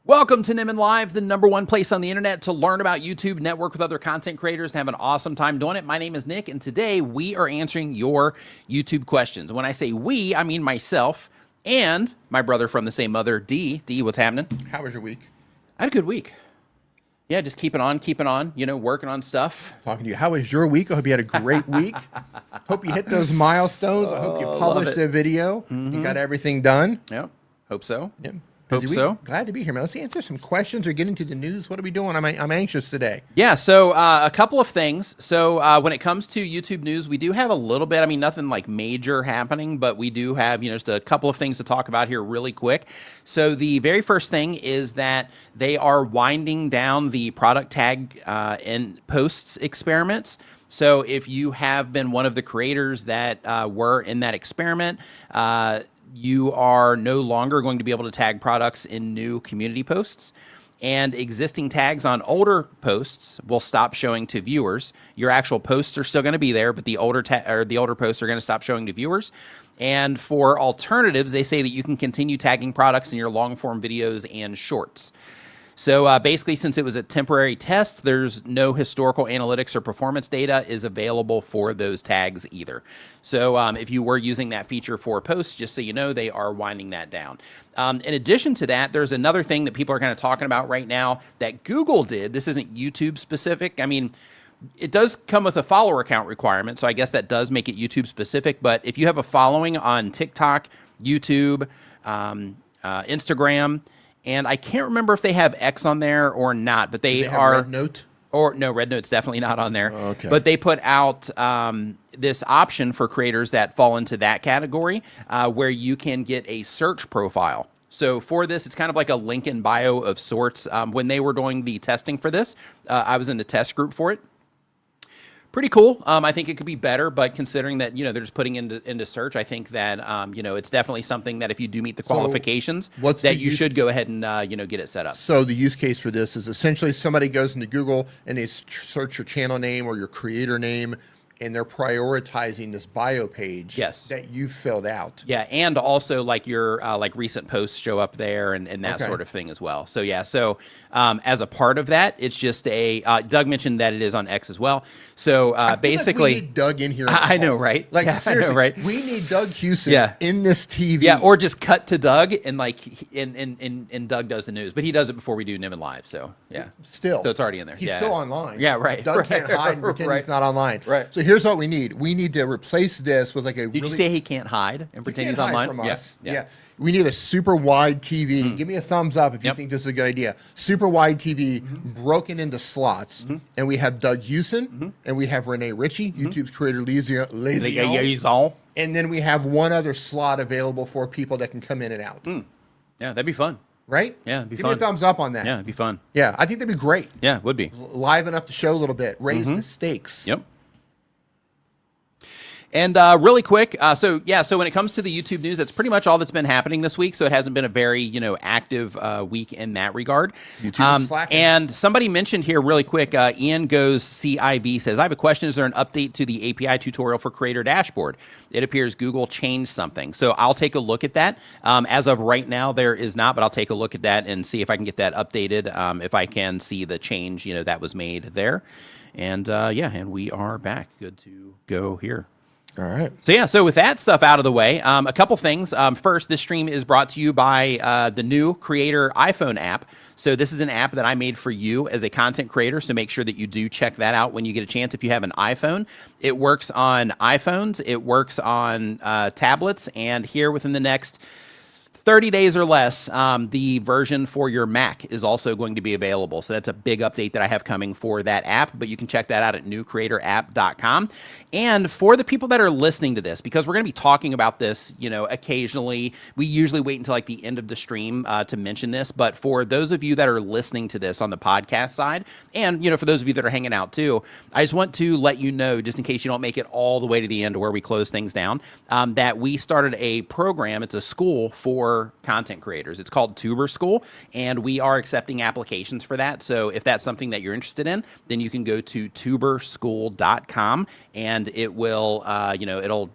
Welcome to Nimin Live, the #1 place on the internet to learn about YouTube, network with other content creators, and have an awesome time doing it. My name is Nick, and today we are answering your YouTube questions. When I say we, I mean myself and my brother from the same mother, D. D, what's happening? How was your week? I had a good week. Yeah, just keeping on, working on stuff. Talking to you. How was your week? I hope you had a great week. Hope you hit those milestones. I hope you published a video. You got everything done. Yeah, hope so. Yeah. Hope so. Glad to be here, man. Let's answer some questions or get into the news. What are we doing? I'm anxious today. Yeah, so a couple of things. So when it comes to YouTube news, we do have a little bit, nothing like major happening, but we do have, just a couple of things to talk about here really quick. So the very first thing is that they are winding down the product tag and posts experiments. So if you have been one of the creators that were in that experiment, you are no longer going to be able to tag products in new community posts, and existing tags on older posts will stop showing to viewers. Your actual posts are still going to be there, but the older posts are going to stop showing to viewers. And for alternatives, they say that you can continue tagging products in your long form videos and shorts. So basically, since it was a temporary test, there's no historical analytics or performance data is available for those tags either. So if you were using that feature for posts, just so you know, they are winding that down. In addition to that, there's another thing that people are kind of talking about right now that Google did. This isn't YouTube specific. It does come with a follower account requirement, so I guess that does make it YouTube specific. But if you have a following on TikTok, YouTube, Instagram, and I can't remember if they have X on there or not, but they have are. Red Note? Or no, Red Note's definitely not on there. Oh, okay. But they put out this option for creators that fall into that category where you can get a search profile. So for this, it's kind of like a link in bio of sorts. When they were doing the testing for this, I was in the test group for it. Pretty cool. I think it could be better, but considering that, they're just putting into search, I think that, it's definitely something that if you do meet the qualifications, that you should go ahead and, get it set up. So the use case for this is essentially somebody goes into Google and they search your channel name or your creator name, and they're prioritizing this bio page that you filled out. Yeah, and also like your recent posts show up there and that sort of thing as well. So yeah, as a part of that, it's just a Doug mentioned that it is on X as well. So basically, we need Doug in here. I know, right? Like seriously, I know, right? We need Doug Hewson in this TV. Yeah, or just cut to Doug and and Doug does the news, but he does it before we do Nimin Live. So yeah, so it's already in there. He's still online. Yeah, right. Doug can't hide and pretend he's not online. Right. So here's what we need. We need to replace this with like a. Did you say he can't hide and pretend he's online? From us. Yeah. We need a super wide TV. Give me a thumbs up if you think this is a good idea. Super wide TV broken into slots. And we have Doug Hewson and we have Renee Ritchie, YouTube's creator Lazy. And then we have one other slot available for people that can come in and out. Yeah, that'd be fun. Right? Yeah, it'd be Give fun. me a thumbs up on that. Yeah, it'd be fun. Yeah, I think that'd be great. Yeah, it would be. Liven up the show a little bit. Raise the stakes. Yep. And really quick, so when it comes to the YouTube news, that's pretty much all that's been happening this week. So it hasn't been a very, active week in that regard. YouTube is slacking. And somebody mentioned here really quick, Ian Goes CIV says, I have a question. Is there an update to the API tutorial for Creator Dashboard? It appears Google changed something. So I'll take a look at that. As of right now, there is not, but I'll take a look at that and see if I can get that updated, if I can see the change, that was made there. And and we are back. Good to go here. All right. So with that stuff out of the way, a couple things. First, this stream is brought to you by the new Creator iPhone app. So this is an app that I made for you as a content creator. So make sure that you do check that out when you get a chance if you have an iPhone. It works on iPhones. It works on tablets. And here within the next 30 days or less, the version for your Mac is also going to be available. So that's a big update that I have coming for that app, but you can check that out at newcreatorapp.com. And for the people that are listening to this, because we're going to be talking about this, occasionally, we usually wait until like the end of the stream to mention this, but for those of you that are listening to this on the podcast side, and, for those of you that are hanging out too, I just want to let you know, just in case you don't make it all the way to the end where we close things down, that we started a program. It's a school for content creators. It's called Tuber School, and we are accepting applications for that. So if that's something that you're interested in, then you can go to tuberschool.com, and it will, it'll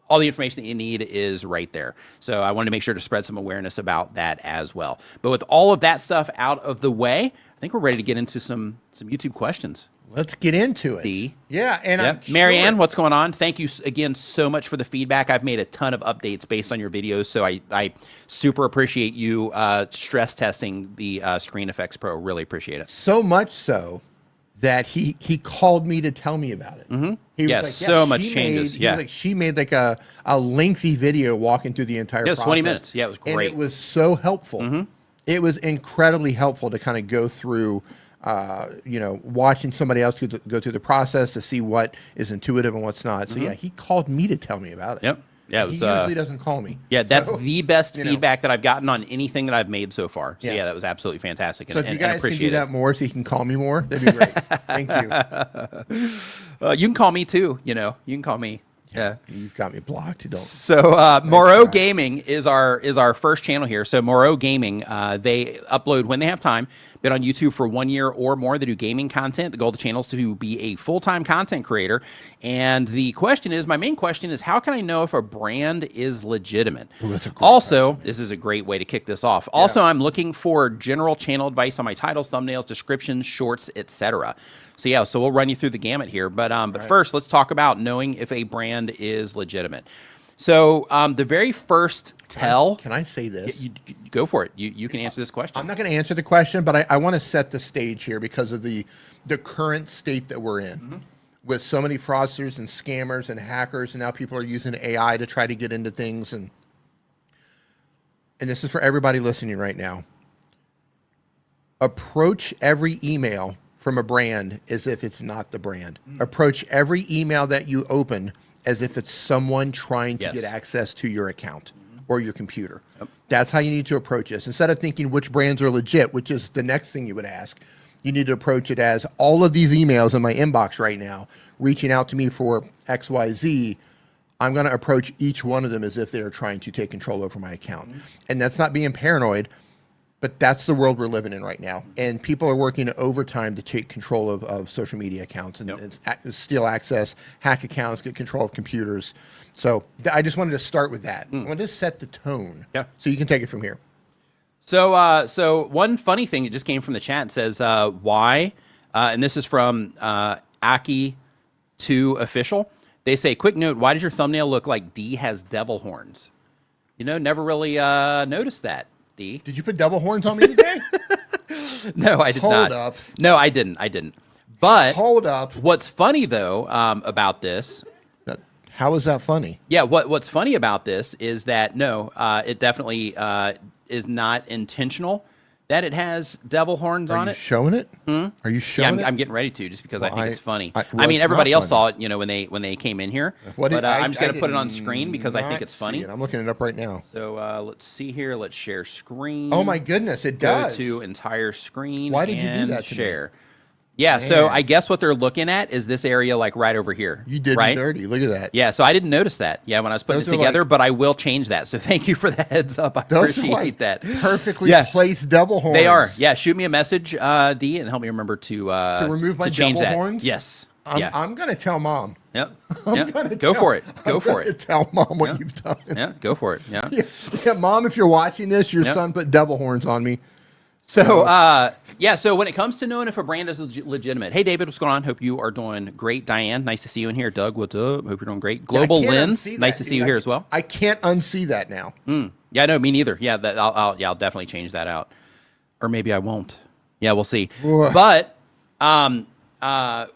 all the information that you need is right there. So I wanted to make sure to spread some awareness about that as well. But with all of that stuff out of the way, I think we're ready to get into some YouTube questions. Let's get into it. Yeah, and I'm sure. Marianne, what's going on? Thank you again so much for the feedback. I've made a ton of updates based on your videos, so I super appreciate you stress testing the Screen Effects Pro. Really appreciate it. So much so that he called me to tell me about it. He was like, so much changes. He was like, she made like a lengthy video walking through the entire process. 20 minutes. Yeah, it was great. And it was so helpful. It was incredibly helpful to kind of go through, you know, watching somebody else go through the process to see what is intuitive and what's not. So yeah, he called me to tell me about it. Yep. Yeah, it was, he usually doesn't call me. Yeah, that's the best feedback that I've gotten on anything that I've made so far. So yeah, that was absolutely fantastic. So if you guys can do that more so you can call me more, that'd be great. Thank you. You can call me too, you know. You can call me. Yeah. You've got me blocked. You don't. So Moreau Gaming is our first channel here. So Moreau Gaming, they upload when they have time. Been on YouTube for 1 year or more. They do gaming content. The goal of the channel is to be a full-time content creator. And the question is, my main question is, how can I know if a brand is legitimate? Ooh, that's a great question. This is a great way to kick this off. Yeah. Also, I'm looking for general channel advice on my titles, thumbnails, descriptions, shorts, etc. So yeah, so we'll run you through the gamut here. But first, let's talk about knowing if a brand is legitimate. So the very first tell. Can I say this? You go for it. You can answer this question. I'm not going to answer the question, but I want to set the stage here because of the current state that we're in. With so many fraudsters and scammers and hackers, and now people are using AI to try to get into things. And this is for everybody listening right now. Approach every email from a brand as if it's not the brand. Approach every email that you open as if it's someone trying to get access to your account or your computer. That's how you need to approach this. Instead of thinking which brands are legit, which is the next thing you would ask, you need to approach it as all of these emails in my inbox right now, reaching out to me for XYZ, I'm going to approach each one of them as if they're trying to take control over my account. And that's not being paranoid, but that's the world we're living in right now. And people are working overtime to take control of social media accounts and steal access, hack accounts, get control of computers. So I just wanted to start with that. I wanted to set the tone so you can take it from here. So so one funny thing that just came from the chat says, why, and this is from Aki2Official. They say, quick note, why does your thumbnail look like D has devil horns? You know, never really noticed that. Did you put devil horns on me today? No, I did not. Hold up. No, I didn't. But hold up. What's funny though about this? How is that funny? Yeah, what's funny about this is that no, it definitely is not intentional that it has devil horns on it. Are you showing it? Are you showing it? I'm getting ready to just because I think it's funny. I mean, everybody else saw it, you know, when they came in here. But I'm just going to put it on screen because I think it's funny. I'm looking it up right now. So let's see here. Let's share screen. Oh my goodness, it does. Go to entire screen. Why did you do that to share? Me? Yeah, so I guess what they're looking at is this area like right over here. You did me dirty. Look at that. Yeah, so I didn't notice that. Yeah, when I was putting it together, but I will change that. So thank you for the heads up. I appreciate that. Perfectly placed devil horns. They are. Yeah, shoot me a message, D, and help me remember to remove my devil horns. Yes. I'm going to tell Mom. Yep. Go for it. Go for it. Tell Mom what you've done. Yeah, go for it. Yeah. Yeah, Mom, if you're watching this, your son put devil horns on me. So, yeah, so when it comes to knowing if a brand is legitimate, hey, David, what's going on? Hope you are doing great. Diane, nice to see you in here. Doug, what's up? Hope you're doing great. Global Lens, nice to see you here as well. I can't unsee that now. Yeah, no, me neither. Yeah, I'll definitely change that out. Or maybe I won't. Yeah, we'll see. But, man, I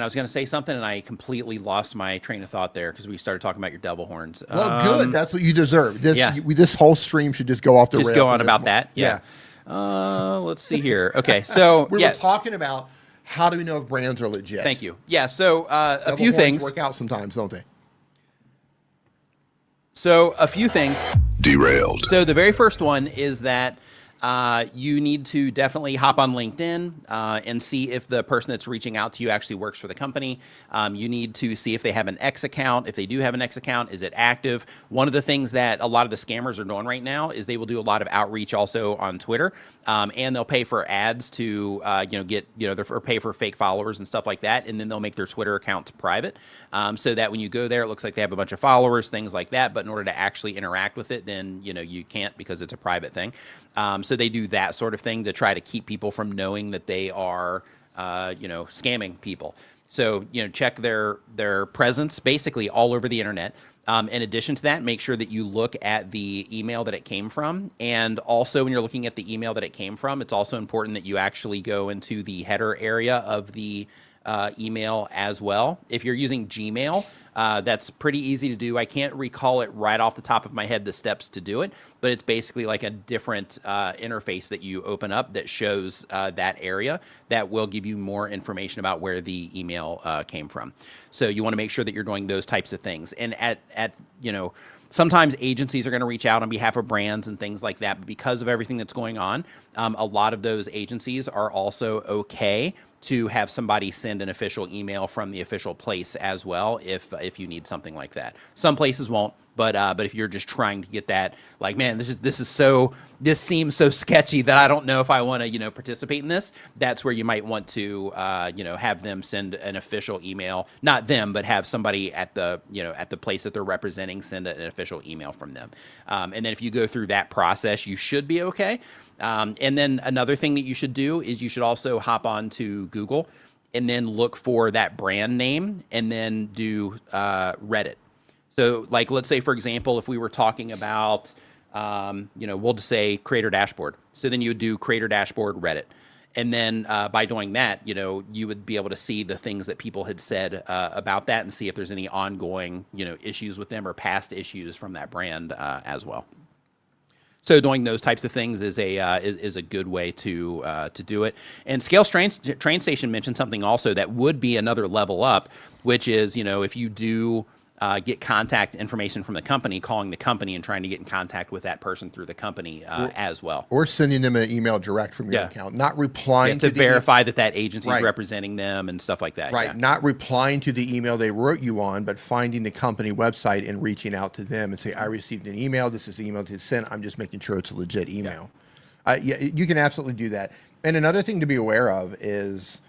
was going to say something, and I completely lost my train of thought there because we started talking about your devil horns. Well, good. That's what you deserve. This whole stream should just go off the rails. Just go on about that? Yeah. Let's see here. Okay, so we were talking about how do we know if brands are legit. Thank you. Yeah, so a few things. Work out sometimes, don't they? So a few things. Derailed. So the very first one is that you need to definitely hop on LinkedIn and see if the person that's reaching out to you actually works for the company. You need to see if they have an X account. If they do have an X account, is it active? One of the things that a lot of the scammers are doing right now is they will do a lot of outreach also on Twitter, and they'll pay for ads to get or pay for fake followers and stuff like that, and then they'll make their Twitter accounts private, so that when you go there, it looks like they have a bunch of followers, things like that. But in order to actually interact with it, then you can't, because it's a private thing. So they do that sort of thing to try to keep people from knowing that they are, scamming people. So, check their presence basically all over the internet. In addition to that, make sure that you look at the email that it came from. And also, when you're looking at the email that it came from, it's also important that you actually go into the header area of the email as well. If you're using Gmail, that's pretty easy to do. I can't recall it right off the top of my head, the steps to do it, but it's basically like a different interface that you open up that shows that area that will give you more information about where the email came from. So you want to make sure that you're doing those types of things. And sometimes agencies are going to reach out on behalf of brands and things like that, but because of everything that's going on, a lot of those agencies are also okay to have somebody send an official email from the official place as well, if you need something like that. Some places won't, but if you're just trying to get that, like, man, this seems so sketchy that I don't know if I want to participate in this. That's where you might want to have them send an official email, not them, but have somebody at the place that they're representing send an official email from them. And then if you go through that process, you should be okay. And then another thing that you should do is you should also hop on to Google and then look for that brand name and then do Reddit. So, like, let's say, for example, if we were talking about, we'll just say Creator Dashboard. So then you would do Creator Dashboard Reddit. And then by doing that, you would be able to see the things that people had said about that and see if there's any ongoing, issues with them or past issues from that brand as well. So doing those types of things is a good way to do it. And Scale Train Station mentioned something also that would be another level up, which is, if you do get contact information from the company, calling the company and trying to get in contact with that person through the company as well. Or sending them an email direct from your account, not replying to verify that agency is representing them and stuff like that. Right, not replying to the email they wrote you on, but finding the company website and reaching out to them and say, I received an email, this is the email to send, I'm just making sure it's a legit email. Yeah, you can absolutely do that. And another thing to be aware of is,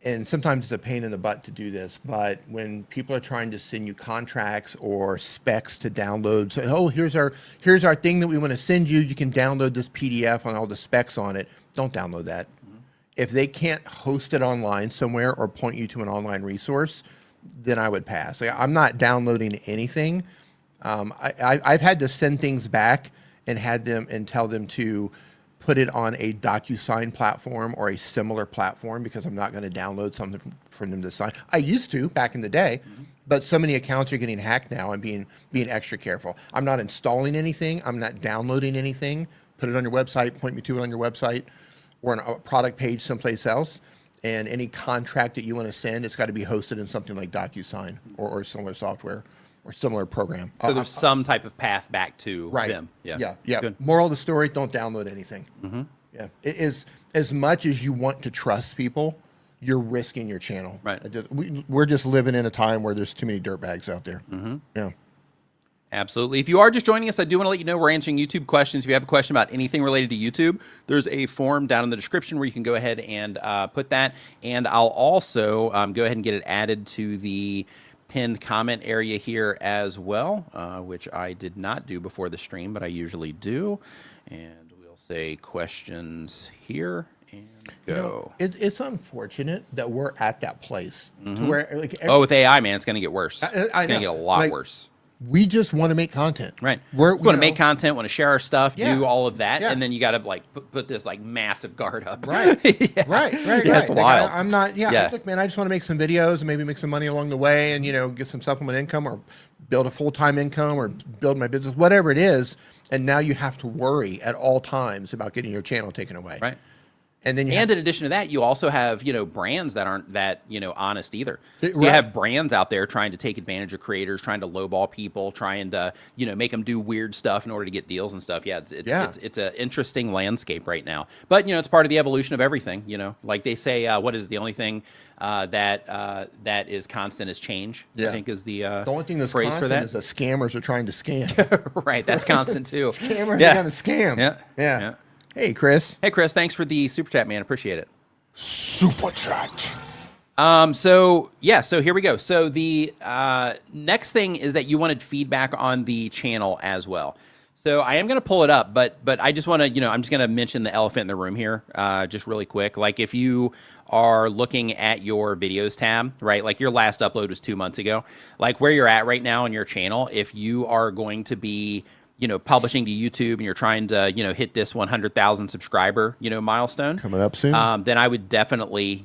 and sometimes it's a pain in the butt to do this, but when people are trying to send you contracts or specs to download, say, oh, here's our thing that we want to send you. You can download this PDF on all the specs on it. Don't download that. Mm-hmm. If they can't host it online somewhere or point you to an online resource, then I would pass. Like, I'm not downloading anything. I've had to send things back and tell them to put it on a DocuSign platform or a similar platform because I'm not going to download something from them to sign. I used to back in the day, but so many accounts are getting hacked now. I'm being extra careful. I'm not installing anything. I'm not downloading anything. Put it on your website, point me to it on your website or on a product page someplace else. And any contract that you want to send, it's got to be hosted in something like DocuSign or similar software or similar program. So there's some type of path back to them. Yeah. Good. Moral of the story, don't download anything. Mm-hmm. Yeah. It is, as much as you want to trust people, you're risking your channel. Right. We're just living in a time where there's too many dirtbags out there. Mm-hmm. Yeah. Absolutely. If you are just joining us, I do want to let you know we're answering YouTube questions. If you have a question about anything related to YouTube, there's a form down in the description where you can go ahead and put that. And I'll also go ahead and get it added to the pinned comment area here as well, which I did not do before the stream, but I usually do. And we'll say questions here and go. It's unfortunate that we're at that place to where, like, with AI, man, it's going to get worse. It's going to get a lot worse. We just want to make content. Right. We want to make content, want to share our stuff, do all of that, and then you got to like put this like massive guard up. Right. Right. It's wild. I'm not. Look, man, I just want to make some videos and maybe make some money along the way, and get some supplement income or build a full-time income or build my business, whatever it is. And now you have to worry at all times about getting your channel taken away. Right. And then in addition to that, you also have, brands that aren't that, honest either. So Right. you have brands out there trying to take advantage of creators, trying to lowball people, trying to, make them do weird stuff in order to get deals and stuff. Yeah, it's an interesting landscape right now. But, it's part of the evolution of everything, Like they say, what is the only thing that is constant is change, I think is the only thing that's phrase constant for that. is that scammers are trying to scam. Right, that's constant too. Scammers are going to scam. Yeah. Hey, Chris. Hey, Chris, thanks for the super chat, man. Appreciate it. Super chat. So here we go. So the next thing is that you wanted feedback on the channel as well. So I am going to pull it up, but I just want to, I'm just going to mention the elephant in the room here, just really quick. Like if you are looking at your videos tab, right? Like your last upload was 2 months ago, like where you're at right now on your channel, if you are going to be, publishing to YouTube and you're trying to, hit this 100,000 subscriber, milestone Coming up soon. then I would definitely,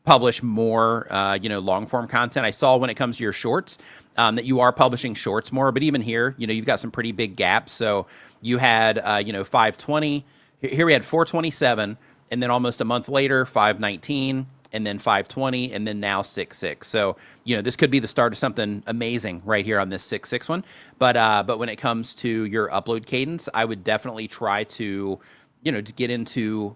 publish more, long form content. I saw when it comes to your shorts that you are publishing shorts more, but even here, you've got some pretty big gaps. So you had, 520, here we had 427, and then almost a month later, 519, and then 520, and then now 6.6. So, this could be the start of something amazing right here on this 6.6 one. But when it comes to your upload cadence, I would definitely try to, to get into,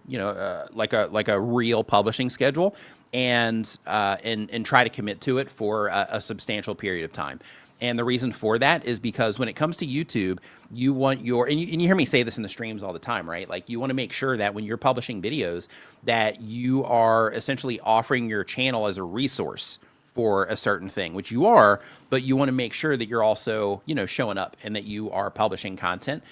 like a real publishing schedule and try to commit to it for a substantial period of time. And the reason for that is because when it comes to YouTube, you want and you hear me say this in the streams all the time, right? Like you want to make sure that when you're publishing videos that you are essentially offering your channel as a resource for a certain thing, which you are, but you want to make sure that you're also, showing up and that you are publishing content,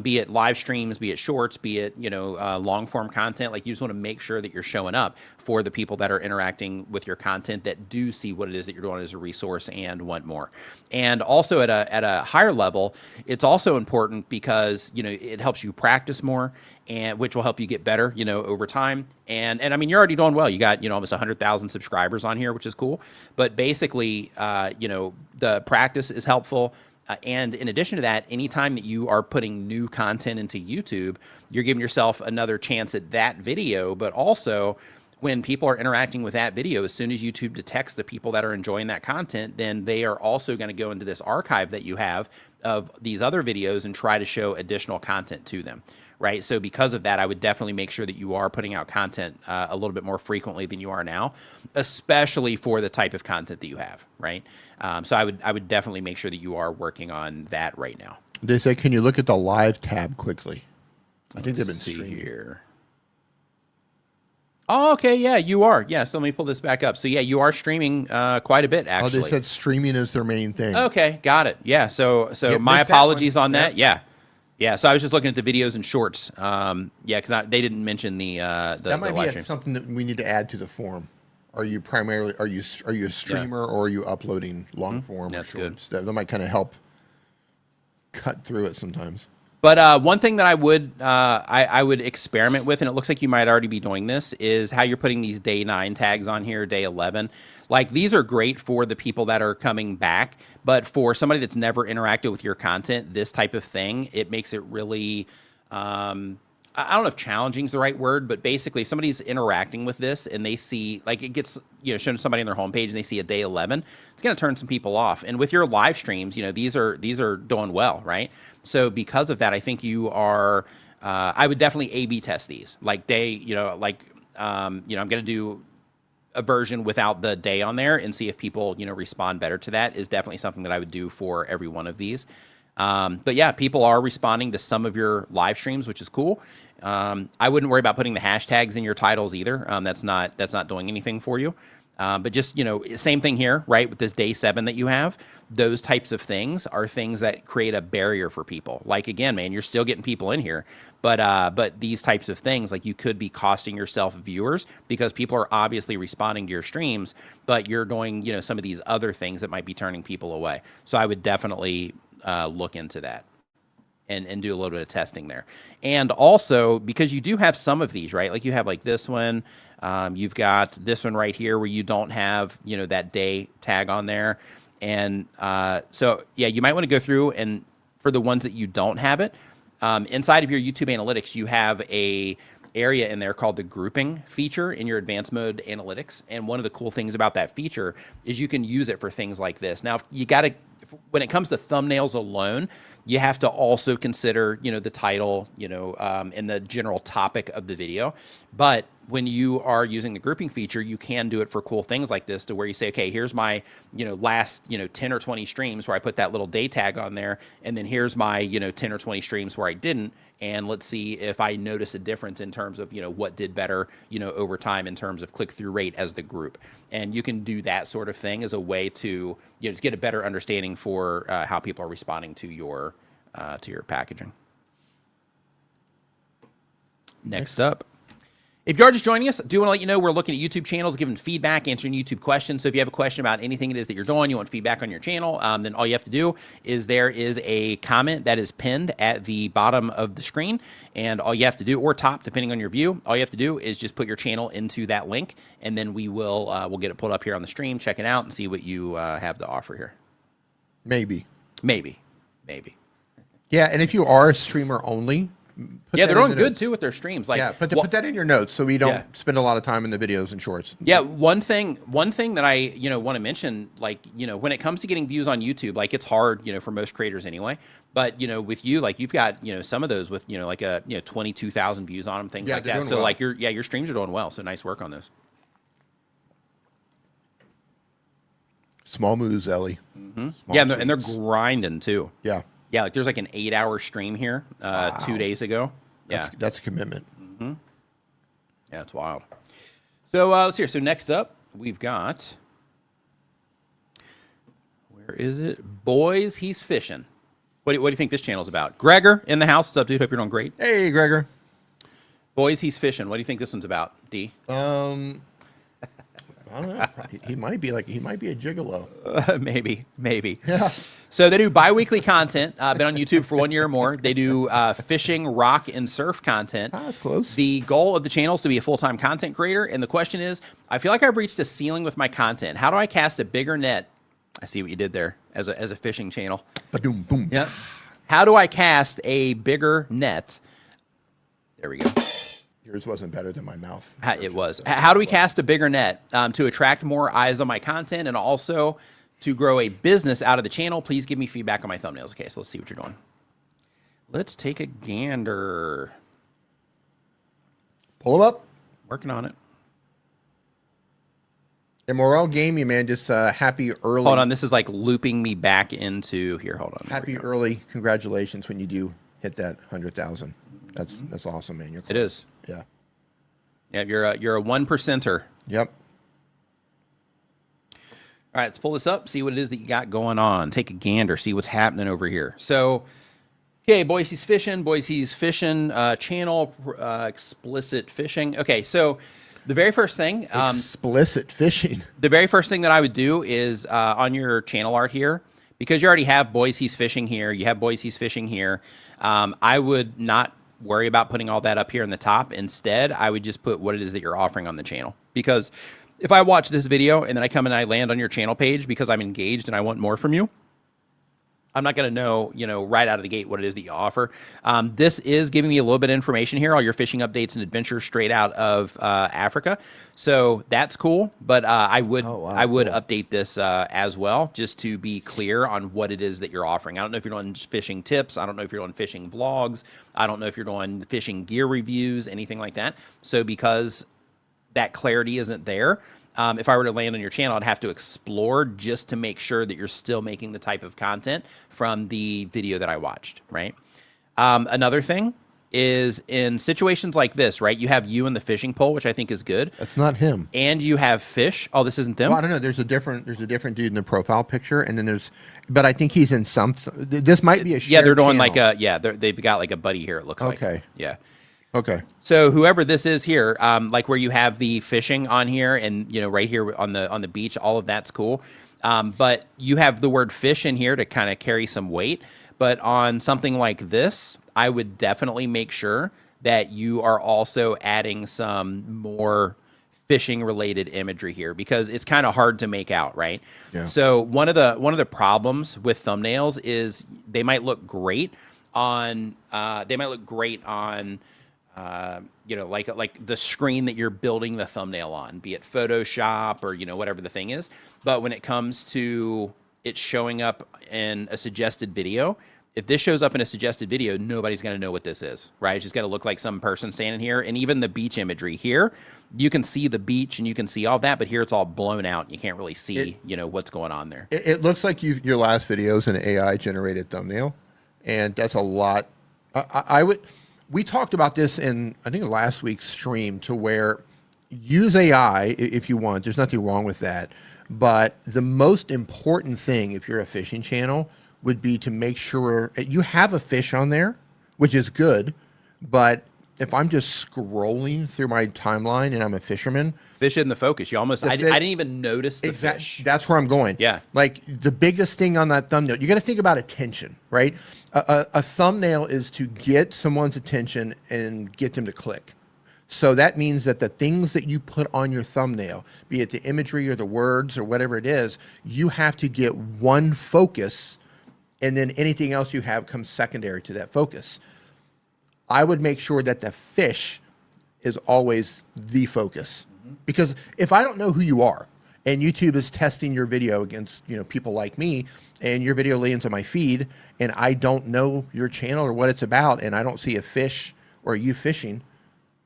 be it live streams, be it shorts, be it, long form content. Like you just want to make sure that you're showing up for the people that are interacting with your content that do see what it is that you're doing as a resource and want more. And also at a higher level, it's also important because, it helps you practice more, and which will help you get better, over time. And I mean, you're already doing well. You got, almost 100,000 subscribers on here, which is cool. But basically, the practice is helpful. And in addition to that, anytime that you are putting new content into YouTube, you're giving yourself another chance at that video. But also, when people are interacting with that video, as soon as YouTube detects the people that are enjoying that content, then they are also going to go into this archive that you have of these other videos and try to show additional content to them. Right. So because of that, I would definitely make sure that you are putting out content a little bit more frequently than you are now, especially for the type of content that you have. Right. So I would definitely make sure that you are working on that right now. They say, can you look at the live tab quickly? I think they've been streaming here. Oh, okay. Yeah, you are. Yeah. So let me pull this back up. So yeah, you are streaming quite a bit, actually. Oh, they said streaming is their main thing. Okay. Got it. Yeah. So my apologies on that. Yeah. Yeah, so I was just looking at the videos and shorts. Because they didn't mention the that might live be something that we need to add to the form. Are you a streamer or are you uploading long form or shorts? That might kind of help cut through it sometimes. But one thing that I would experiment with, and it looks like you might already be doing this, is how you're putting these day 9 tags on here, day 11. Like these are great for the people that are coming back, but for somebody that's never interacted with your content, this type of thing, it makes it really, I don't know if challenging is the right word, but basically if somebody's interacting with this and they see, like it gets, shown to somebody on their homepage and they see a day 11, it's going to turn some people off. And with your live streams, these are doing well, right? So because of that, I think you are, I would definitely A/B test these. Like I'm going to do a version without the day on there and see if people, respond better to that is definitely something that I would do for every one of these. But yeah, people are responding to some of your live streams, which is cool. I wouldn't worry about putting the hashtags in your titles either. That's not doing anything for you. But just, same thing here, right? With this day 7 that you have, those types of things are things that create a barrier for people. Like, again, man, you're still getting people in here, but these types of things, like you could be costing yourself viewers because people are obviously responding to your streams, but you're doing, some of these other things that might be turning people away. So I would definitely look into that and do a little bit of testing there. And also, because you do have some of these, right? Like you have like this one, you've got this one right here where you don't have, that day tag on there. And so, yeah, you might want to go through and for the ones that you don't have it, inside of your YouTube analytics, you have a area in there called the grouping feature in your advanced mode analytics. And one of the cool things about that feature is you can use it for things like this. Now, you got to, when it comes to thumbnails alone, you have to also consider, the title, and the general topic of the video. But when you are using the grouping feature, you can do it for cool things like this, to where you say, okay, here's my, last, 10 or 20 streams where I put that little day tag on there. And then here's my, 10 or 20 streams where I didn't. And let's see if I notice a difference in terms of, what did better, over time in terms of click-through rate as the group. And you can do that sort of thing as a way to, to get a better understanding for how people are responding to your packaging. Next up. If you're just joining us, I do want to let you know we're looking at YouTube channels, giving feedback, answering YouTube questions. So if you have a question about anything it is that you're doing, you want feedback on your channel, then all you have to do is there is a comment that is pinned at the bottom of the screen. And all you have to do, or top, depending on your view, all you have to do is just put your channel into that link. And then we will we'll get it pulled up here on the stream, check it out, and see what you have to offer here. Maybe. Yeah, and if you are a streamer only, they're doing good too with their streams. Like, put that in your notes so we don't spend a lot of time in the videos and shorts. Yeah, one thing that I want to mention, like, when it comes to getting views on YouTube, like, it's hard, for most creators anyway. But with you, like, you've got some of those with like a 22,000 views on them, things like that. So like your streams are doing well. So nice work on those. Small moves, Ellie. And they're grinding too. Yeah. Yeah, like there's like an 8-hour stream here 2 days ago. That's a commitment. Yeah, it's wild. So let's see here. So next up, we've got, where is it? Boys, He's Fishing. What do you think this channel's about? Gregor in the house. What's up, dude? Hope you're doing great. Hey, Gregor. Boys, He's Fishing. What do you think this one's about, D? I don't know. He might be a gigolo. Maybe. Yeah. So they do bi-weekly content. Been on YouTube for 1 year or more. They do fishing, rock, and surf content. That's close. The goal of the channel is to be a full-time content creator. And the question is, I feel like I've reached a ceiling with my content. How do I cast a bigger net? I see what you did there as a fishing channel. Ba-doom, boom. Yeah. How do I cast a bigger net? There we go. Yours wasn't better than my mouth. It was. How do we cast a bigger net to attract more eyes on my content and also to grow a business out of the channel? Please give me feedback on my thumbnails. Okay, so let's see what you're doing. Let's take a gander. Pull them up. Working on it. And Moreau Gaming, man, just happy early. Hold on, this is like looping me back into here. Hold on. Happy early congratulations when you do hit that 100,000. That's awesome, man. You're close. It is. Yeah. Yeah, you're a 1%er. Yep. All right, let's pull this up, see what it is that you got going on. Take a gander, see what's happening over here. So, okay, Boys He's Fishing channel, explicit fishing. Okay, so the very first thing, explicit fishing. The very first thing that I would do is on your channel art here, because you already have Boys He's Fishing here, you have Boys He's Fishing here. I would not worry about putting all that up here in the top. Instead, I would just put what it is that you're offering on the channel, because if I watch this video and then I come and I land on your channel page because I'm engaged and I want more from you, I'm not going to know, right out of the gate what it is that you offer. This is giving me a little bit of information here, all your fishing updates and adventures straight out of Africa. So that's cool. But I would update this as well, just to be clear on what it is that you're offering. I don't know if you're doing fishing tips. I don't know if you're doing fishing vlogs. I don't know if you're doing fishing gear reviews, anything like that. So because that clarity isn't there, if I were to land on your channel, I'd have to explore just to make sure that you're still making the type of content from the video that I watched, right? Another thing is in situations like this, right? You have you in the fishing pole, which I think is good. That's not him. And you have fish. Oh, this isn't them? Well, I don't know. There's a different dude in the profile picture, and then but I think he's in some. This might be a shared they're doing channel. They've got like a buddy here. It looks like. Okay. Yeah. Okay. So whoever this is here, like where you have the fishing on here and, right here on the beach, all of that's cool. But you have the word fish in here to kind of carry some weight. But on something like this, I would definitely make sure that you are also adding some more fishing related imagery here, because it's kind of hard to make out, right? Yeah. So one of the problems with thumbnails is they might look great on you know, like the screen that you're building the thumbnail on, be it Photoshop or, you know, whatever the thing is. But when it comes to it showing up in a suggested video, if this shows up in a suggested video, nobody's going to know what this is, right? It's just going to look like some person standing here. And even the beach imagery here, you can see the beach and you can see all that, but here it's all blown out. You can't really see, you know, what's going on there. It looks like your last video is an AI generated thumbnail, and that's a lot. We talked about this in, I think, last week's stream, to where use AI if you want. There's nothing wrong with that. But the most important thing, if you're a fishing channel, would be to make sure you have a fish on there, which is good. But if I'm just scrolling through my timeline and I'm a fisherman, fish in the focus. You almost, I didn't even notice the fish. That's where I'm going. Yeah. Like the biggest thing on that thumbnail, you got to think about attention, right? A thumbnail is to get someone's attention and get them to click. So that means that the things that you put on your thumbnail, be it the imagery or the words or whatever it is, you have to get one focus, and then anything else you have comes secondary to that focus. I would make sure that the fish is always the focus. Because if I don't know who you are, and YouTube is testing your video against, you know, people like me, and your video lands on my feed, and I don't know your channel or what it's about, and I don't see a fish or you fishing,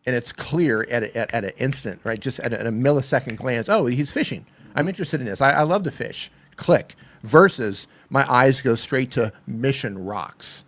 and it's clear at an instant, right? Just at a millisecond glance, oh, he's fishing. I'm interested in this. I love to fish. Click. Versus my eyes go straight to Mission Rocks.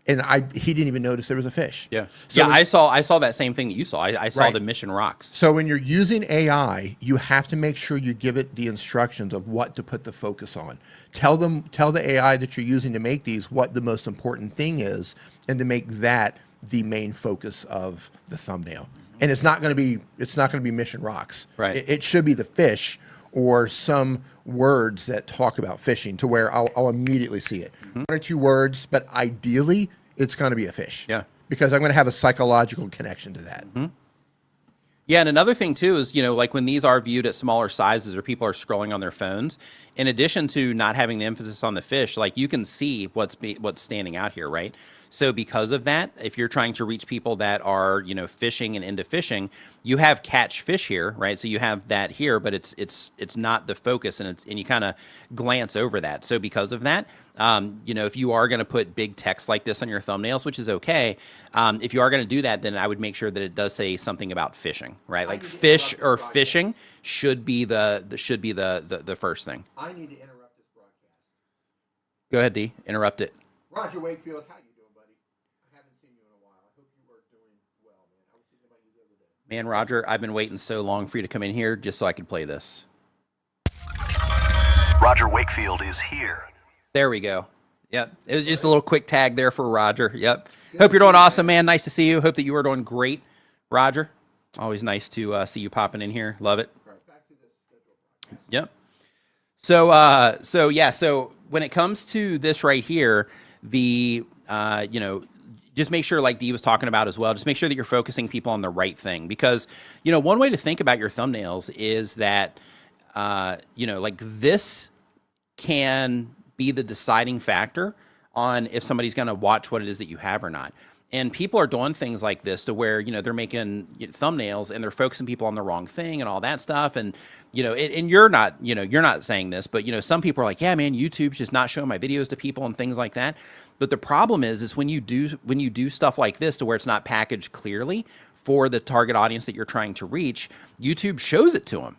And he didn't even notice there was a fish. Yeah. So yeah, I saw that same thing that you saw. I saw Right. the Mission Rocks. So when you're using AI, you have to make sure you give it the instructions of what to put the focus on. Tell the AI that you're using to make these what the most important thing is, and to make that the main focus of the thumbnail. And it's not going to be Mission Rocks. Right. It should be the fish or some words that talk about fishing, to where I'll immediately see it. One or two words, but ideally it's going to be a fish. Yeah. Because I'm going to have a psychological connection to that. Yeah, and another thing too is, you know, like when these are viewed at smaller sizes or people are scrolling on their phones, in addition to not having the emphasis on the fish, like you can see what's standing out here, right? So because of that, if you're trying to reach people that are, you know, fishing and into fishing, you have catch fish here, right? So you have that here, but it's not the focus, and you kind of glance over that. So because of that, you know, if you are going to put big text like this on your thumbnails, which is okay, if you are going to do that, then I would make sure that it does say something about fishing, right? Like fish or fishing should be the first thing. I need to interrupt this broadcast. Go ahead, D. Interrupt it. Roger Wakefield, how you doing, buddy? I haven't seen you in a while. I hope you are doing well, man. I was thinking about you the other day. Man, Roger, I've been waiting so long for you to come in here just so I could play this. Roger Wakefield is here. There we go. Yep. It was just a little quick tag there for Roger. Yep. Hope you're doing awesome, man. Nice to see you. Hope that you are doing great, Roger. Always nice to see you popping in here. Love it. Yep. So when it comes to this right here, the you know, just make sure, like Dee was talking about as well, just make sure that you're focusing people on the right thing, because, you know, one way to think about your thumbnails is that you know, like this can be the deciding factor on if somebody's going to watch what it is that you have or not. And people are doing things like this to where, you know, they're making thumbnails and they're focusing people on the wrong thing and all that stuff. And, you know, and you're not, you know, you're not saying this, but, you know, some people are like, yeah, man, YouTube's just not showing my videos to people and things like that. But the problem is when you do stuff like this to where it's not packaged clearly for the target audience that you're trying to reach, YouTube shows it to them.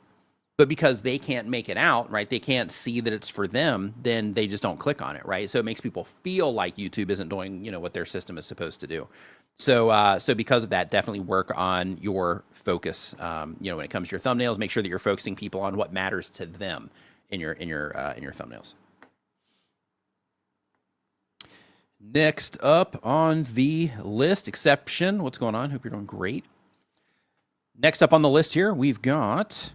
But because they can't make it out, right, they can't see that it's for them, then they just don't click on it, right? So it makes people feel like YouTube isn't doing, you know, what their system is supposed to do. So so because of that, definitely work on your focus. You know, when it comes to your thumbnails, make sure that you're focusing people on what matters to them in your thumbnails. Next up on the list, Exception. What's going on? Hope you're doing great. Next up on the list here, we've got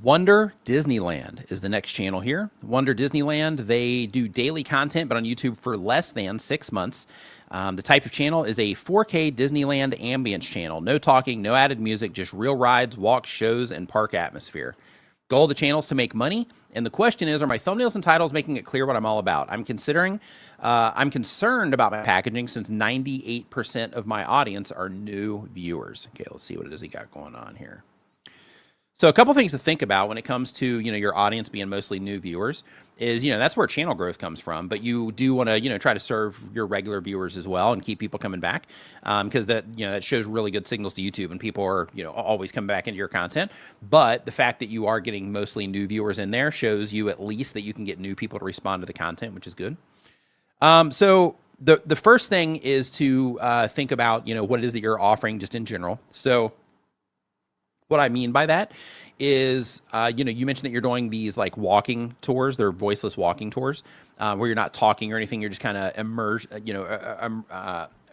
Wonder Disneyland is the next channel here. Wonder Disneyland, they do daily content, but on YouTube for less than 6 months. The type of channel is a 4K Disneyland ambience channel. No talking, no added music, just real rides, walks, shows, and park atmosphere. Goal of the channel is to make money. And the question is, are my thumbnails and titles making it clear what I'm all about? I'm concerned about my packaging since 98% of my audience are new viewers. Okay, let's see what it is he got going on here. So a couple things to think about when it comes to, your audience being mostly new viewers is, that's where channel growth comes from. But you do want to, try to serve your regular viewers as well and keep people coming back because that shows really good signals to YouTube and people are, always coming back into your content. But the fact that you are getting mostly new viewers in there shows you at least that you can get new people to respond to the content, which is good. So the first thing is to think about, what it is that you're offering just in general. So what I mean by that is, you mentioned that you're doing these like walking tours. They're voiceless walking tours where you're not talking or anything. You're just kind of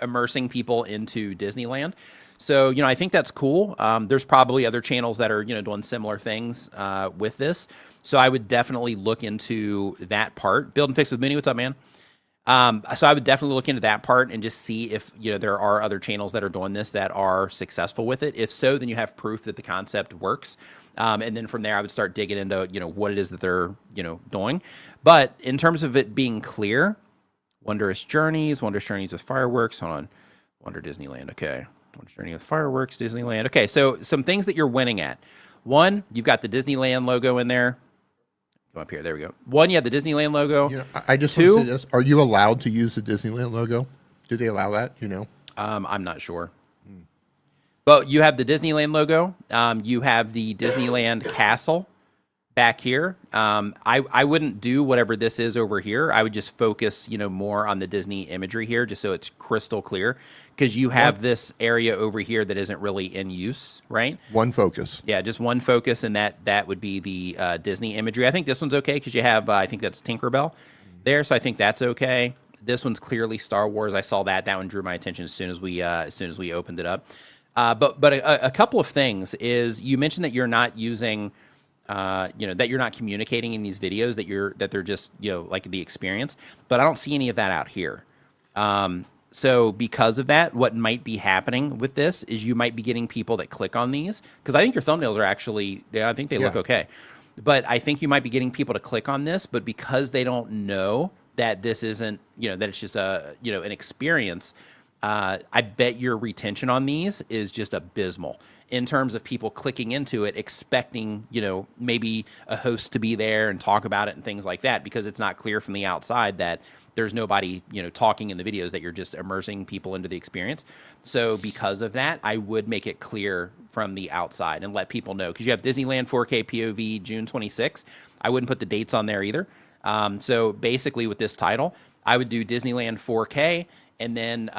immersing people into Disneyland. So, I think that's cool. There's probably other channels that are, doing similar things with this. So I would definitely look into that part. Build and Fix with Mooney. What's up, man? So I would definitely look into that part and just see if, there are other channels that are doing this that are successful with it. If so, then you have proof that the concept works. And then from there, I would start digging into, what it is that they're, doing. But in terms of it being clear, Wondrous Journeys with fireworks. Hold on. Wonder Disneyland. Okay. Wondrous Journey with fireworks, Disneyland. Okay. So some things that you're winning at. One, you've got the Disneyland logo in there. Come up here. There we go. One, you have the Disneyland logo. I just want to say this. Are you allowed to use the Disneyland logo? Do they allow that? I'm not sure. But you have the Disneyland logo. You have the Disneyland castle back here. I wouldn't do whatever this is over here. I would just focus, more on the Disney imagery here, just so it's crystal clear. Because you have this area over here that isn't really in use, right? One focus. Yeah, just one focus, and that would be the Disney imagery. I think this one's okay because you have, I think that's Tinkerbell there, so I think that's okay. This one's clearly Star Wars. I saw that. That one drew my attention as soon as we opened it up. But a couple of things is you mentioned that you're not using, that you're not communicating in these videos, that they're just, like the experience. But I don't see any of that out here. So because of that, what might be happening with this is you might be getting people that click on these because I think your thumbnails are actually, I think they look okay. But I think you might be getting people to click on this, but because they don't know that this isn't, that it's just an experience, I bet your retention on these is just abysmal in terms of people clicking into it, expecting, maybe a host to be there and talk about it and things like that, because it's not clear from the outside that there's nobody, talking in the videos, that you're just immersing people into the experience. So because of that, I would make it clear from the outside and let people know, because you have Disneyland 4K POV June 26. I wouldn't put the dates on there either. So basically with this title, I would do Disneyland 4K and then,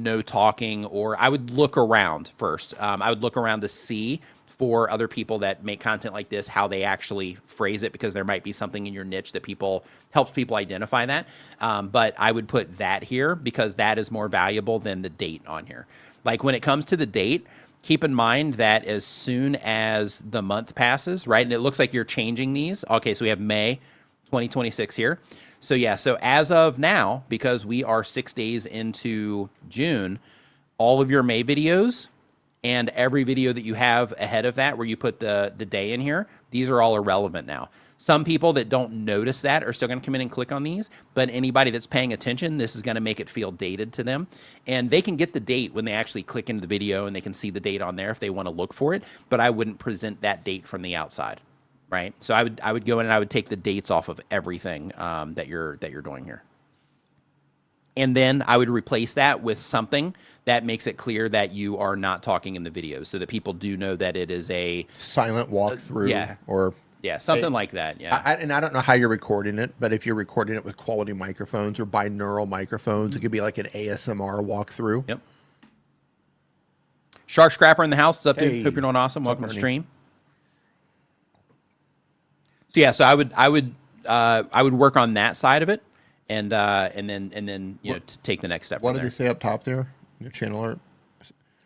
no talking, or I would look around first. I would look around to see for other people that make content like this, how they actually phrase it, because there might be something in your niche that helps people identify that. But I would put that here because that is more valuable than the date on here. Like when it comes to the date, keep in mind that as soon as the month passes, right? And it looks like you're changing these. Okay, so we have May 2026 here. So yeah, so as of now, because we are 6 days into June, all of your May videos and every video that you have ahead of that where you put the day in here, these are all irrelevant now. Some people that don't notice that are still going to come in and click on these, but anybody that's paying attention, this is going to make it feel dated to them. And they can get the date when they actually click into the video, and they can see the date on there if they want to look for it, but I wouldn't present that date from the outside, right? So I would go in and I would take the dates off of everything that you're doing here. And then I would replace that with something that makes it clear that you are not talking in the videos, so that people do know that it is a silent walkthrough. Yeah, something like that. Yeah. And I don't know how you're recording it, but if you're recording it with quality microphones or binaural microphones, it could be like an ASMR walkthrough. Yep. Shark Scrapper in the house. What's up, dude? Hey. Hope you're doing awesome. Welcome to the Ernie? stream. So yeah, so I would work on that side of it, and then to take the next step. What from did there. they say up top there? Your channel art.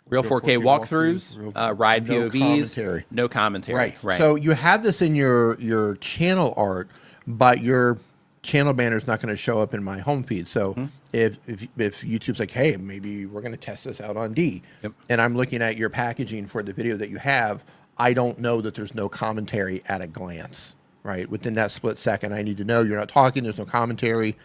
Real 4K walkthroughs, ride no POVs, commentary. no commentary. Right. So you have this in your channel art, but your channel banner is not going to show up in my home feed. So if YouTube's like, hey, maybe we're going to test this out on D, and I'm looking at your packaging for the video that you have, I don't know that there's no commentary at a glance, right? Within that split second, I need to know you're not talking. There's no commentary.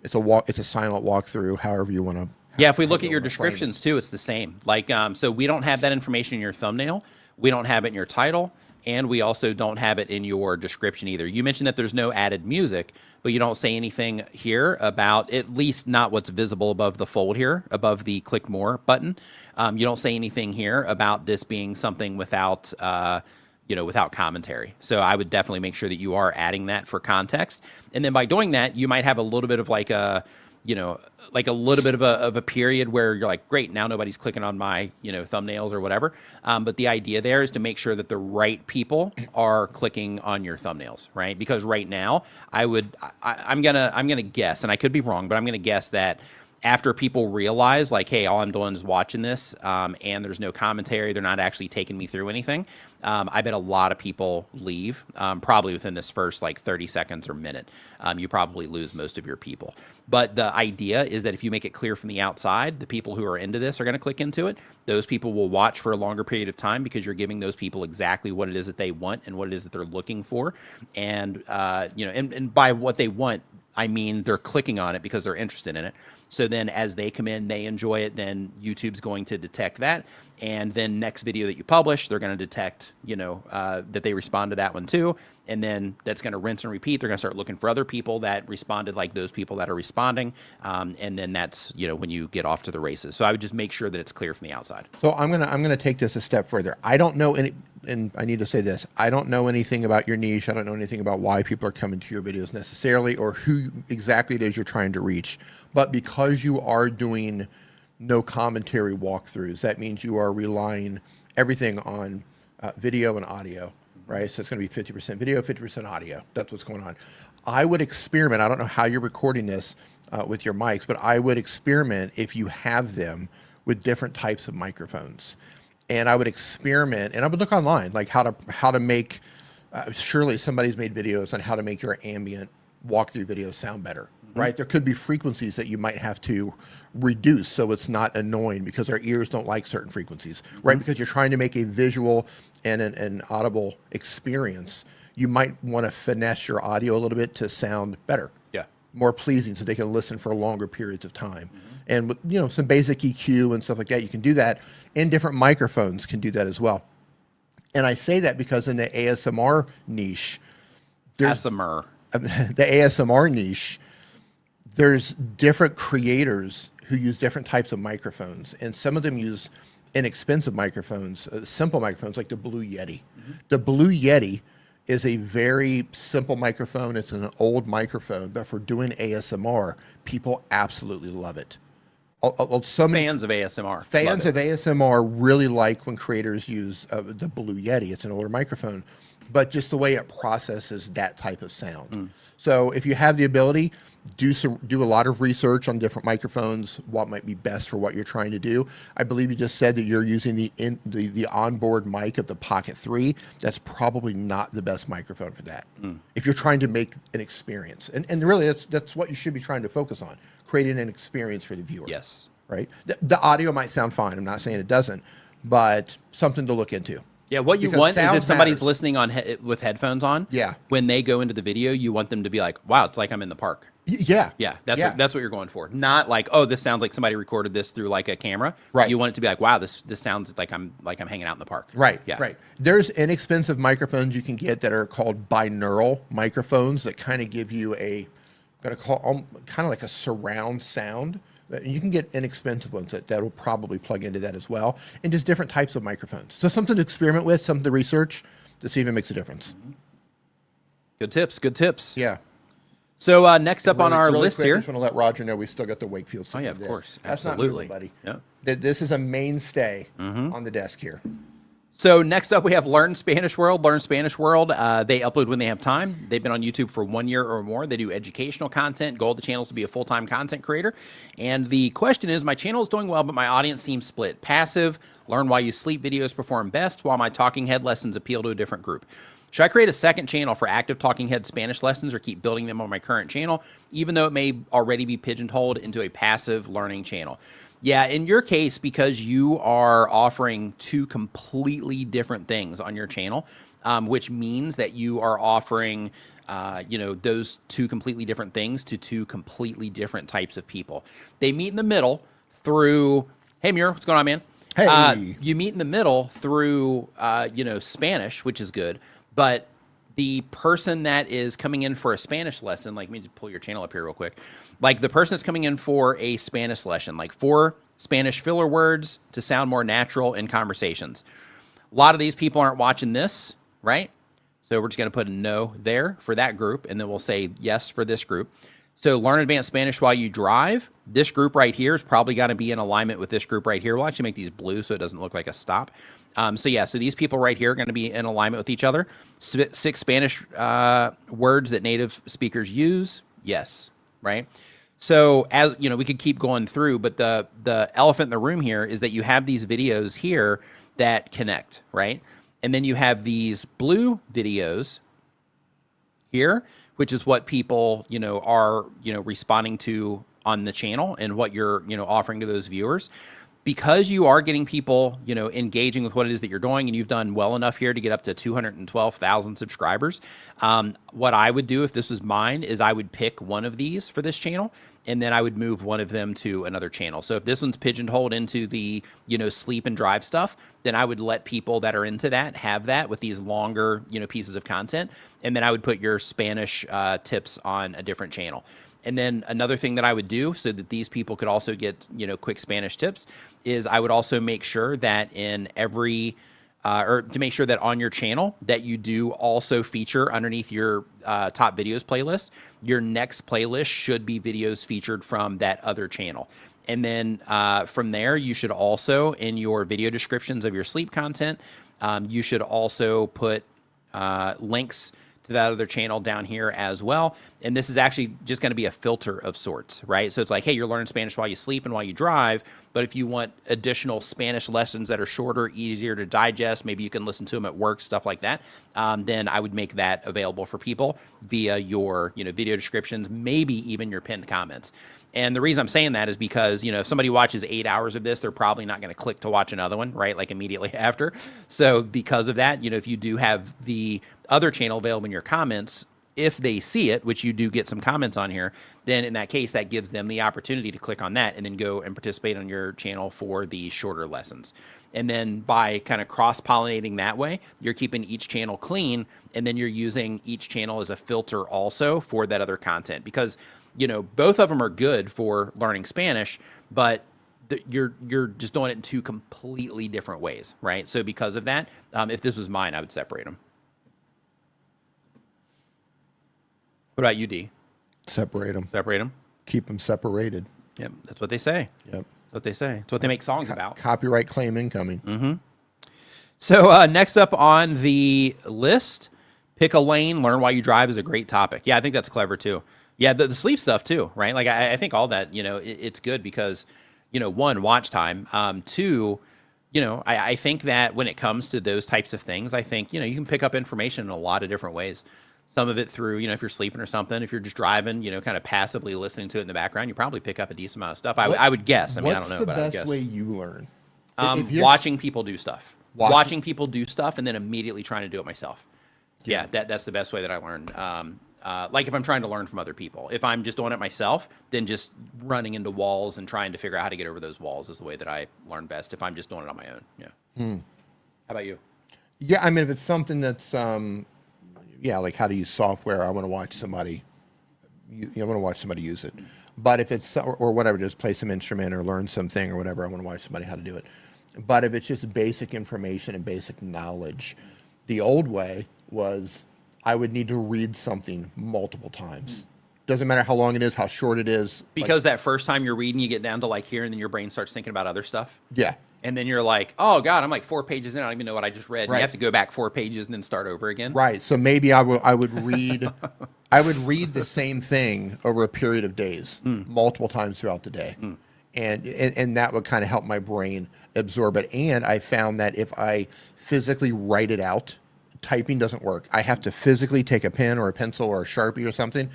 It's a silent walkthrough. However you want to. Yeah, if we look at your descriptions too, it's the same. Like, so we don't have that information in your thumbnail. We don't have it in your title. And we also don't have it in your description either. You mentioned that there's no added music, but you don't say anything here about, at least not what's visible above the fold here, above the click more button. You don't say anything here about this being something without, without commentary. So I would definitely make sure that you are adding that for context. And then by doing that, you might have a little bit of like a, like a little bit of a period where you're like, great, now nobody's clicking on my, thumbnails or whatever. But the idea there is to make sure that the right people are clicking on your thumbnails, right? Because right now I'm gonna guess, and I could be wrong, but I'm gonna guess that after people realize like, hey, all I'm doing is watching this, and there's no commentary, they're not actually taking me through anything. I bet a lot of people leave, probably within this first like 30 seconds or minute. You probably lose most of your people. But the idea is that if you make it clear from the outside, the people who are into this are going to click into it. Those people will watch for a longer period of time because you're giving those people exactly what it is that they want and what it is that they're looking for. And, and by what they want, I mean they're clicking on it because they're interested in it. So then as they come in, they enjoy it, then YouTube's going to detect that. And then next video that you publish, they're going to detect, that they respond to that one too. And then that's going to rinse and repeat. They're going to start looking for other people that responded like those people that are responding. And then that's, when you get off to the races. So I would just make sure that it's clear from the outside. So I'm gonna take this a step further. I don't know any, and I need to say this, I don't know anything about your niche. I don't know anything about why people are coming to your videos necessarily or who exactly it is you're trying to reach. But because you are doing no commentary walkthroughs, that means you are relying everything on video and audio, right? So it's going to be 50% video, 50% audio. That's what's going on. I would experiment. I don't know how you're recording this with your mics, but I would experiment if you have them with different types of microphones. And I would experiment, and I would look online, like how to make, surely somebody's made videos on how to make your ambient walkthrough videos sound better, right? There could be frequencies that you might have to reduce so it's not annoying because our ears don't like certain frequencies, right? Because you're trying to make a visual and an audible experience. You might want to finesse your audio a little bit to sound better, more pleasing, so they can listen for longer periods of time. And with, some basic EQ and stuff like that, you can do that. And different microphones can do that as well. And I say that because in the ASMR niche, the ASMR niche, there's different creators who use different types of microphones, and some of them use inexpensive microphones, simple microphones like the Blue Yeti. The Blue Yeti is a very simple microphone. It's an old microphone, but for doing ASMR, people absolutely love it. Some fans of ASMR. Fans of ASMR really like when creators use the Blue Yeti. It's an older microphone, but just the way it processes that type of sound. So if you have the ability, do a lot of research on different microphones, what might be best for what you're trying to do. I believe you just said that you're using the onboard mic of the Pocket 3. That's probably not the best microphone for that. If you're trying to make an experience. And really, that's what you should be trying to focus on, creating an experience for the viewer. Yes. Right? The audio might sound fine. I'm not saying it doesn't, but something to look into. Yeah, what you want is if somebody's listening on with headphones on, when they go into the video, you want them to be like, wow, it's like I'm in the park. Yeah. That's what you're going for. Not like, oh, this sounds like somebody recorded this through like a camera. Right. You want it to be like, wow, this sounds like I'm hanging out in the park. Right. Yeah. Right. There's inexpensive microphones you can get that are called binaural microphones that kind of give you kind of like a surround sound. You can get inexpensive ones that will probably plug into that as well, and just different types of microphones. So something to experiment with, something to research to see if it makes a difference. Good tips. Good tips. Yeah. So next up on our list here, I just want to let Roger know we still got the Wakefield. Oh yeah, of course. That's Absolutely. not moving, buddy. Yeah. This is a mainstay on the desk here. So next up, we have Learn Spanish World. Learn Spanish World, they upload when they have time. They've been on YouTube for 1 year or more. They do educational content. Goal of the channel is to be a full-time content creator. And the question is, my channel is doing well, but my audience seems split. Passive, learn why you sleep videos perform best, while my talking head lessons appeal to a different group. Should I create a second channel for active talking head Spanish lessons or keep building them on my current channel, even though it may already be pigeonholed into a passive learning channel? Yeah, in your case, because you are offering two completely different things on your channel, which means that you are offering, those two completely different things to two completely different types of people. They meet in the middle through, hey, Muir, what's going on, man? Hey. You meet in the middle through, Spanish, which is good, but the person that is coming in for a Spanish lesson, like, let me just pull your channel up here real quick. Like the person that's coming in for a Spanish lesson, like 4 Spanish filler words to sound more natural in conversations. A lot of these people aren't watching this, right? So we're just going to put a no there for that group, and then we'll say yes for this group. So learn advanced Spanish while you drive. This group right here is probably going to be in alignment with this group right here. We'll actually make these blue so it doesn't look like a stop. So these people right here are going to be in alignment with each other. 6 Spanish words that native speakers use. Yes, right? So as you know, we could keep going through, but the elephant in the room here is that you have these videos here that connect, right? And then you have these blue videos here, which is what people, are, responding to on the channel and what you're, offering to those viewers. Because you are getting people, engaging with what it is that you're doing, and you've done well enough here to get up to 212,000 subscribers. What I would do if this was mine is I would pick one of these for this channel, and then I would move one of them to another channel. So if this one's pigeonholed into the, sleep and drive stuff, then I would let people that are into that have that with these longer, pieces of content. And then I would put your Spanish tips on a different channel. And then another thing that I would do so that these people could also get, quick Spanish tips is I would also make sure that in every, or to make sure that on your channel that you do also feature underneath your top videos playlist, your next playlist should be videos featured from that other channel. And then from there, you should also, in your video descriptions of your sleep content, you should also put links to that other channel down here as well. And this is actually just going to be a filter of sorts, right? So it's like, hey, you're learning Spanish while you sleep and while you drive, but if you want additional Spanish lessons that are shorter, easier to digest, maybe you can listen to them at work, stuff like that, then I would make that available for people via your, video descriptions, maybe even your pinned comments. And the reason I'm saying that is because, if somebody watches 8 hours of this, they're probably not going to click to watch another one, right? Like immediately after. So because of that, if you do have the other channel available in your comments, if they see it, which you do get some comments on here, then in that case, that gives them the opportunity to click on that and then go and participate on your channel for the shorter lessons. And then by kind of cross-pollinating that way, you're keeping each channel clean, and then you're using each channel as a filter also for that other content. Because both of them are good for learning Spanish, but you're just doing it in two completely different ways, right? So because of that, if this was mine, I would separate them. What about you, D? Separate them. Separate them? Keep them separated. Yep, that's what they say. Yep. That's what they say. It's what they make songs about. Copyright claim incoming. Mm-hmm. So next up on the list, pick a lane, learn while you drive is a great topic. Yeah, I think that's clever too. Yeah, the sleep stuff too, right? Like I think all that, it's good because, 1, watch time. 2, I think that when it comes to those types of things, I think, you can pick up information in a lot of different ways. Some of it through, if you're sleeping or something, if you're just driving, kind of passively listening to it in the background, you probably pick up a decent amount of stuff. I would guess. I mean, I don't know, but I would guess. What's the best way you learn? Watching people do stuff. Watching people do stuff and then immediately trying to do it myself. Yeah, that's the best way that I learned. Like if I'm trying to learn from other people. If I'm just doing it myself, then just running into walls and trying to figure out how to get over those walls is the way that I learn best if I'm just doing it on my own. Yeah. How about you? Yeah, I mean, if it's something that's, like how to use software, I want to watch somebody, I want to watch somebody use it. But if it's, or whatever, just play some instrument or learn something or whatever, I want to watch somebody how to do it. But if it's just basic information and basic knowledge, the old way was I would need to read something multiple times. Doesn't matter how long it is, how short it is. Because that first time you're reading, you get down to like here, and then your brain starts thinking about other stuff. Yeah. And then you're like, oh God, I'm like 4 pages in. I don't even know what I just read. Right. You have to go back 4 pages and then start over again. Right. So maybe I would read I would read the same thing over a period of days, multiple times throughout the day. And that would kind of help my brain absorb it. And I found that if I physically write it out typing doesn't work. I have to physically take a pen or a pencil or a Sharpie or something,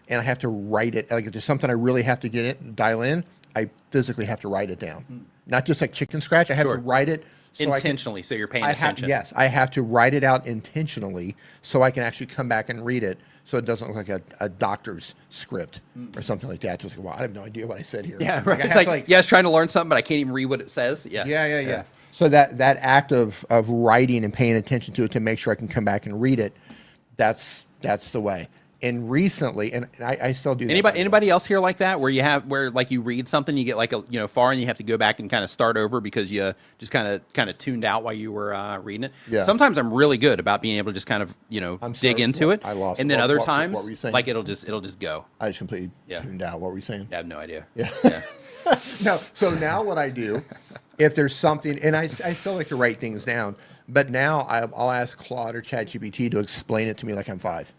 and I have to write it. Like if there's something I really have to dial in, I physically have to write it down. Not just like chicken scratch. I have to write it intentionally, so you're paying attention. Yes, I have to write it out intentionally so I can actually come back and read it, so it doesn't look like a doctor's script or something like that. Just like, well, I have no idea what I said here. Yeah, right. It's like, yeah, I was trying to learn something, but I can't even read what it says. Yeah. Yeah. So that act of writing and paying attention to it to make sure I can come back and read it, that's the way. And recently, and I still do that. Anybody else here like that, where like you read something, you get like far, and you have to go back and kind of start over because you just kind of tuned out while you were reading it. Yeah. Sometimes I'm really good about being able to just kind of dig into it. I lost. And then other times, what were you saying? like it'll just go. I just completely tuned out. What were you saying? I have no idea. Yeah. No. So now what I do, if there's something, and I still like to write things down, but now I'll ask Claude or ChatGPT to explain it to me like I'm 5.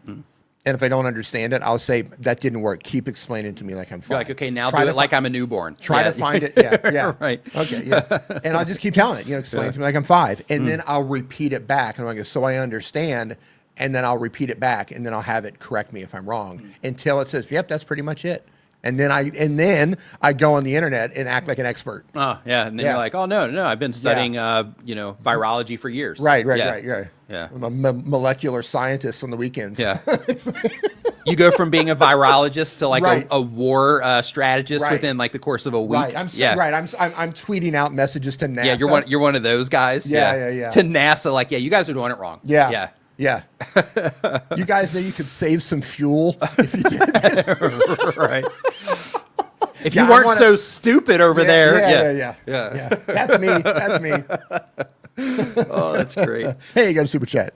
And if I don't understand it, I'll say, that didn't work. Keep explaining it to me like I'm 5. You're like, okay, now do it like I'm a newborn. Try to find it. Yeah. Right. Okay, yeah. And I'll just keep telling it, explain it to me like I'm 5. And then I'll repeat it back. And I'll go, so I understand. And then I'll repeat it back. And then I'll have it correct me if I'm wrong until it says, yep, that's pretty much it. And then I go on the internet and act like an expert. Oh, yeah. And then you're like, oh, no, I've been studying, virology for years. Right. Yeah. I'm a molecular scientist on the weekends. Yeah. You go from being a virologist to like a war strategist within like the course of a week. Right. I'm tweeting out messages to NASA. Yeah. You're one of those guys. Yeah. To NASA, like, you guys are doing it wrong. Yeah. You guys know you could save some fuel if you did this. Right. If you weren't so stupid over there. Yeah. That's me. Oh, that's great. Hey, you got a super chat.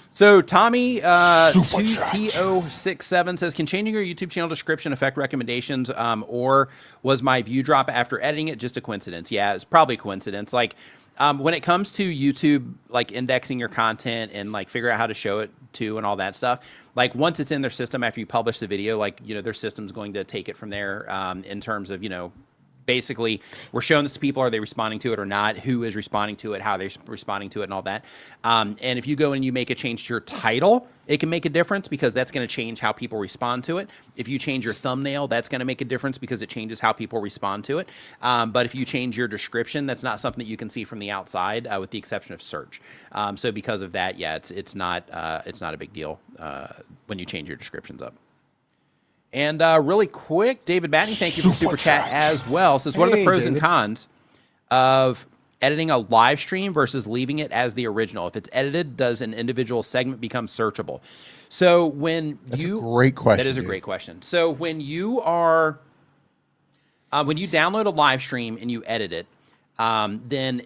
So Tommy TO67 says, can changing your YouTube channel description affect recommendations, or was my view drop after editing it just a coincidence? Yeah, it's probably a coincidence. Like when it comes to YouTube, like indexing your content and like figure out how to show it to and all that stuff, like once it's in their system after you publish the video, like their system's going to take it from there in terms of basically, we're showing this to people. Are they responding to it or not? Who is responding to it? How they're responding to it and all that. And if you go and you make a change to your title, it can make a difference because that's going to change how people respond to it. If you change your thumbnail, that's going to make a difference because it changes how people respond to it. But if you change your description, that's not something that you can see from the outside, with the exception of search. So because of that, yeah, it's not a big deal when you change your descriptions up. And really quick, David Batney, thank you for the super chat as well. Says, what are the pros and cons of editing a live stream versus leaving it as the original? If it's edited, does an individual segment become searchable? So That's a great question. That is a great question. So when you are, when you download a live stream and you edit it, then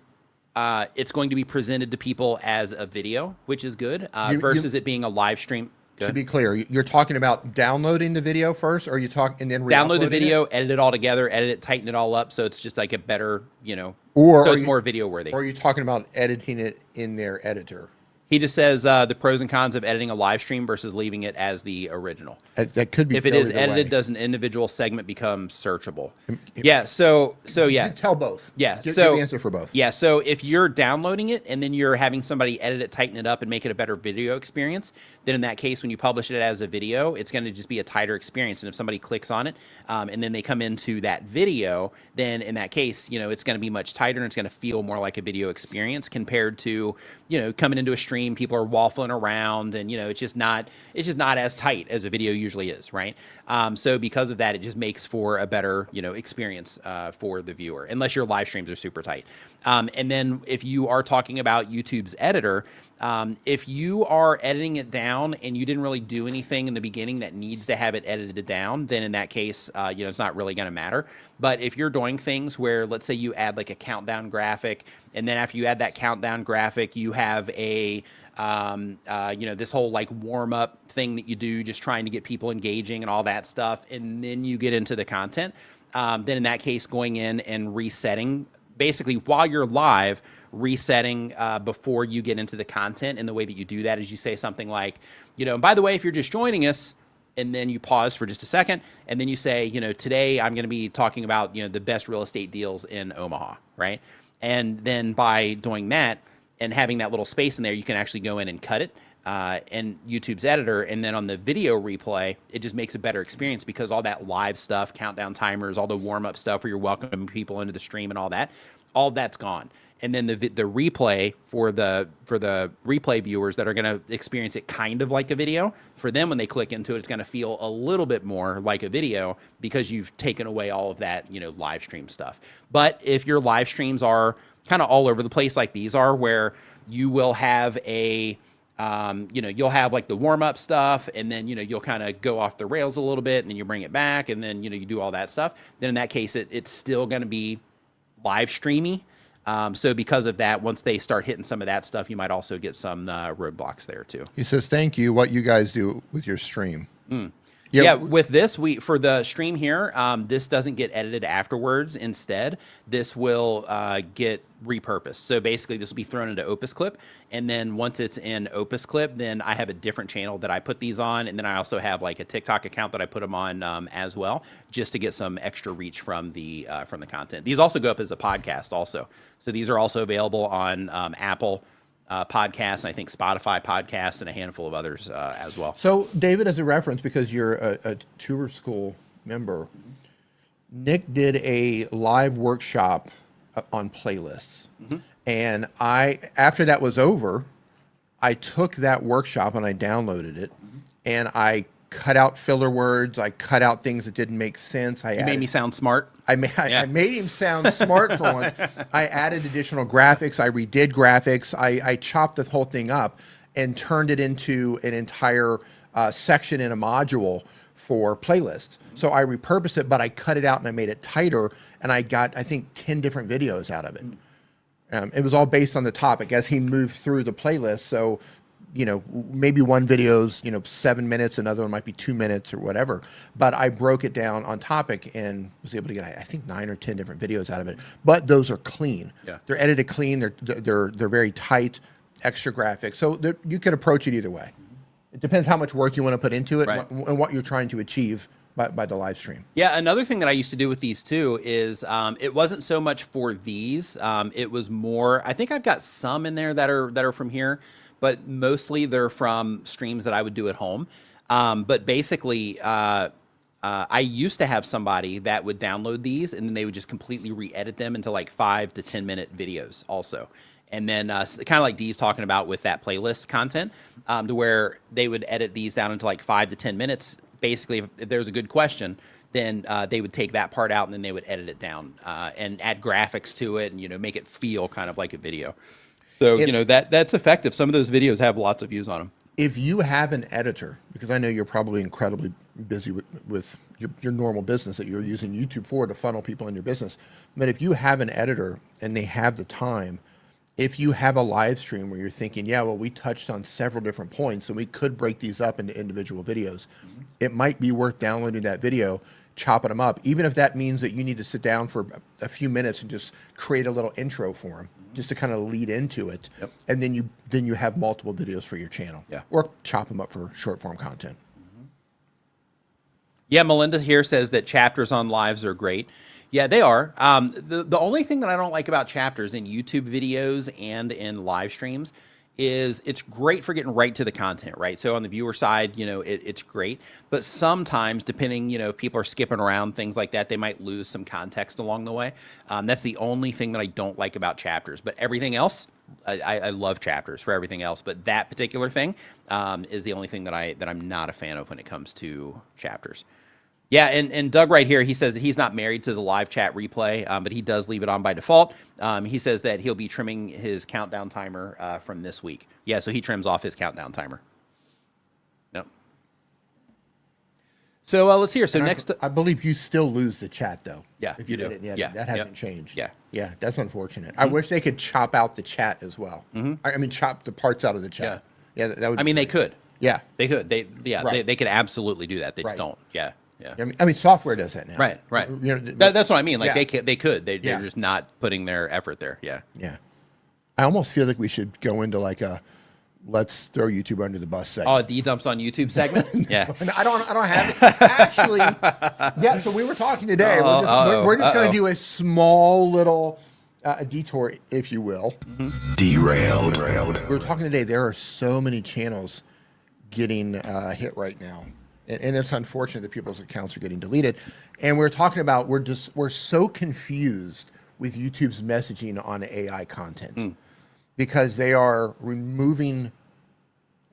it's going to be presented to people as a video, which is good, versus it being a live stream. To be clear, you're talking about downloading the video first, or you talk and then download the video, edit it all together, edit it, tighten it all up, so it's just like a better, or so it's more video worthy. Or are you talking about editing it in their editor? He just says the pros and cons of editing a live stream versus leaving it as the original. That could be. If it is edited, does an individual segment become searchable? Yeah. So yeah. Tell both. Yeah. Give so the answer for both. Yeah. So if you're downloading it and then you're having somebody edit it, tighten it up, and make it a better video experience, then in that case, when you publish it as a video, it's going to just be a tighter experience. And if somebody clicks on it and then they come into that video, then in that case, it's going to be much tighter and it's going to feel more like a video experience compared to coming into a stream. People are waffling around, and it's just not as tight as a video usually is, right? So because of that, it just makes for a better experience for the viewer, unless your live streams are super tight. And then if you are talking about YouTube's editor, if you are editing it down and you didn't really do anything in the beginning that needs to have it edited down, then in that case, it's not really going to matter. But if you're doing things where, let's say you add like a countdown graphic, and then after you add that countdown graphic, you have a, this whole like warm up thing that you do, just trying to get people engaging and all that stuff. And then you get into the content, then in that case, going in and resetting basically while you're live, resetting before you get into the content. And the way that you do that is you say something like, and by the way, if you're just joining us, and then you pause for just a second, and then you say, today I'm going to be talking about, the best real estate deals in Omaha, right? And then by doing that, and having that little space in there, you can actually go in and cut it in YouTube's editor. And then on the video replay, it just makes a better experience because all that live stuff, countdown timers, all the warm-up stuff where you're welcoming people into the stream and all that's gone. And then the replay for the replay viewers that are going to experience it kind of like a video, for them when they click into it, it's going to feel a little bit more like a video because you've taken away all of that, live stream stuff. But if your live streams are kind of all over the place like these are, where you will have a you'll have like the warm-up stuff, and then you'll kind of go off the rails a little bit, and then you bring it back, and then you do all that stuff. Then in that case, it's still going to be live streamy. So because of that, once they start hitting some of that stuff, you might also get some roadblocks there too. He says, "Thank you. What you guys do with your stream." Yeah, with this, for the stream here, this doesn't get edited afterwards. Instead, this will get repurposed. So basically, this will be thrown into Opus Clip, and then once it's in Opus Clip, then I have a different channel that I put these on, and then I also have like a TikTok account that I put them on as well, just to get some extra reach from the content. These also go up as a podcast also. So these are also available on Apple podcasts, and I think Spotify podcasts, and a handful of others as well. So, David, as a reference, because you're a tour school member, Nick did a live workshop on playlists. And after that was over, I took that workshop and I downloaded it, and I cut out filler words. I cut out things that didn't make sense. You made me sound smart. I made him sound smart for once. I added additional graphics. I redid graphics. I chopped the whole thing up and turned it into an entire section in a module for playlists. So I repurposed it, but I cut it out and I made it tighter, and I got, I think, 10 different videos out of it. It was all based on the topic as he moved through the playlist. So, maybe one video's, 7 minutes, another one might be 2 minutes or whatever. But I broke it down on topic and was able to get, I think, 9 or 10 different videos out of it. But those are clean. Yeah. They're edited clean. They're very tight, extra graphics. So you could approach it either way. It depends how much work you want to put into it, right, and what you're trying to achieve by the live stream. Yeah, another thing that I used to do with these too is it wasn't so much for these. It was more, I think I've got some in there that are from here, but mostly they're from streams that I would do at home. But basically, I used to have somebody that would download these, and then they would just completely re-edit them into like 5 to 10 minute videos also. And then kind of like Dee's talking about with that playlist content, to where they would edit these down into like 5 to 10 minutes. Basically, if there's a good question, then they would take that part out, and then they would edit it down and add graphics to it, and make it feel kind of like a video. So that's effective. Some of those videos have lots of views on them. If you have an editor, because I know you're probably incredibly busy with your normal business that you're using YouTube for to funnel people in your business, but if you have an editor and they have the time, if you have a live stream where you're thinking, yeah, well, we touched on several different points, and we could break these up into individual videos, it might be worth downloading that video, chopping them up, even if that means that you need to sit down for a few minutes and just create a little intro for them, just to kind of lead into it. Yep. And then you have multiple videos for your channel. Yeah. Or chop them up for short form content. Yeah, Melinda here says that chapters on lives are great. Yeah, they are. The only thing that I don't like about chapters in YouTube videos and in live streams is it's great for getting right to the content, right? So on the viewer side, it's great. But sometimes, depending, if people are skipping around, things like that, they might lose some context along the way. That's the only thing that I don't like about chapters. But everything else, I love chapters for everything else. But that particular thing is the only thing that I'm not a fan of when it comes to chapters. Yeah, and Doug right here, he says that he's not married to the live chat replay, but he does leave it on by default. He says that he'll be trimming his countdown timer from this week. Yeah, so he trims off his countdown timer. Yep. So let's hear. So And next, I believe you still lose the chat, though. Yeah, If you you did do. it, Yeah, that hasn't yep. changed. Yeah. Yeah, that's unfortunate. I wish they could chop out the chat as well. I mean, chop the parts out of the chat. Yeah, that would. I mean, they could. Yeah. They could. Right. They could absolutely do that. They just Right. don't. Yeah. Yeah. I mean, software does that now. Right. That's what I mean. Like they could. They're just not putting their effort there. Yeah. Yeah. I almost feel like we should go into like a let's throw YouTube under the bus segment. Oh, D dumps on YouTube segment. Yeah. And I don't have it. Actually, yeah, so we were talking today. We're just going to do a small little A detour, if you will. Derailed. We were talking today. There are so many channels getting hit right now, and it's unfortunate that people's accounts are getting deleted. And we're talking about we're so confused with YouTube's messaging on AI content because they are removing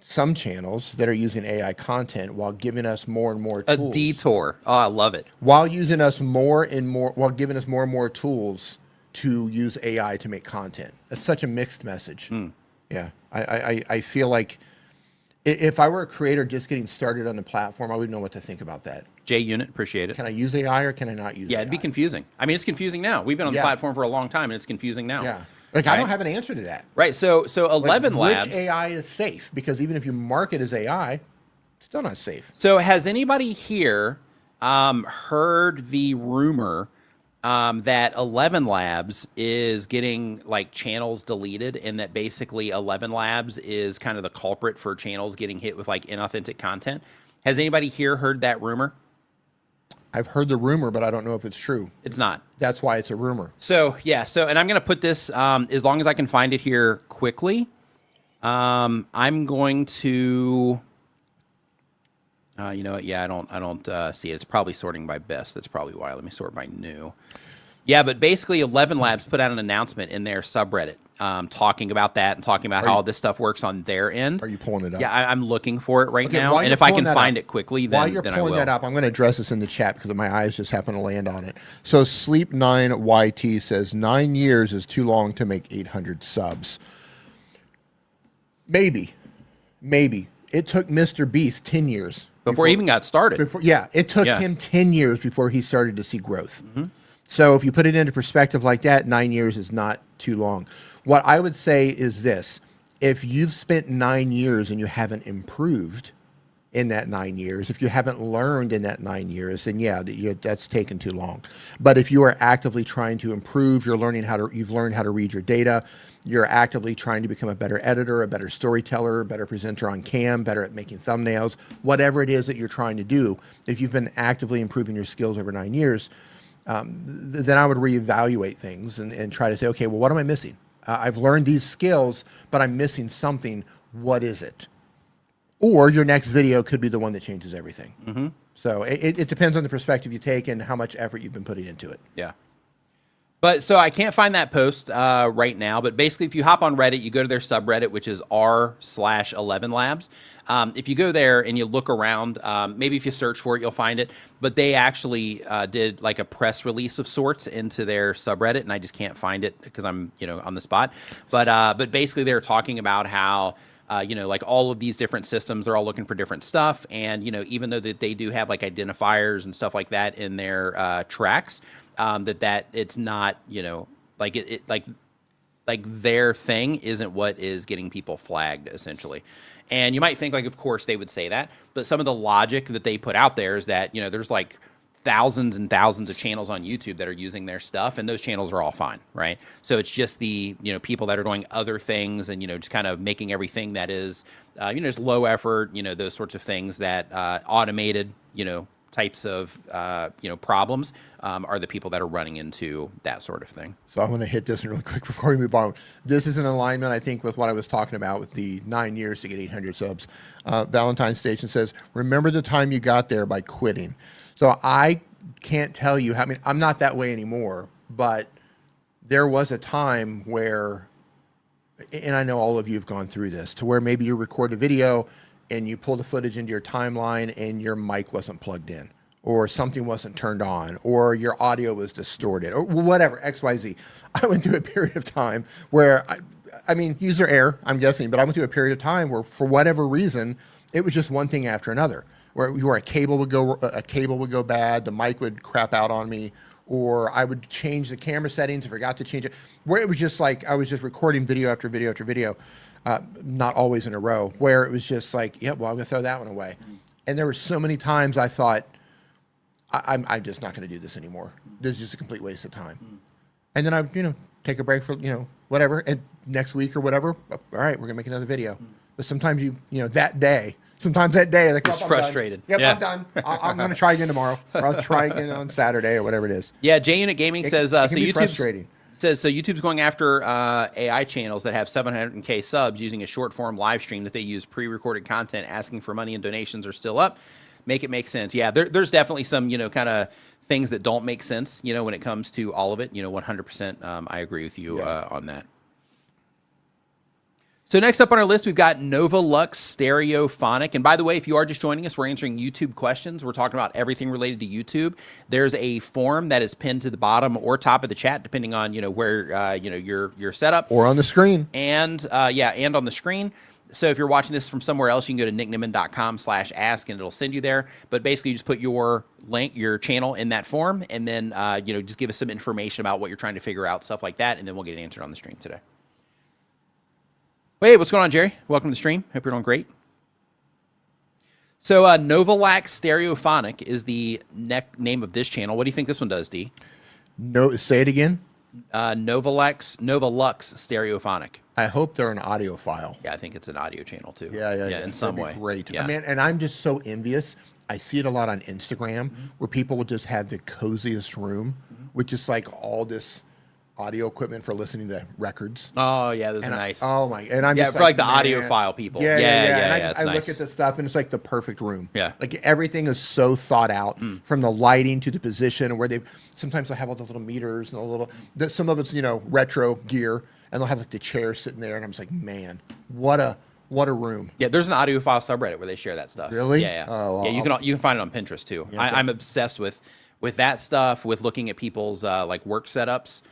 some channels that are using AI content while giving us more and more tools. A detour. Oh, I love it. While using us more and more, while giving us more and more tools to use AI to make content. It's such a mixed message. Yeah, I feel like if I were a creator just getting started on the platform, I wouldn't know what to think about that. JUnit, appreciate it. Can I use AI or can I not use AI? Yeah, it'd be confusing. I mean, it's confusing now. We've been on the platform for a long time, and it's confusing now. Yeah. Like, I don't have an answer to that. Right. So 11 like, Labs. Which AI is safe? Because even if you mark it as AI, it's still not safe. So has anybody here heard the rumor that 11 Labs is getting like channels deleted, and that basically 11 Labs is kind of the culprit for channels getting hit with like inauthentic content? Has anybody here heard that rumor? I've heard the rumor, but I don't know if it's true. It's not. That's why it's a rumor. So, yeah. So, and I'm going to put this, as long as I can find it here quickly, I'm going to, you know what? Yeah, I don't see it. It's probably sorting by best. That's probably why. Let me sort by new. Yeah, but basically 11 Labs put out an announcement in their subreddit talking about that and talking about how all this stuff works on their end. Are you pulling it up? Yeah, I'm looking for it right now. And if I can find it quickly, then I will. While you're pulling that up, I'm going to address this in the chat because my eyes just happen to land on it. So Sleep9YT says 9 years is too long to make 800 subs. Maybe. It took Mr. Beast 10 years. Before he even got started. It took him 10 years before he started to see growth. So if you put it into perspective like that, 9 years is not too long. What I would say is this. If you've spent 9 years and you haven't improved in that 9 years, if you haven't learned in that 9 years, then yeah, that's taken too long. But if you are actively trying to improve, you've learned how to read your data, you're actively trying to become a better editor, a better storyteller, a better presenter on cam, better at making thumbnails, whatever it is that you're trying to do, if you've been actively improving your skills over 9 years, then I would reevaluate things and try to say, okay, well, what am I missing? I've learned these skills, but I'm missing something. What is it? Or your next video could be the one that changes everything. So it depends on the perspective you take and how much effort you've been putting into it. Yeah. But so I can't find that post right now. But basically, if you hop on Reddit, you go to their subreddit, which is r/11labs. If you go there and you look around, maybe if you search for it, you'll find it. But they actually did like a press release of sorts into their subreddit, and I just can't find it because I'm on the spot. But basically, they're talking about how like all of these different systems, they're all looking for different stuff. And, even though that they do have like identifiers and stuff like that in their tracks, that it's not, like their thing isn't what is getting people flagged, essentially. And you might think, like, of course they would say that, but some of the logic that they put out there is that, there's like thousands and thousands of channels on YouTube that are using their stuff, and those channels are all fine, right? So it's just the, people that are doing other things and, just kind of making everything that is, just low effort, those sorts of things that automated, types of, problems are the people that are running into that sort of thing. So I'm going to hit this really quick before we move on. This is in alignment, I think, with what I was talking about with the 9 years to get 800 subs. Valentine Station says, remember the time you got there by quitting. So I can't tell you how, I'm not that way anymore, but there was a time where, and I know all of you have gone through this, to where maybe you record a video and you pull the footage into your timeline and your mic wasn't plugged in, or something wasn't turned on, or your audio was distorted, or whatever, XYZ. I went through a period of time where, I mean, user error, I'm guessing, but I went through a period of time where, for whatever reason, it was just one thing after another, where a cable would go bad, the mic would crap out on me, or I would change the camera settings and forgot to change it, where it was just like I was just recording video after video after video. Not always in a row, where it was just like, yeah, well, I'm going to throw that one away. And there were so many times I thought, I'm just not going to do this anymore. This is just a complete waste of time. And then I, take a break for, whatever. And next week or whatever, all right, we're going to make another video. But sometimes sometimes that day, like, just frustrated. Yep, yeah. I'm done. I'm going to try again tomorrow. Or I'll try again on Saturday or whatever it is. Yeah, JUnit Gaming says, it can be frustrating. says, so YouTube's going after AI channels that have 700K subs using a short form live stream that they use pre-recorded content, asking for money and donations are still up. Make it make sense. Yeah, there's definitely some, kind of things that don't make sense, when it comes to all of it. 100%. I agree with you on that. So next up on our list, we've got Nova Lux Stereophonic. And by the way, if you are just joining us, we're answering YouTube questions. We're talking about everything related to YouTube. There's a form that is pinned to the bottom or top of the chat, depending on, where, your setup. Or on the screen. And, and on the screen. So if you're watching this from somewhere else, you can go to nickniman.com/ask and it'll send you there. But basically, you just put your link, your channel in that form, and then, just give us some information about what you're trying to figure out, stuff like that, and then we'll get it answered on the stream today. Hey, what's going on, Jerry? Welcome to the stream. Hope you're doing great. So Novalax Stereophonic is the name of this channel. What do you think this one does, D? No, say it again. Novalux Stereophonic. I hope they're an audiophile. Yeah, I think it's an audio channel too. Yeah. In some way. Great. Yeah. Man, and I'm just so envious. I see it a lot on Instagram where people will just have the coziest room with just like all this audio equipment for listening to records. Oh yeah, those are nice. And I'm just for like the audiophile people. Yeah. And I nice. look at the stuff and it's like the perfect room. Yeah, like everything is so thought out from the lighting to the position where they sometimes they'll have all the little meters and some of it's retro gear and they'll have like the chair sitting there and I'm just like, man, what a room. Yeah, there's an audiophile subreddit where they share that stuff. Really? Yeah. Oh, yeah, you can find it on Pinterest too. Yeah, I'm obsessed with that stuff. With looking at people's like work setups.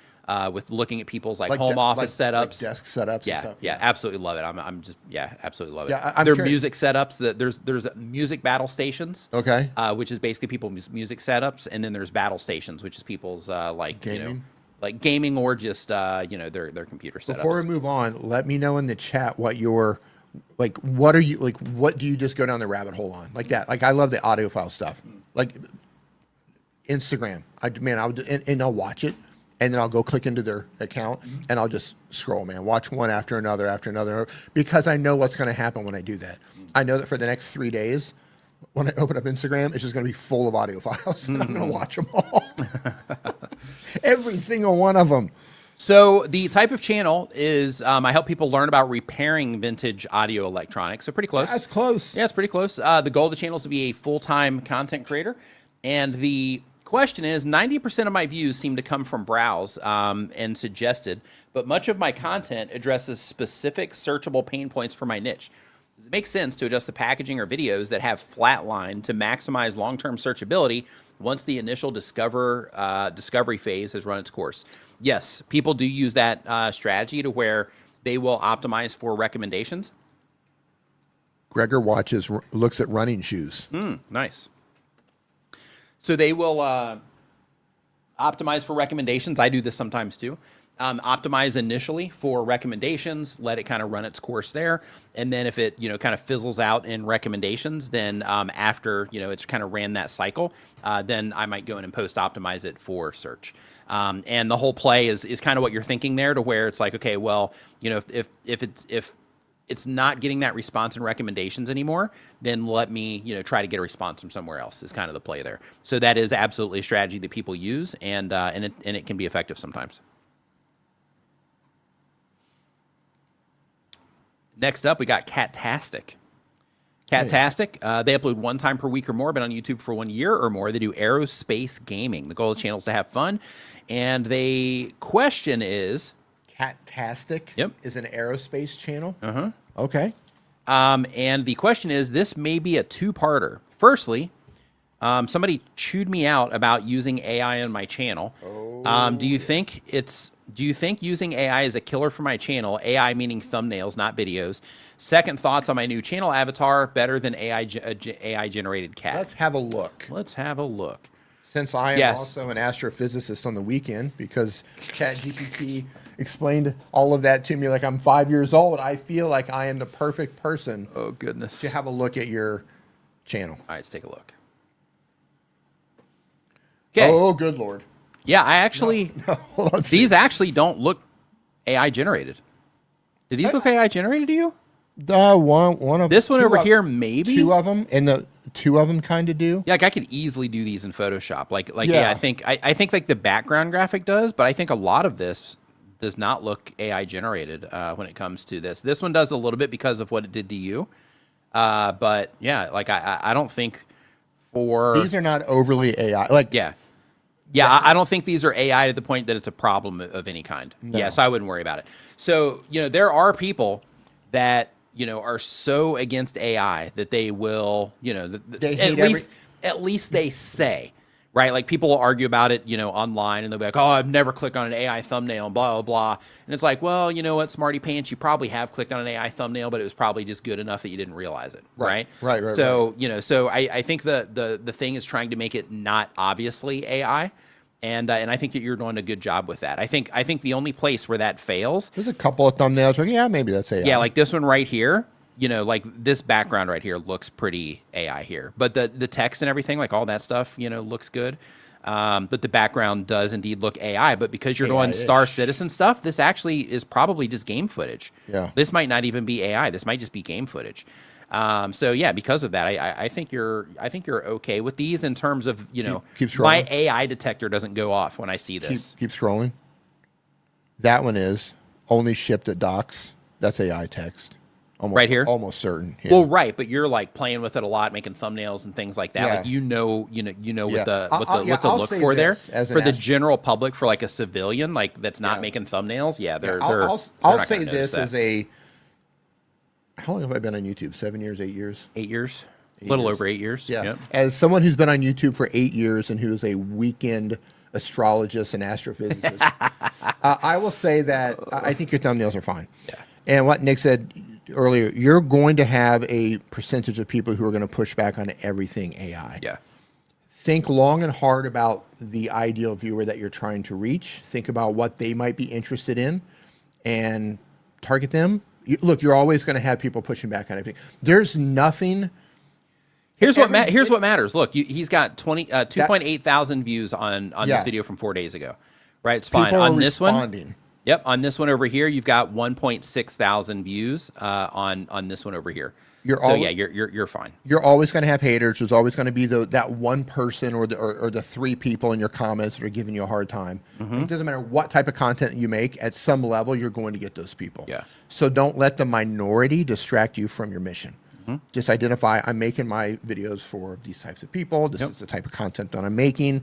With looking at people's like home office setups, like desk setups. Yeah, and stuff. yeah, absolutely love it. I'm just absolutely love it. Yeah, their music setups. There's music battle stations. Okay. Which is basically people's music setups, and then there's battle stations, which is people's like gaming? like gaming or just their computer setups. Before we move on, let me know in the chat what your what do you just go down the rabbit hole on like that? Like I love the audiophile stuff. Like Instagram, I'll watch it. And then I'll go click into their account and I'll just scroll, man. Watch one after another, because I know what's going to happen when I do that. I know that for the next 3 days, when I open up Instagram, it's just going to be full of audio files. And I'm going to watch them all. Every single one of them. So the type of channel is I help people learn about repairing vintage audio electronics. So pretty close. That's close. Yeah, it's pretty close. The goal of the channel is to be a full-time content creator. And the question is, 90% of my views seem to come from browse and suggested, but much of my content addresses specific searchable pain points for my niche. Does it make sense to adjust the packaging or videos that have flatline to maximize long-term searchability once the initial discovery phase has run its course? Yes, people do use that strategy to where they will optimize for recommendations. Gregor looks at running shoes. Nice. So they will optimize for recommendations. I do this sometimes too. Optimize initially for recommendations, let it kind of run its course there. And then if it, kind of fizzles out in recommendations, then after, it's kind of ran that cycle, then I might go in and post optimize it for search. And the whole play is kind of what you're thinking there, to where it's like, okay, well, if it's not getting that response in recommendations anymore, then let me, try to get a response from somewhere else, is kind of the play there. So that is absolutely a strategy that people use, and it can be effective sometimes. Next up, we got Catastic. Catastic, they upload 1 time per week or more, been on YouTube for 1 year or more. They do aerospace gaming. The goal of the channel is to have fun. And the question is... Catastic is an aerospace channel? Uh-huh. Okay. And the question is, this may be a 2-parter. Firstly, somebody chewed me out about using AI on my channel. Oh. Do you think using AI is a killer for my channel? AI meaning thumbnails, not videos. Second thoughts on my new channel avatar, better than AI generated cat. Let's have a look. Since I am also an astrophysicist on the weekend, because ChatGPT explained all of that to me like I'm 5 years old, I feel like I am the perfect person to have a look at your channel. All right, let's take a look. Okay. Oh, good Lord. Yeah, I actually... No, hold on. These actually don't look AI generated. Do these look AI generated to you? One of this one over here, maybe 2 of them, and two of them kind of do. Yeah, like I could easily do these in Photoshop. Like Yeah. yeah, I think like the background graphic does, but I think a lot of this does not look AI generated when it comes to this. This one does a little bit because of what it did to you. But yeah, like I don't think for These are not overly AI. Like, yeah. Yeah, I don't think these are AI to the point that it's a problem of any kind. No. Yeah, so I wouldn't worry about it. So, there are people that, are so against AI that they will, They hate at least they say, right? Like people will argue about it, online, and they'll be like, "Oh, I've never clicked on an AI thumbnail," and blah blah blah. And it's like, well, you know what, smarty pants, you probably have clicked on an AI thumbnail, but it was probably just good enough that you didn't realize it, right? Right. So so I think the thing is trying to make it not obviously AI, and I think that you're doing a good job with that. I think the only place where that fails, there's a couple of thumbnails where, yeah, maybe that's AI. yeah, like this one right here. Like this background right here looks pretty AI here, but the text and everything, like all that stuff, looks good. But the background does indeed look AI, but because you're doing Star Citizen stuff, this actually is probably just game footage. Yeah. This might not even be AI. This might just be game footage. So yeah, because of that, I think you're okay with these in terms of, keep scrolling. my AI detector doesn't go off when I see this. Keep scrolling. That one is only shipped at docks. That's AI text. Almost, Right here? Almost certain. Yeah. Well, right, but you're like playing with it a lot, making thumbnails and things like that. Yeah. Like Yeah. what to I'll look say for there this as an for the ast- general public, for like a civilian like that's not Yeah. making thumbnails. Yeah, they're. I'll not say gonna this notice as that. how long have I been on YouTube? 7 years, 8 years? 8 years, a 8 little years. over 8 years. Yeah. Yep. As someone who's been on YouTube for 8 years and who is a weekend astrologist and astrophysicist, I will say that I think your thumbnails are fine. Yeah. And what Nick said earlier, you're going to have a percentage of people who are going to push back on everything AI. Yeah. Think long and hard about the ideal viewer that you're trying to reach. Think about what they might be interested in and target them. Look, you're always going to have people pushing back on everything. There's nothing. Here's what matters. Look, he's got 2.8 thousand views on Yeah. this video from 4 days ago. Right, it's fine. People are On this one, responding. yep, on this one over here, you've got 1.6 thousand views on this one over here. You're fine. You're always going to have haters. There's always going to be that one person or the three people in your comments that are giving you a hard time. It doesn't matter what type of content you make. At some level, you're going to get those people. Yeah. So don't let the minority distract you from your mission. Just identify, I'm making my videos for these types of people. This is the type of content that I'm making.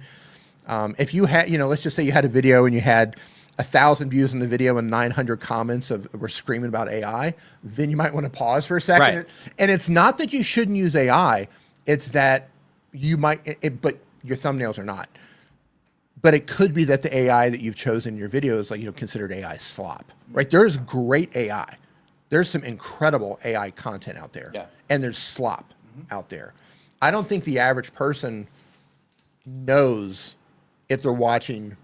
If you had, let's just say you had a video and you had 1,000 views in the video and 900 comments were screaming about AI, then you might want to pause for a second. Right. And it's not that you shouldn't use AI, it's that you might, but your thumbnails are not. But it could be that the AI that you've chosen in your video is considered AI slop, right? There's great AI. There's some incredible AI content out there. Yeah. And there's slop out there. I don't think the average person knows if they're watching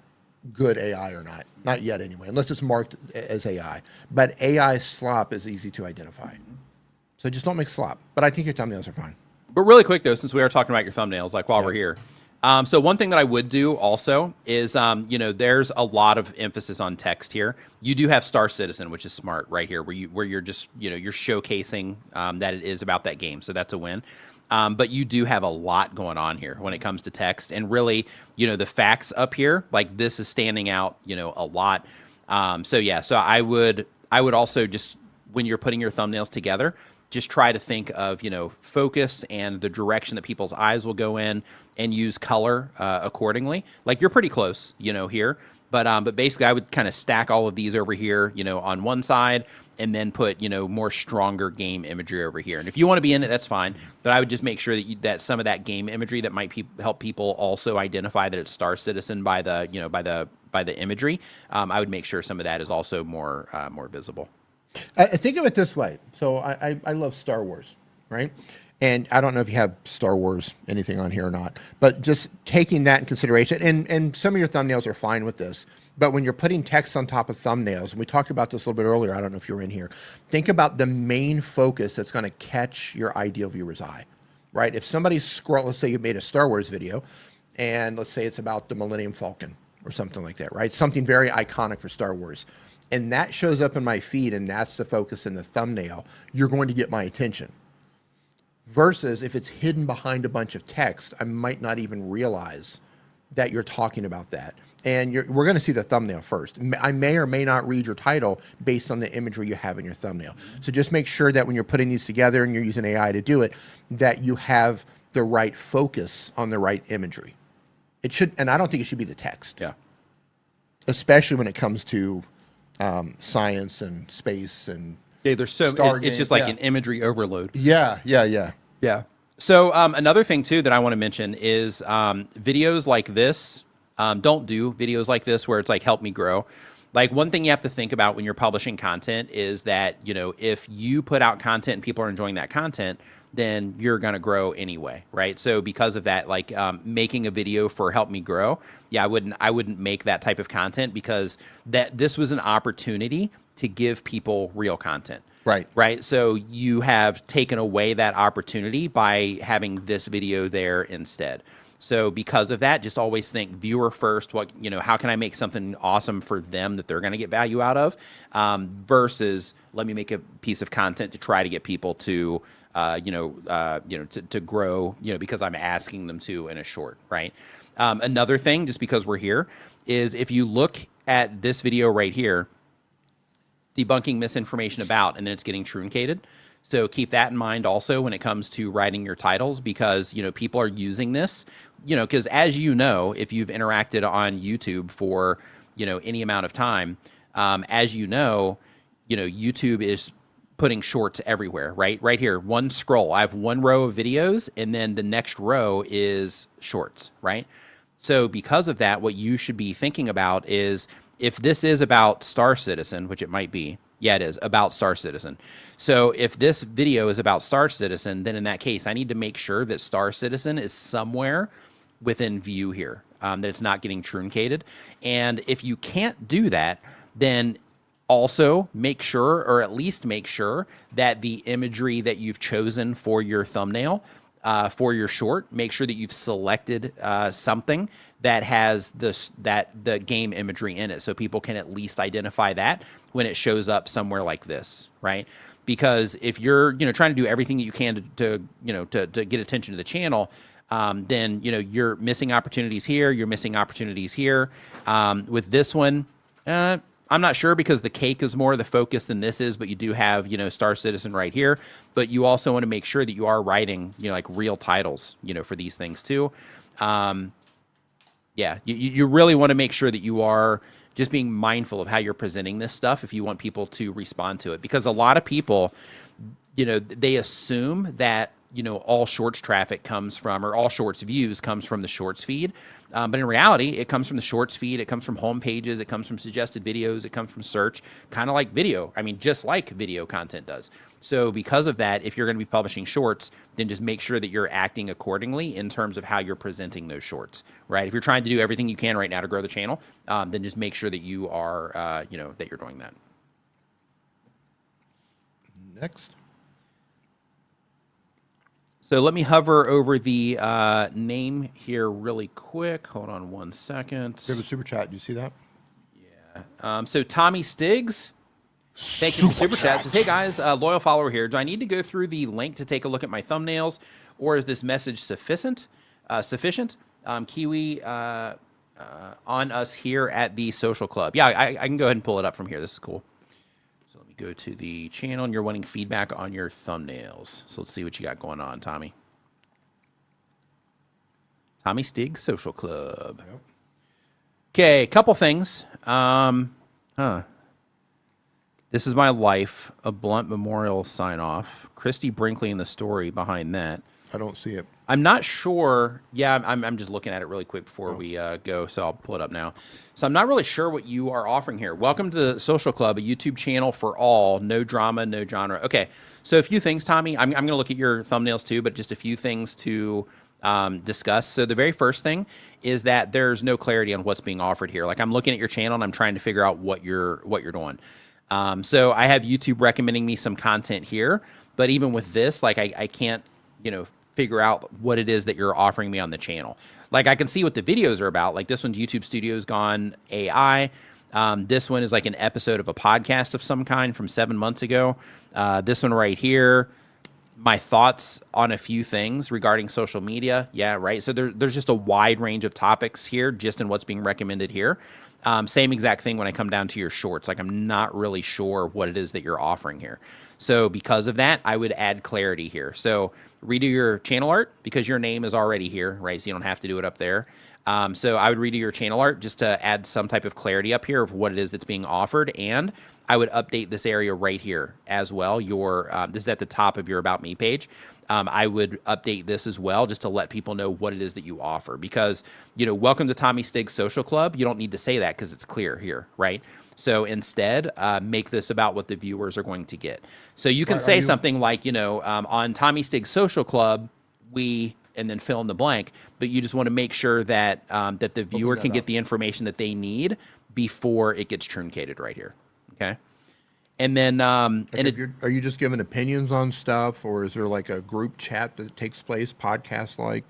good AI or not. Not yet anyway, unless it's marked as AI. But AI slop is easy to identify. So just don't make slop. But I think your thumbnails are fine. But really quick though, since we are talking about your thumbnails, like while we're here, so one thing that I would do also is, there's a lot of emphasis on text here. You do have Star Citizen, which is smart right here, where you're just, you're showcasing that it is about that game. So that's a win. But you do have a lot going on here when it comes to text, and really, the facts up here, like this is standing out, a lot. So I would also just, when you're putting your thumbnails together, just try to think of, focus and the direction that people's eyes will go in, and use color accordingly. Like you're pretty close, here, but basically I would kind of stack all of these over here, on one side, and then put, more stronger game imagery over here. And if you want to be in it, that's fine. But I would just make sure that that some of that game imagery that might help people also identify that it's Star Citizen by the by the imagery. I would make sure some of that is also more visible. I think of it this way. So I love Star Wars, right? And I don't know if you have Star Wars anything on here or not, but just taking that in consideration, and some of your thumbnails are fine with this, but when you're putting text on top of thumbnails, and we talked about this a little bit earlier, I don't know if you're in here, think about the main focus that's going to catch your ideal viewer's eye, right? If somebody's let's say you made a Star Wars video, and let's say it's about the Millennium Falcon or something like that, right? Something very iconic for Star Wars. And that shows up in my feed, and that's the focus in the thumbnail, you're going to get my attention. versus if it's hidden behind a bunch of text, I might not even realize that you're talking about that. And we're going to see the thumbnail first. I may or may not read your title based on the imagery you have in your thumbnail. So just make sure that when you're putting these together and you're using AI to do it, that you have the right focus on the right imagery. It should, and I don't think it should be the text. Yeah. Especially when it comes to science and space and There's so it's just like an imagery overload. Yeah. Yeah. So another thing too that I want to mention is videos like this. Don't do videos like this where it's like help me grow. Like one thing you have to think about when you're publishing content is that, you know, if you put out content and people are enjoying that content, then you're going to grow anyway, right? So because of that, like making a video for help me grow, yeah, I wouldn't make that type of content because this was an opportunity to give people real content. Right. So you have taken away that opportunity by having this video there instead. So because of that, just always think viewer first. How can I make something awesome for them that they're going to get value out of, versus let me make a piece of content to try to get people to, to grow, because I'm asking them to in a short, right? Another thing, just because we're here, is if you look at this video right here, debunking misinformation about, and then it's getting truncated. So keep that in mind also when it comes to writing your titles, because, people are using this, because as if you've interacted on YouTube for, any amount of time, YouTube is putting shorts everywhere, right? Right here, one scroll. I have one row of videos and then the next row is shorts, right? So because of that, what you should be thinking about is if this is about Star Citizen, which it might be, yeah, it is about Star Citizen. So if this video is about Star Citizen, then in that case, I need to make sure that Star Citizen is somewhere within view here, that it's not getting truncated. And if you can't do that, then also make sure, or at least make sure, that the imagery that you've chosen for your thumbnail, for your short, make sure that you've selected something that has the game imagery in it, so people can at least identify that when it shows up somewhere like this, right? Because if you're trying to do everything that you can to get attention to the channel, then you're missing opportunities here, you're missing opportunities here. With this one, I'm not sure, because the cake is more the focus than this is, but you do have Star Citizen right here. But you also want to make sure that you are writing like real titles for these things too. You really want to make sure that you are just being mindful of how you're presenting this stuff if you want people to respond to it. Because a lot of people, they assume that, all shorts traffic comes from, or all shorts views comes from the shorts feed. But in reality, it comes from the shorts feed. It comes from home pages. It comes from suggested videos. It comes from search, kind of like video. I mean, just like video content does. So because of that, if you're going to be publishing shorts, then just make sure that you're acting accordingly in terms of how you're presenting those shorts, right? If you're trying to do everything you can right now to grow the channel, then just make sure that you are, that you're doing that. Next. So let me hover over the name here really quick. Hold on one second. We have a super chat. Do you see that? Yeah. So Tommy Stiggs, thank you for super chat. Says, hey guys, loyal follower here. Do I need to go through the link to take a look at my thumbnails, or is this message sufficient? Kiwi on us here at the social club. Yeah, I can go ahead and pull it up from here. This is cool. So let me go to the channel, and you're wanting feedback on your thumbnails. So let's see what you got going on, Tommy. Tommy Stiggs Social Club. Yep. Okay, couple things. This is my life, a blunt memorial sign off. Christy Brinkley and the story behind that. I don't see it. I'm not sure. Yeah, I'm just looking at it really quick before we go, so I'll pull it up now. So I'm not really sure what you are offering here. Welcome to the Social Club, a YouTube channel for all. No drama, no genre. Okay, so a few things, Tommy. I'm going to look at your thumbnails too, but just a few things to discuss. So the very first thing is that there's no clarity on what's being offered here. Like I'm looking at your channel and I'm trying to figure out what you're doing. So I have YouTube recommending me some content here, but even with this, like I can't, figure out what it is that you're offering me on the channel. Like I can see what the videos are about. Like this one's YouTube Studios Gone AI. This one is like an episode of a podcast of some kind from 7 months ago. This one right here, my thoughts on a few things regarding social media. Yeah, right. So there's just a wide range of topics here, just in what's being recommended here. Same exact thing when I come down to your shorts. Like, I'm not really sure what it is that you're offering here. So because of that, I would add clarity here. So redo your channel art because your name is already here, right? So you don't have to do it up there. So I would redo your channel art just to add some type of clarity up here of what it is that's being offered. And I would update this area right here as well. This is at the top of your About Me page. I would update this as well just to let people know what it is that you offer, because, welcome to Tommy Stig's Social Club. You don't need to say that because it's clear here, right? So instead, make this about what the viewers are going to get. So you can say something like, on Tommy Stig's Social Club, and then fill in the blank, but you just want to make sure that that the viewer can get the information that they need before it gets truncated right here. Okay. And then, are you just giving opinions on stuff, or is there like a group chat that takes place, podcast like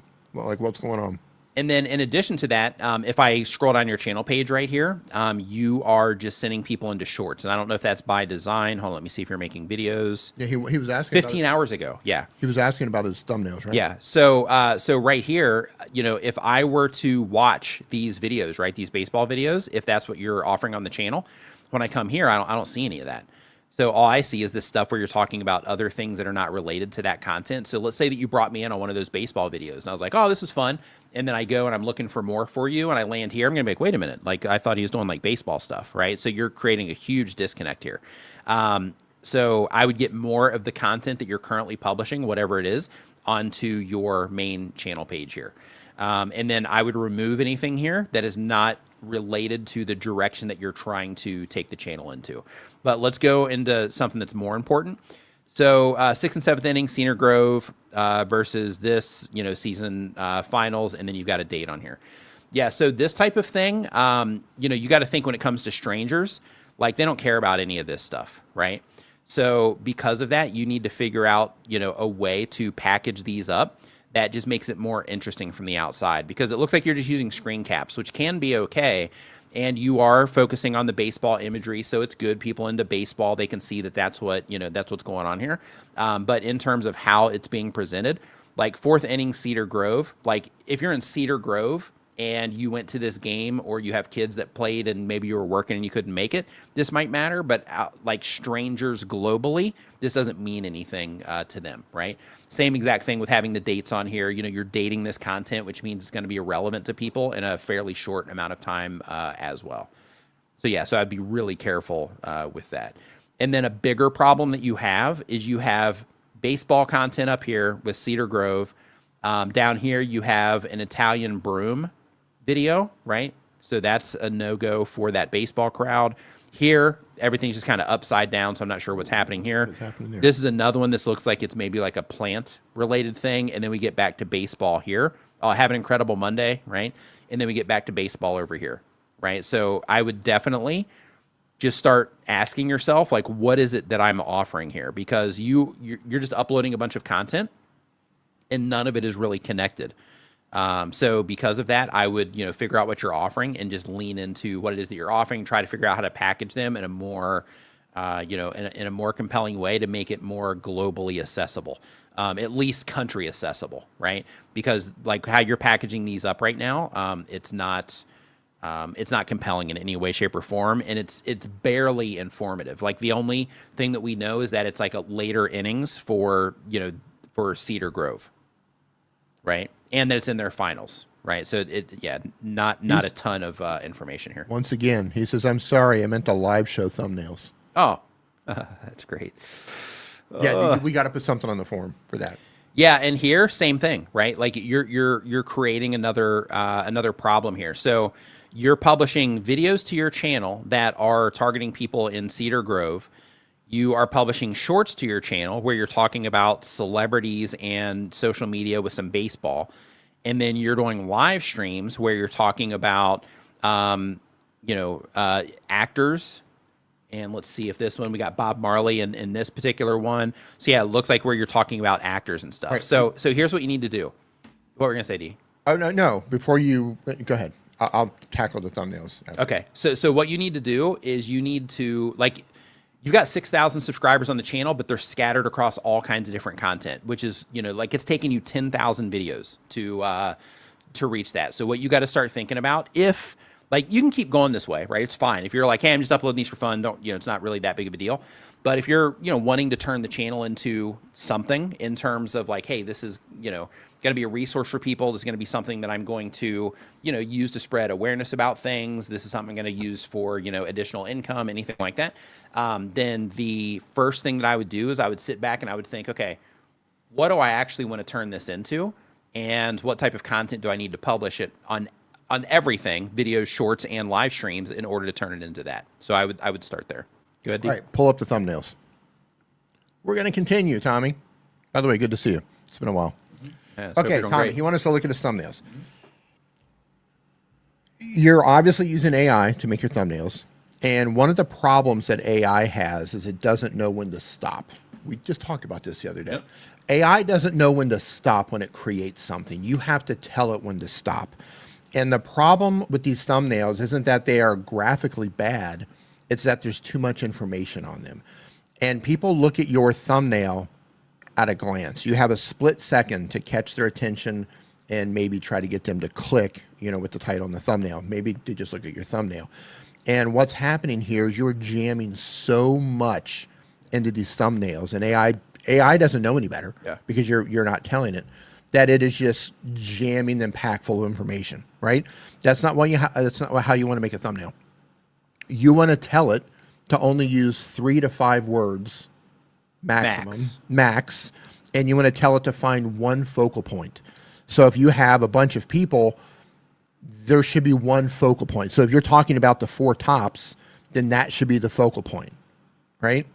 what's going on? And then in addition to that, if I scroll down your channel page right here, you are just sending people into shorts. And I don't know if that's by design. Hold on, let me see if you're making videos. Yeah, he was asking 15 hours ago. Yeah. He was asking about his thumbnails, right? Yeah. So right here, if I were to watch these videos, right, these baseball videos, if that's what you're offering on the channel, when I come here, I don't see any of that. So all I see is this stuff where you're talking about other things that are not related to that content. So let's say that you brought me in on one of those baseball videos, and I was like, oh, this is fun. And then I go and I'm looking for more for you, and I land here. I'm going to be like, wait a minute. Like, I thought he was doing like baseball stuff, right? So you're creating a huge disconnect here. So I would get more of the content that you're currently publishing, whatever it is, onto your main channel page here. And then I would remove anything here that is not related to the direction that you're trying to take the channel into. But let's go into something that's more important. So 6th and 7th inning, Cedar Grove versus this, season finals, and then you've got a date on here. Yeah, so this type of thing, you got to think when it comes to strangers, like, they don't care about any of this stuff, right? So because of that, you need to figure out, a way to package these up that just makes it more interesting from the outside, because it looks like you're just using screen caps, which can be okay. And you are focusing on the baseball imagery, so it's good. People into baseball, they can see that that's what's going on here. But in terms of how it's being presented, like 4th inning Cedar Grove, like if you're in Cedar Grove and you went to this game, or you have kids that played and maybe you were working and you couldn't make it, this might matter. But like strangers globally, this doesn't mean anything to them, right? Same exact thing with having the dates on here. You're dating this content, which means it's going to be irrelevant to people in a fairly short amount of time as well. So yeah, so I'd be really careful with that. And then a bigger problem that you have is you have baseball content up here with Cedar Grove. Down here, you have an Italian broom video, right? So that's a no-go for that baseball crowd. Here, everything's just kind of upside down, so I'm not sure what's happening here. What's happening there? This is another one. This looks like it's maybe like a plant-related thing, and then we get back to baseball here. Have an incredible Monday, right? And then we get back to baseball over here, right? So I would definitely just start asking yourself, like, what is it that I'm offering here? Because you're just uploading a bunch of content, and none of it is really connected. So because of that, I would, figure out what you're offering and just lean into what it is that you're offering, try to figure out how to package them in a more, in a more compelling way to make it more globally accessible, at least country accessible, right? Because like how you're packaging these up right now, it's not compelling in any way, shape, or form, and it's barely informative. Like the only thing that we know is that it's like a later innings for Cedar Grove, right? And that it's in their finals, right? So not a ton of information here. Once again, he says, "I'm sorry, I meant the live show thumbnails." Oh, that's great. Yeah, we got to put something on the form for that. Yeah, and here, same thing, right? Like you're creating another problem here. So you're publishing videos to your channel that are targeting people in Cedar Grove. You are publishing shorts to your channel where you're talking about celebrities and social media with some baseball. And then you're doing live streams where you're talking about, actors. And let's see if this one, we got Bob Marley in this particular one. So yeah, it looks like where you're talking about actors and stuff. Right. So here's what you need to do. What we're going to say, D? Oh, no. Before you, go ahead. I'll tackle the thumbnails. Okay. So what you need to do is you need to, like, you've got 6,000 subscribers on the channel, but they're scattered across all kinds of different content, which is, like it's taking you 10,000 videos to reach that. So what you got to start thinking about, if like you can keep going this way, right? It's fine. If you're like, hey, I'm just uploading these for fun, don't, it's not really that big of a deal. But if you're, wanting to turn the channel into something in terms of like, hey, this is, going to be a resource for people. This is going to be something that I'm going to, use to spread awareness about things. This is something I'm going to use for, additional income, anything like that. Then the first thing that I would do is I would sit back and I would think, okay, what do I actually want to turn this into? And what type of content do I need to publish it on everything, videos, shorts, and live streams in order to turn it into that? So I would start there. Go ahead, Dee. All right, pull up the thumbnails. We're going to continue, Tommy. By the way, good to see you. It's been a while. Yeah, so Okay, doing Tommy, great. he wanted us to look at his thumbnails. You're obviously using AI to make your thumbnails. And one of the problems that AI has is it doesn't know when to stop. We just talked about this the other day. Yep. AI doesn't know when to stop when it creates something. You have to tell it when to stop. And the problem with these thumbnails isn't that they are graphically bad. It's that there's too much information on them. And people look at your thumbnail at a glance. You have a split second to catch their attention and maybe try to get them to click, with the title and the thumbnail. Maybe to just look at your thumbnail. And what's happening here is you're jamming so much into these thumbnails, and AI doesn't know any better because you're not telling it, that it is just jamming them packed full of information, right? That's not that's not how you want to make a thumbnail. You want to tell it to only use 3 to 5 words maximum, max, and you want to tell it to find one focal point. So if you have a bunch of people, there should be one focal point. So if you're talking about the 4 tops, then that should be the focal point, right?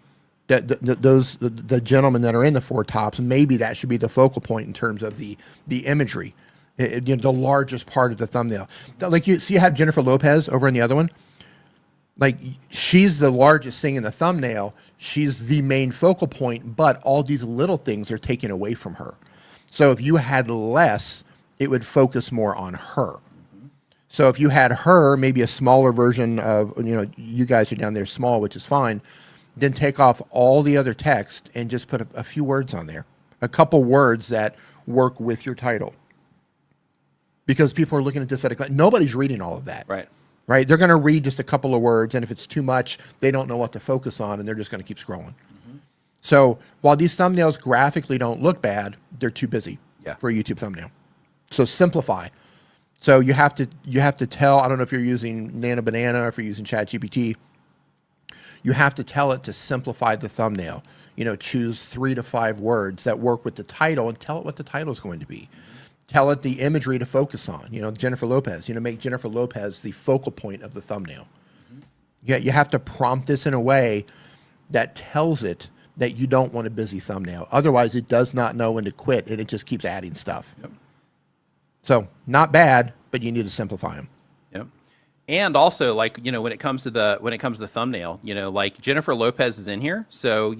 The gentlemen that are in the 4 tops, maybe that should be the focal point in terms of the imagery, the largest part of the thumbnail. Like you have Jennifer Lopez over in the other one. Like, she's the largest thing in the thumbnail. She's the main focal point, but all these little things are taken away from her. So if you had less, it would focus more on her. So if you had her, maybe a smaller version of, you guys are down there small, which is fine, then take off all the other text and just put a few words on there. A couple words that work with your title. Because people are looking at this at a glance. Nobody's reading all of that. Right? They're going to read just a couple of words, and if it's too much, they don't know what to focus on, and they're just going to keep scrolling. So while these thumbnails graphically don't look bad, they're too busy for a YouTube thumbnail. So simplify. So you have to tell, I don't know if you're using Nano Banana or if you're using ChatGPT, you have to tell it to simplify the thumbnail. Choose 3 to 5 words that work with the title and tell it what the title is going to be. Tell it the imagery to focus on. Jennifer Lopez. Make Jennifer Lopez the focal point of the thumbnail. You have to prompt this in a way that tells it that you don't want a busy thumbnail. Otherwise, it does not know when to quit, and it just keeps adding stuff. So not bad, but you need to simplify them. And also, like, when it comes to the thumbnail, like Jennifer Lopez is in here. So,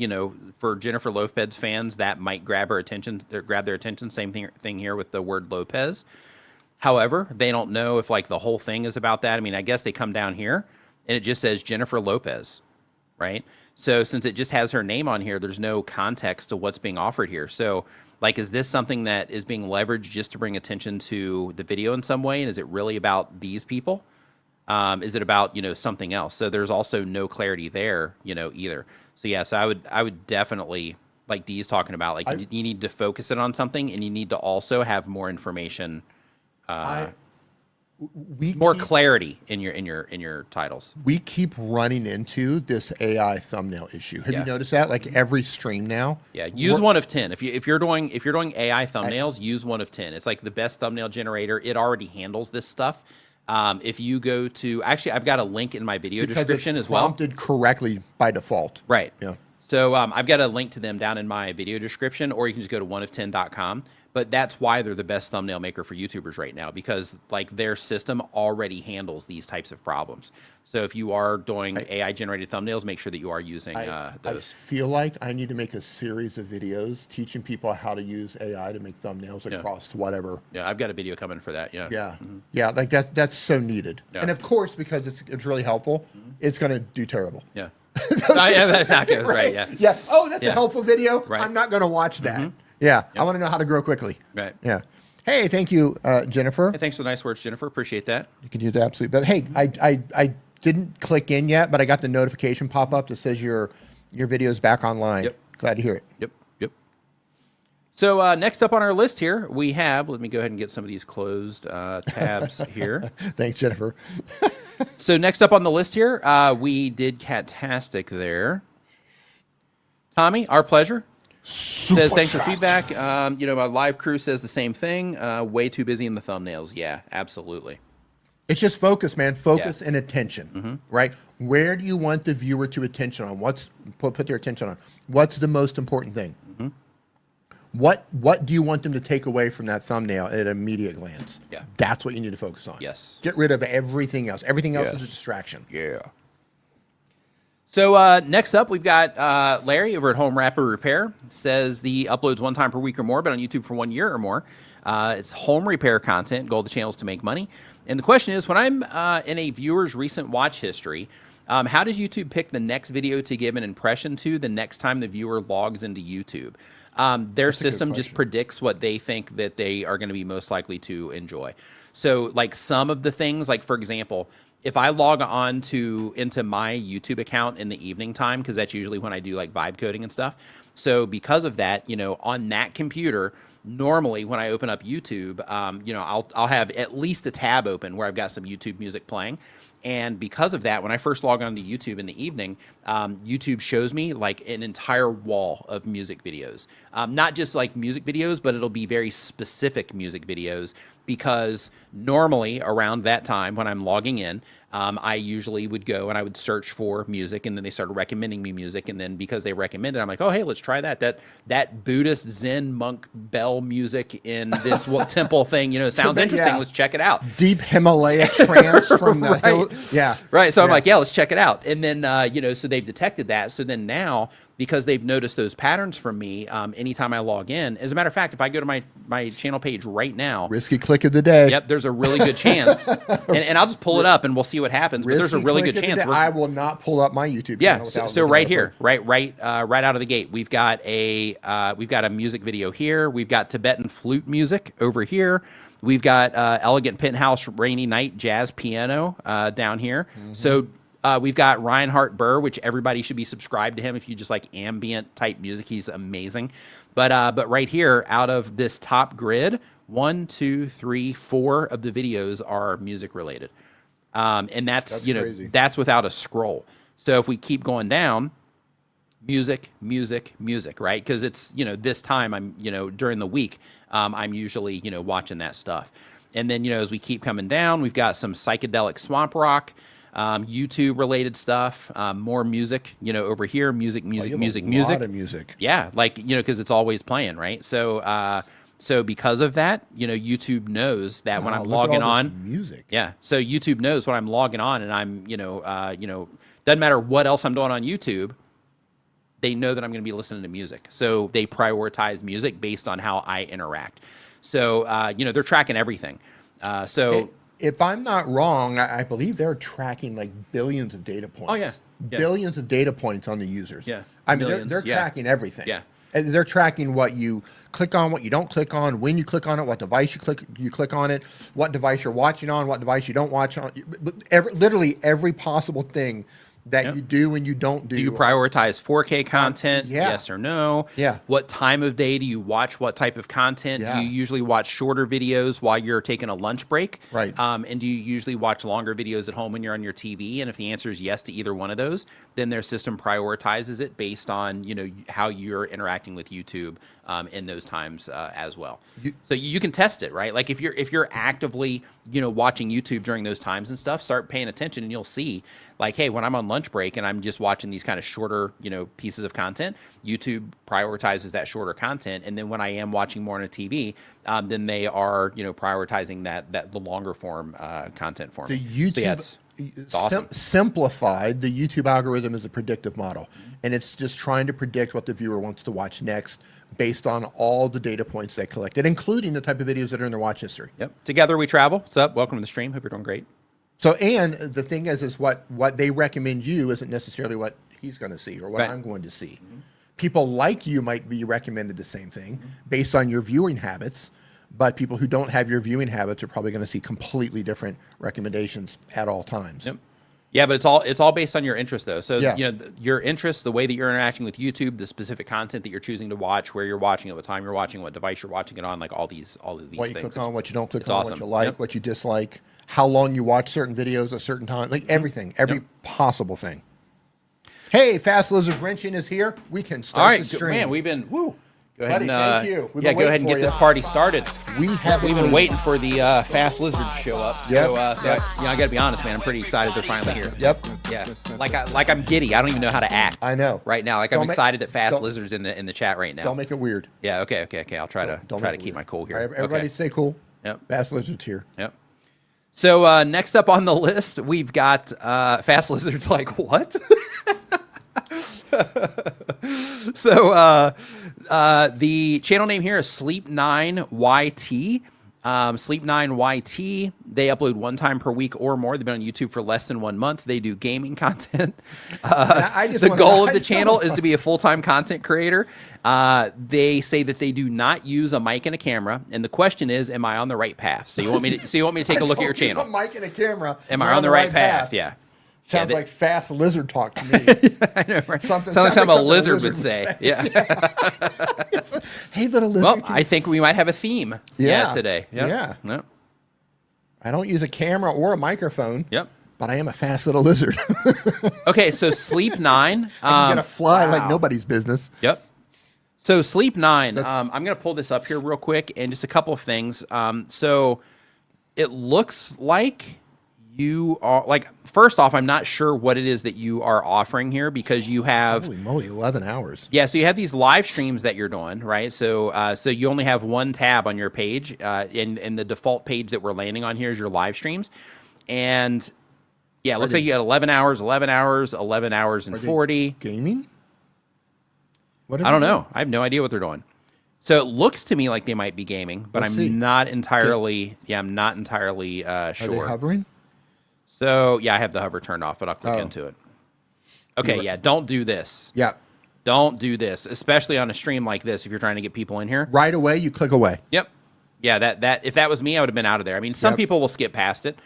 for Jennifer Lopez fans, that might grab their attention. Same thing here with the word Lopez. However, they don't know if like the whole thing is about that. I mean, I guess they come down here and it just says Jennifer Lopez, right? So since it just has her name on here, there's no context to what's being offered here. So like, is this something that is being leveraged just to bring attention to the video in some way? And is it really about these people? Is it about, something else? So there's also no clarity there, either. So yes, I would definitely, like Dee's talking about, like you need to focus it on something, and you need to also have more information, more clarity in your titles. We keep running into this AI thumbnail issue. Have you noticed that? Like every stream now. Yeah, use one of 10. If you're doing AI thumbnails, use one of 10. It's like the best thumbnail generator. It already handles this stuff. If you go to, actually, I've got a link in my video description as well. Prompted correctly by default. Right. Yeah. So I've got a link to them down in my video description, or you can just go to oneof10.com. But that's why they're the best thumbnail maker for YouTubers right now, because like their system already handles these types of problems. So if you are doing AI generated thumbnails, make sure that you are using those. I feel like I need to make a series of videos teaching people how to use AI to make thumbnails across whatever. Yeah, I've got a video coming for that. Yeah. Yeah. Yeah, like that's so needed. Yeah. And of course, because it's really helpful, it's going to do terrible. Yeah. Yeah, that's how it goes, right? Yeah. Yeah. Oh, that's a Yeah. helpful video. Right. I'm not going to watch that. Yeah. I want to know how to grow quickly. Right. Yeah. Hey, thank you, Jennifer. Hey, thanks for the nice words, Jennifer. Appreciate that. You can do the absolute best. Hey, I didn't click in yet, but I got the notification pop up that says your video is back online. Yep. Glad to hear it. Yep. So next up on our list here, we have, let me go ahead and get some of these closed tabs here. Thanks, Jennifer. So next up on the list here, we did Catastic there. Tommy, our pleasure. Says, thanks for feedback. My live crew says the same thing. Way too busy in the thumbnails. Yeah, absolutely. It's just focus, man. Focus and attention, right? Where do you want the viewer to attention on? Put their attention on? What's the most important thing? What do you want them to take away from that thumbnail at an immediate glance? Yeah. That's what you need to focus on. Yes. Get rid of everything else. Everything else is a distraction. Yeah. So next up, we've got Larry over at Home Wrapper Repair. Says the uploads 1 time per week or more, but on YouTube for 1 year or more. It's home repair content. Goal of the channel is to make money. And the question is, when I'm in a viewer's recent watch history, how does YouTube pick the next video to give an impression to the next time the viewer logs into YouTube? Their system just predicts what they think that they are going to be most likely to enjoy. So like some of the things, like for example, if I log on into my YouTube account in the evening time, because that's usually when I do like vibe coding and stuff. So because of that, on that computer, normally when I open up YouTube, I'll have at least a tab open where I've got some YouTube music playing. And because of that, when I first log on to YouTube in the evening, YouTube shows me like an entire wall of music videos. Not just like music videos, but it'll be very specific music videos, because normally around that time when I'm logging in, I usually would go and I would search for music, and then they started recommending me music. And then because they recommended, I'm like, oh, hey, let's try that. That Buddhist Zen monk bell music in this temple thing, sounds interesting. Let's check it out. Deep Himalaya trance from the hill. Yeah. Right. So I'm like, yeah, let's check it out. And then, so they've detected that. So then now, because they've noticed those patterns from me, anytime I log in, as a matter of fact, if I go to my channel page right now, risky click of the day. Yep. There's a really good chance, and I'll just pull it up and we'll see what happens. But there's a really good chance. I will not pull up my YouTube channel. Yeah. So right here, right out of the gate, we've got a music video here. We've got Tibetan flute music over here. We've got Elegant Penthouse Rainy Night Jazz Piano down here. So we've got Reinhard Burr, which everybody should be subscribed to him if you just like ambient type music. He's amazing. But right here, out of this top grid, 1, 2, 3, 4 of the videos are music related. And that's crazy. That's without a scroll. So if we keep going down, music, right? Because it's, this time I'm, during the week, I'm usually, watching that stuff. And then, as we keep coming down, we've got some psychedelic swamp rock, YouTube related stuff, more music, over here, music. A lot of music. Yeah. Like, because it's always playing, right? So because of that, YouTube knows that when I'm logging on, music. Yeah. So YouTube knows when I'm logging on and I'm, doesn't matter what else I'm doing on YouTube, they know that I'm going to be listening to music. So they prioritize music based on how I interact. So, they're tracking everything. If I'm not wrong, I believe they're tracking like billions of data points. Oh, yeah. Billions of data points on the users. Yeah. I mean, they're tracking everything. Yeah. And they're tracking what you click on, what you don't click on, when you click on it, what device you click on it, what device you're watching on, what device you don't watch on. Literally every possible thing that you do and you don't do. Do you prioritize 4K content? Yes or no? Yeah. What time of day do you watch what type of content? Yeah. Do you usually watch shorter videos while you're taking a lunch break? Right. And do you usually watch longer videos at home when you're on your TV? And if the answer is yes to either one of those, then their system prioritizes it based on, how you're interacting with YouTube in those times as well. So you can test it, right? Like if you're actively, watching YouTube during those times and stuff, start paying attention and you'll see like, hey, when I'm on lunch break and I'm just watching these kind of shorter, pieces of content, YouTube prioritizes that shorter content. And then when I am watching more on a TV, then they are, prioritizing the longer form content for me. The YouTube, so it's awesome. Simplified, the YouTube algorithm is a predictive model. And it's just trying to predict what the viewer wants to watch next based on all the data points they collected, including the type of videos that are in their watch history. Yep. Together we travel. What's up? Welcome to the stream. Hope you're doing great. So, and the thing is what they recommend you isn't necessarily what he's going to see or what Right. I'm going to see. People like you might be recommended the same thing based on your viewing habits, but people who don't have your viewing habits are probably going to see completely different recommendations at all times. Yep. Yeah, but it's all based on your interest though. So Yeah. you know your interests, the way that you're interacting with YouTube, the specific content that you're choosing to watch, where you're watching it, what time you're watching, what device you're watching it on, like all of these What you things. click on, what you don't click it's on, awesome. what you like, Yep. what you dislike, how long you watch certain videos at certain time, like everything, every possible thing. Hey, Fast Lizard Wrenching is here. We can start All right, the stream. man, we've been woo. Go ahead Buddy, and thank you. We've yeah, been go ahead and waiting get for this you. party started. We've been waiting for the Fast Lizard to show up. Yep. So, Yep. you know, I got to be honest, man. I'm pretty excited they're finally here. Yep. Yeah. Like I'm giddy. I don't even know how to act. I know. Right now, like Don't I'm ma- excited that Fast don't- Lizard's in the chat right now. Don't make it weird. Yeah. Okay. I'll try to Don't try to make it keep weird. my cool here. All right, everybody Okay. stay cool. Yep. Fast Lizard's here. Yep. So next up on the list, we've got Fast Lizard's like, what? So the channel name here is Sleep9YT. Sleep9YT. They upload one time per week or more. They've been on YouTube for less than 1 month. They do gaming content. I just The wanna- goal of I the know. channel is to be a full-time content creator. They say that they do not use a mic and a camera. And the question is, am I on the right path? So you want me to take a look at your Don't use channel? A mic and a camera. Am You're I on the right path? Yeah. Sounds Yeah, like Fast Lizard talk to me. I know, right? Something- Sounds like sounds something a like lizard would say. Yeah. Hey, little lizard. Well, I think we might have a theme. Yeah. Today. Yep. Yeah. Yep. I don't use a camera or a microphone. Yep. But I am a fast little lizard. Okay, so Sleep 9. I'm gonna fly like wow. nobody's business. Yep. So Sleep 9. That's- I'm going to pull this up here real quick and just a couple of things. So it looks like you are like, first off, I'm not sure what it is that you are offering here because you have Holy moly, 11 hours. Yeah, so you have these live streams that you're doing, right? So so you only have one tab on your page, and the default page that we're landing on here is your live streams. And yeah, it looks like you got 11 hours, 11 hours, 11 hours and 40. Gaming? What I don't know. I have no idea what they're doing. So it looks to me like they might be gaming, but Let's I'm see. not entirely I'm not entirely Are they sure. hovering? So yeah, I have the hover turned off, but I'll click Oh. into it. Okay, yeah, don't do this. Yeah. Don't do this, especially on a stream like this if you're trying to get people in here. Right away, you click away. Yep. Yeah, that if that was me, I would have been out of there. I mean, some Yep. people will skip past it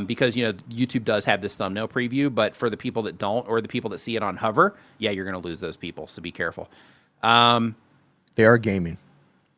because, you know, YouTube does have this thumbnail preview, but for the people that don't or the people that see it on hover, yeah, you're going to lose those people, so be careful. They are gaming.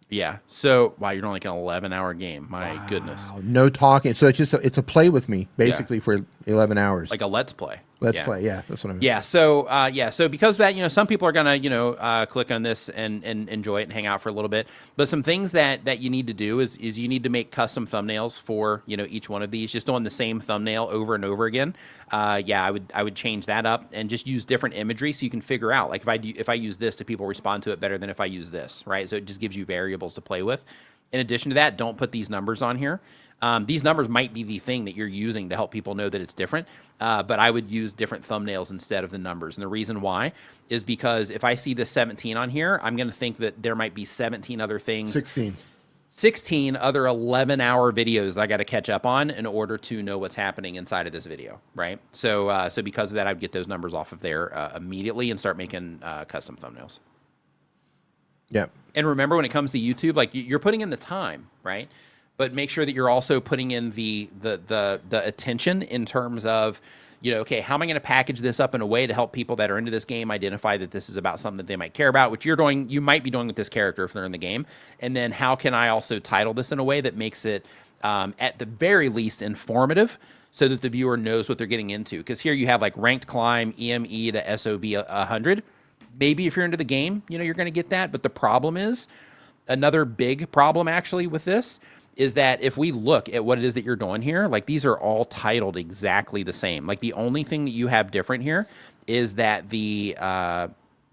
Yeah, so, wow, you're doing like an 11-hour game. My goodness. Wow, no talking. So it's just it's a play with me, basically, for 11 hours. Like a let's play. Let's Yeah. play. Yeah, that's what I mean. Yeah, so so because of that, you know, some people are gonna, you know, click on this and enjoy it and hang out for a little bit. But some things that you need to do is you need to make custom thumbnails for, you know, each one of these, just doing the same thumbnail over and over again. Yeah, I would change that up and just use different imagery so you can figure out, like, if I use this, do people respond to it better than if I use this, right? So it just gives you variables to play with. In addition to that, don't put these numbers on here. These numbers might be the thing that you're using to help people know that it's different, but I would use different thumbnails instead of the numbers. And the reason why is because if I see the 17 on here, I'm going to think that there might be 17 other things. 16 other 11-hour videos that I got to catch up on in order to know what's happening inside of this video, right? So, so because of that, I'd get those numbers off of there immediately and start making custom thumbnails. Yeah. And remember, when it comes to YouTube, like you're putting in the time, right? But make sure that you're also putting in the attention in terms of, you know, okay, how am I going to package this up in a way to help people that are into this game identify that this is about something that they might care about, which you might be doing with this character if they're in the game. And then how can I also title this in a way that makes it, at the very least, informative so that the viewer knows what they're getting into? Because here you have like ranked climb, EME to SOV 100. Maybe if you're into the game, you know, you're going to get that. But the problem is, another big problem actually with this is that if we look at what it is that you're doing here, like these are all titled exactly the same. Like the only thing that you have different here is that the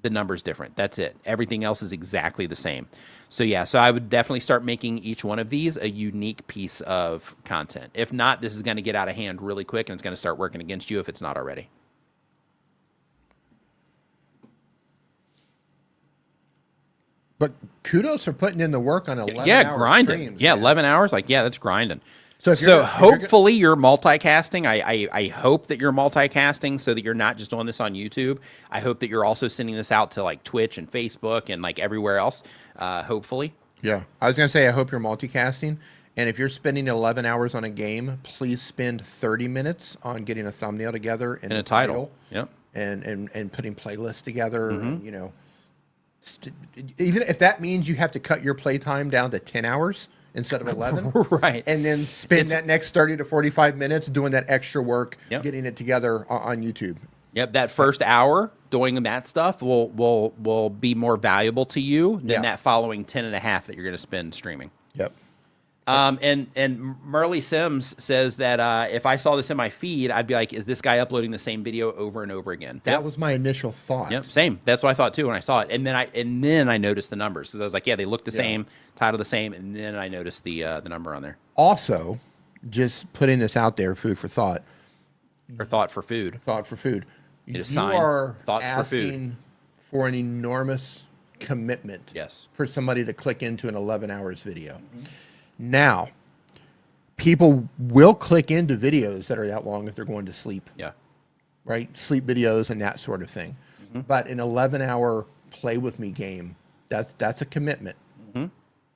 number's different. That's it. Everything else is exactly the same. So yeah, so I would definitely start making each one of these a unique piece of content. If not, this is going to get out of hand really quick and it's going to start working against you if it's not already. But kudos for putting in the work on 11 Yeah, hour grinding. streams, Yeah, man. 11 hours. Like, yeah, that's grinding. So hopefully you're multicasting. I hope that you're multicasting so that you're not just doing this on YouTube. I hope that you're also sending this out to like Twitch and Facebook and like everywhere else. Hopefully. Yeah. I was going to say, I hope you're multicasting. And if you're spending 11 hours on a game, please spend 30 minutes on getting a thumbnail together and a title. Yep. And putting playlists together, you know, even if that means you have to cut your playtime down to 10 hours instead of 11, right? And then spend that next 30 to 45 minutes doing that extra work, getting it together on YouTube. Yep, that first hour doing that stuff will be more valuable to you than that following 10 and a half that you're going to spend streaming. Yep. And Merle Sims says that if I saw this in my feed, I'd be like, is this guy uploading the same video over and over again? That was my initial thought. Yep, same. That's what I thought too when I saw it. And then I noticed the numbers because I was like, yeah, they look the same, title the same, and then I noticed the number on there. Also, just putting this out there, food for thought. Or thought for food. Thought for food. You are asking for an enormous commitment. Yes. For somebody to click into an 11 hours video. Now, people will click into videos that are that long if they're going to sleep. Yeah. Right? Sleep videos and that sort of thing. But an 11-hour play with me game, that's a commitment.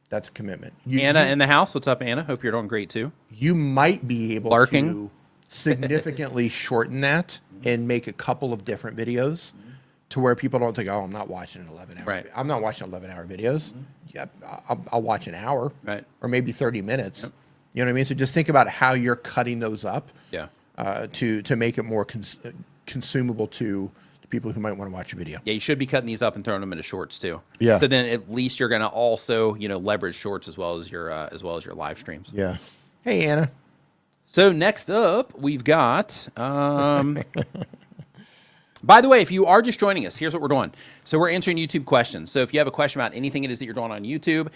That's a commitment. Anna in the house. What's up, Anna? Hope you're doing great too. You might be able to significantly shorten that and make a couple of different videos to where people don't think, oh, I'm not watching an 11-hour. Right. I'm not watching 11-hour videos. Yeah, I'll watch an hour, right, or maybe 30 minutes. Yep. You know what I mean? So just think about how you're cutting those up. Yeah. To make it more consumable to the people who might want to watch a video. Yeah, you should be cutting these up and throwing them into shorts too. Yeah. So then at least you're going to also leverage shorts as well as your live streams. Yeah. Hey, Anna. So next up, we've got. By the way, if you are just joining us, here's what we're doing. So we're answering YouTube questions. So if you have a question about anything it is that you're doing on YouTube,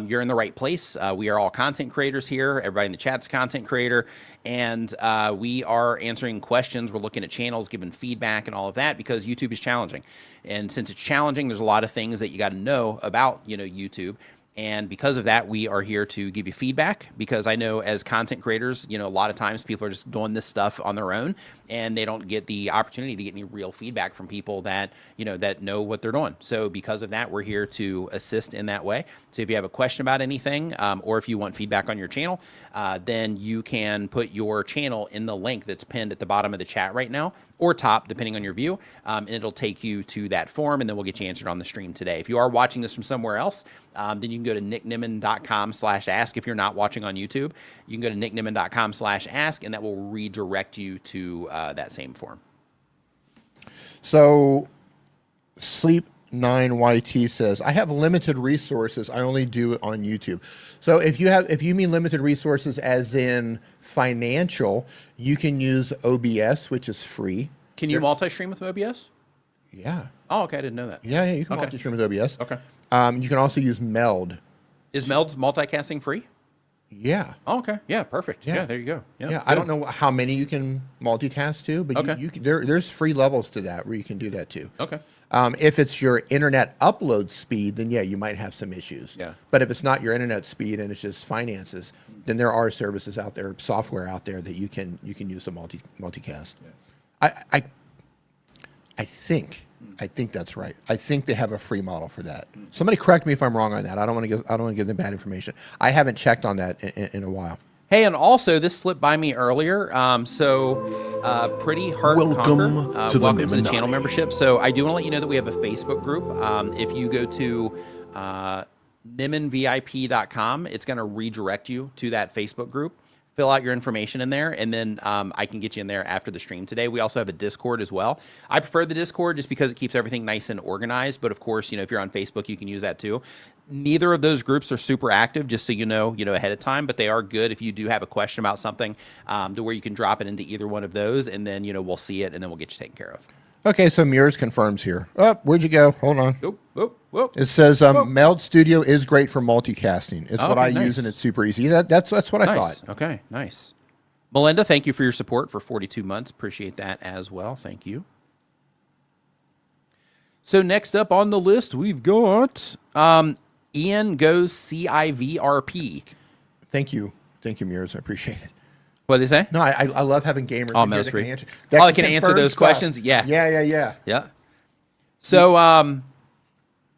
you're in the right place. We are all content creators here. Everybody in the chat's a content creator. And we are answering questions. We're looking at channels, giving feedback and all of that because YouTube is challenging. And since it's challenging, there's a lot of things that you got to know about, YouTube. And because of that, we are here to give you feedback because I know as content creators, a lot of times people are just doing this stuff on their own and they don't get the opportunity to get any real feedback from people that, that know what they're doing. So because of that, we're here to assist in that way. So if you have a question about anything or if you want feedback on your channel, then you can put your channel in the link that's pinned at the bottom of the chat right now or top, depending on your view, and it'll take you to that form, and then we'll get you answered on the stream today. If you are watching this from somewhere else, then you can go to nickniman.com/ask. If you're not watching on YouTube, you can go to nickniman.com/ask, and that will redirect you to that same form. So, Sleep9YT says, I have limited resources. I only do it on YouTube. So if you mean limited resources as in financial, you can use OBS, which is free. Can you multi-stream with OBS? Yeah. Oh, okay. I didn't know that. Yeah, you can multi-stream with OBS. Okay. You can also use Meld. Is Meld's multicasting free? Yeah. Oh, okay. Yeah, perfect. Yeah, there you go. Yeah, I don't know how many you can multitask to, but you can, there's free levels to that where you can do that too. Okay. If it's your internet upload speed, then yeah, you might have some issues. Yeah. But if it's not your internet speed and it's just finances, then there are services out there, software out there that you can use to multicast. Yeah. I think that's right. I think they have a free model for that. Somebody correct me if I'm wrong on that. I don't want to give them bad information. I haven't checked on that in a while. Hey, and also this slipped by me earlier. Pretty hard welcome to to the channel membership. So I do want to let you know that we have a Facebook group. If you go to nimanvip.com, it's going to redirect you to that Facebook group. Fill out your information in there, and then I can get you in there after the stream today. We also have a Discord as well. I prefer the Discord just because it keeps everything nice and organized, but of course, if you're on Facebook, you can use that too. Neither of those groups are super active, just so you know ahead of time, but they are good if you do have a question about something to where you can drop it into either one of those, and then, we'll see it, and then we'll get you taken care of. Okay, so Mears confirms here. Oh, where'd you go? Hold on. Whoop. It says Meld Studio is great for multicasting. It's what I use, and it's super easy. That's what I thought. Okay, nice. Melinda, thank you for your support for 42 months. Appreciate that as well. Thank you. So next up on the list, we've got Ian Goes CIVRP. Thank you. Thank you, Mears. I appreciate it. What did they say? No, I love having gamers. Oh, in here that's that free. can answer. Oh, I can answer those questions? Yeah. Yeah. Yeah. So,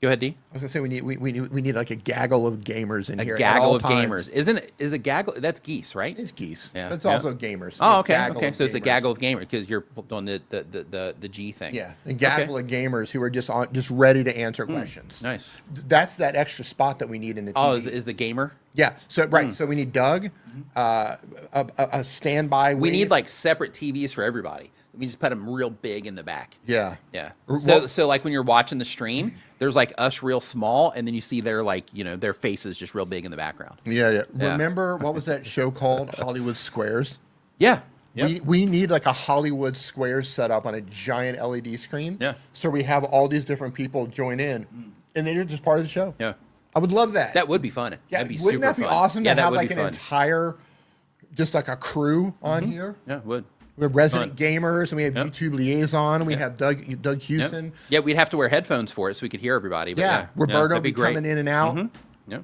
go ahead, D. I was gonna say we need like a gaggle of gamers in here. A at gaggle all of times. gamers. Is a gaggle? That's geese, right? It's geese. Yeah, That's yeah. also gamers. Oh, A okay. gaggle Okay. of So it's a gamers. gaggle of gamers because you're doing the G thing. Yeah, and gaggle of gamers who are just ready to answer questions. Nice. That's that extra spot that we need in the TV. Oh, is the gamer? Yeah. So right. So we need Doug, a standby. We wave. need like separate TVs for everybody. We just put them real big in the back. Yeah. Yeah. Well- So like when you're watching the stream, there's like us real small, and then you see their like their faces just real big in the background. Yeah. Yeah. Remember what was that show called? Hollywood Squares. Yeah. Yep. We need like a Hollywood Squares set up on a giant LED screen. Yeah. So we have all these different people join in, and then you're just part of the show. Yeah. I would love that. That would be fun. Yeah. That'd be Wouldn't super that be fun. awesome Yeah, to that have would like be an fun. entire, just like a crew on here? Yeah, it would. We have resident gamers, and we have Yep. YouTube liaison, and we have Doug Yep. Houston. Yeah, we'd have to wear headphones for it so we could hear everybody. But Yeah. Roberto that'd be great. coming in and out. Yeah.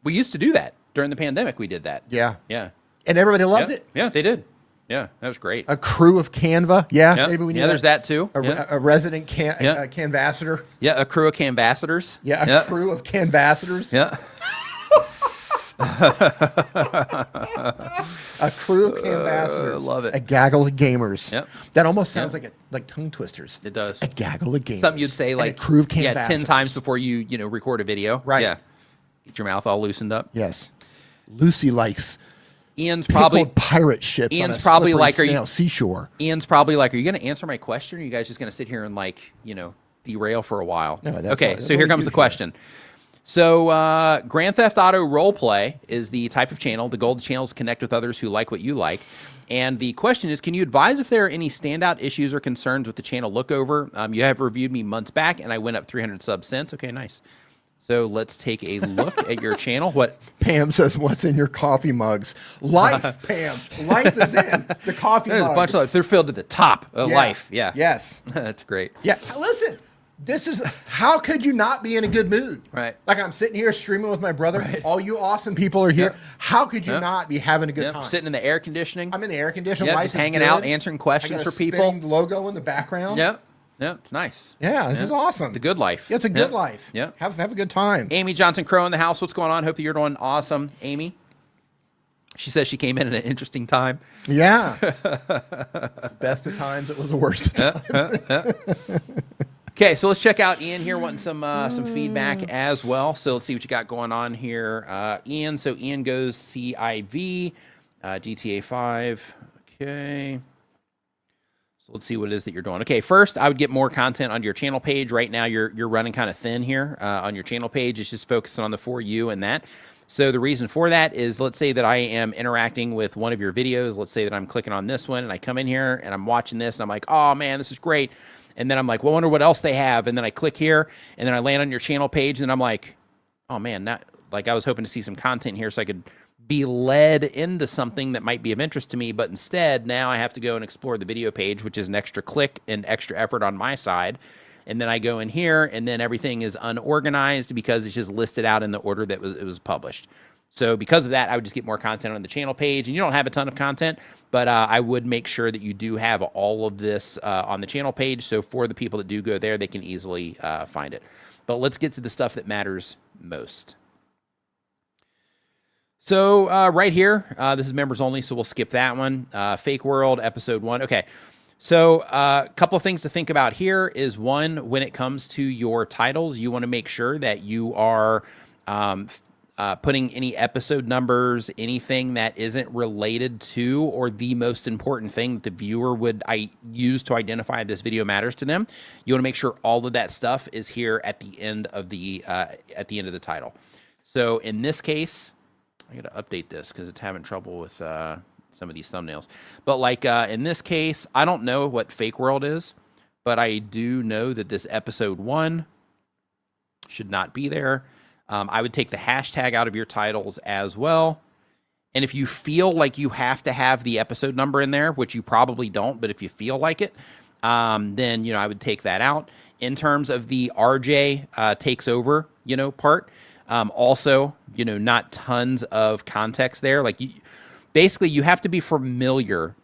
We used to do that during the pandemic. We did that. Yeah. Yeah. And everybody loved Yeah. it. Yeah, they did. Yeah, that was great. A crew of Canva. Yeah. Yeah. Maybe we need Yeah, there's that too. Yeah. A resident Yeah. canvassador. Yeah, a crew of canvassators. Yeah. A crew of canvassadors. Yeah. A crew of ambassadors. love it. A gaggle of gamers. Yep. That almost sounds Yep. like tongue twisters. It does. A gaggle of gamers. Something you'd say And like a crew of yeah, 10 canvassers. times before you record a video. Right. Yeah. Get your mouth all loosened up. Yes. Lucy likes Ian's probably pirate ships. Ian's on a probably slippery like, are you- snail seashore. Ian's probably like, are you going to answer my question? Or are you guys just going to sit here and like, derail for a while? No, that's okay, all- that's so all here we comes do the here. question. So Grand Theft Auto Roleplay is the type of channel. The goal of the channel is to connect with others who like what you like. And the question is, can you advise if there are any standout issues or concerns with the channel lookover? You have reviewed me months back, and I went up 300 subs since. Okay, nice. So let's take a look at your channel. What? Pam says, "What's in your coffee mugs?" Life, Pam. Life is in the coffee There's mugs. a bunch of they're filled to the top of Yeah. life. Yeah. Yes. That's great. Yeah. Listen, this is how could you not be in a good mood? Right. Like I'm sitting here streaming with my brother. Right. All you awesome people are here. Yep. How could you Yep. not be having a good Yep. time? Sitting in the air conditioning. I'm in the air conditioner. Yep, Life just is hanging good. out, answering questions I got for a people. spinning logo in the background. Yep. Yep. It's nice. Yeah, this is awesome. The good life. Yeah, it's a good Yep. life. Yep. Have a good time. Amy Johnson Crow in the house. What's going on? Hope that you're doing awesome, Amy. She says she came in at an interesting time. Yeah. Best of times, it was the worst of times. Okay, so let's check out Ian here wanting some feedback as well. So let's see what you got going on here, Ian. So Ian goes CIV, GTA 5. Okay. So let's see what it is that you're doing. Okay, first I would get more content on your channel page. Right now you're running kind of thin here on your channel page. It's just focusing on the For You and that. So the reason for that is, let's say that I am interacting with one of your videos. Let's say that I'm clicking on this one and I come in here and I'm watching this and I'm like, oh man, this is great. And then I'm like, well, I wonder what else they have. And then I click here and then I land on your channel page and I'm like, oh man, I was hoping to see some content here so I could be led into something that might be of interest to me. But instead, now I have to go and explore the video page, which is an extra click and extra effort on my side. And then I go in here and then everything is unorganized because it's just listed out in the order that it was published. So because of that, I would just get more content on the channel page. And you don't have a ton of content, but I would make sure that you do have all of this on the channel page. So for the people that do go there, they can easily find it. But let's get to the stuff that matters most. So right here, this is members only, so we'll skip that one. Fake World, episode 1. Okay. So a couple of things to think about here is, one, when it comes to your titles, you want to make sure that you are putting any episode numbers, anything that isn't related to or the most important thing that the viewer would use to identify if this video matters to them. You want to make sure all of that stuff is here at the end of the title. So in this case, I got to update this because it's having trouble with some of these thumbnails. But like in this case, I don't know what Fake World is, but I do know that this episode 1 should not be there. I would take the hashtag out of your titles as well. And if you feel like you have to have the episode number in there, which you probably don't, but if you feel like it, then, I would take that out. In terms of the RJ takes over, part, Also, not tons of context there. Like, basically, you have to be familiar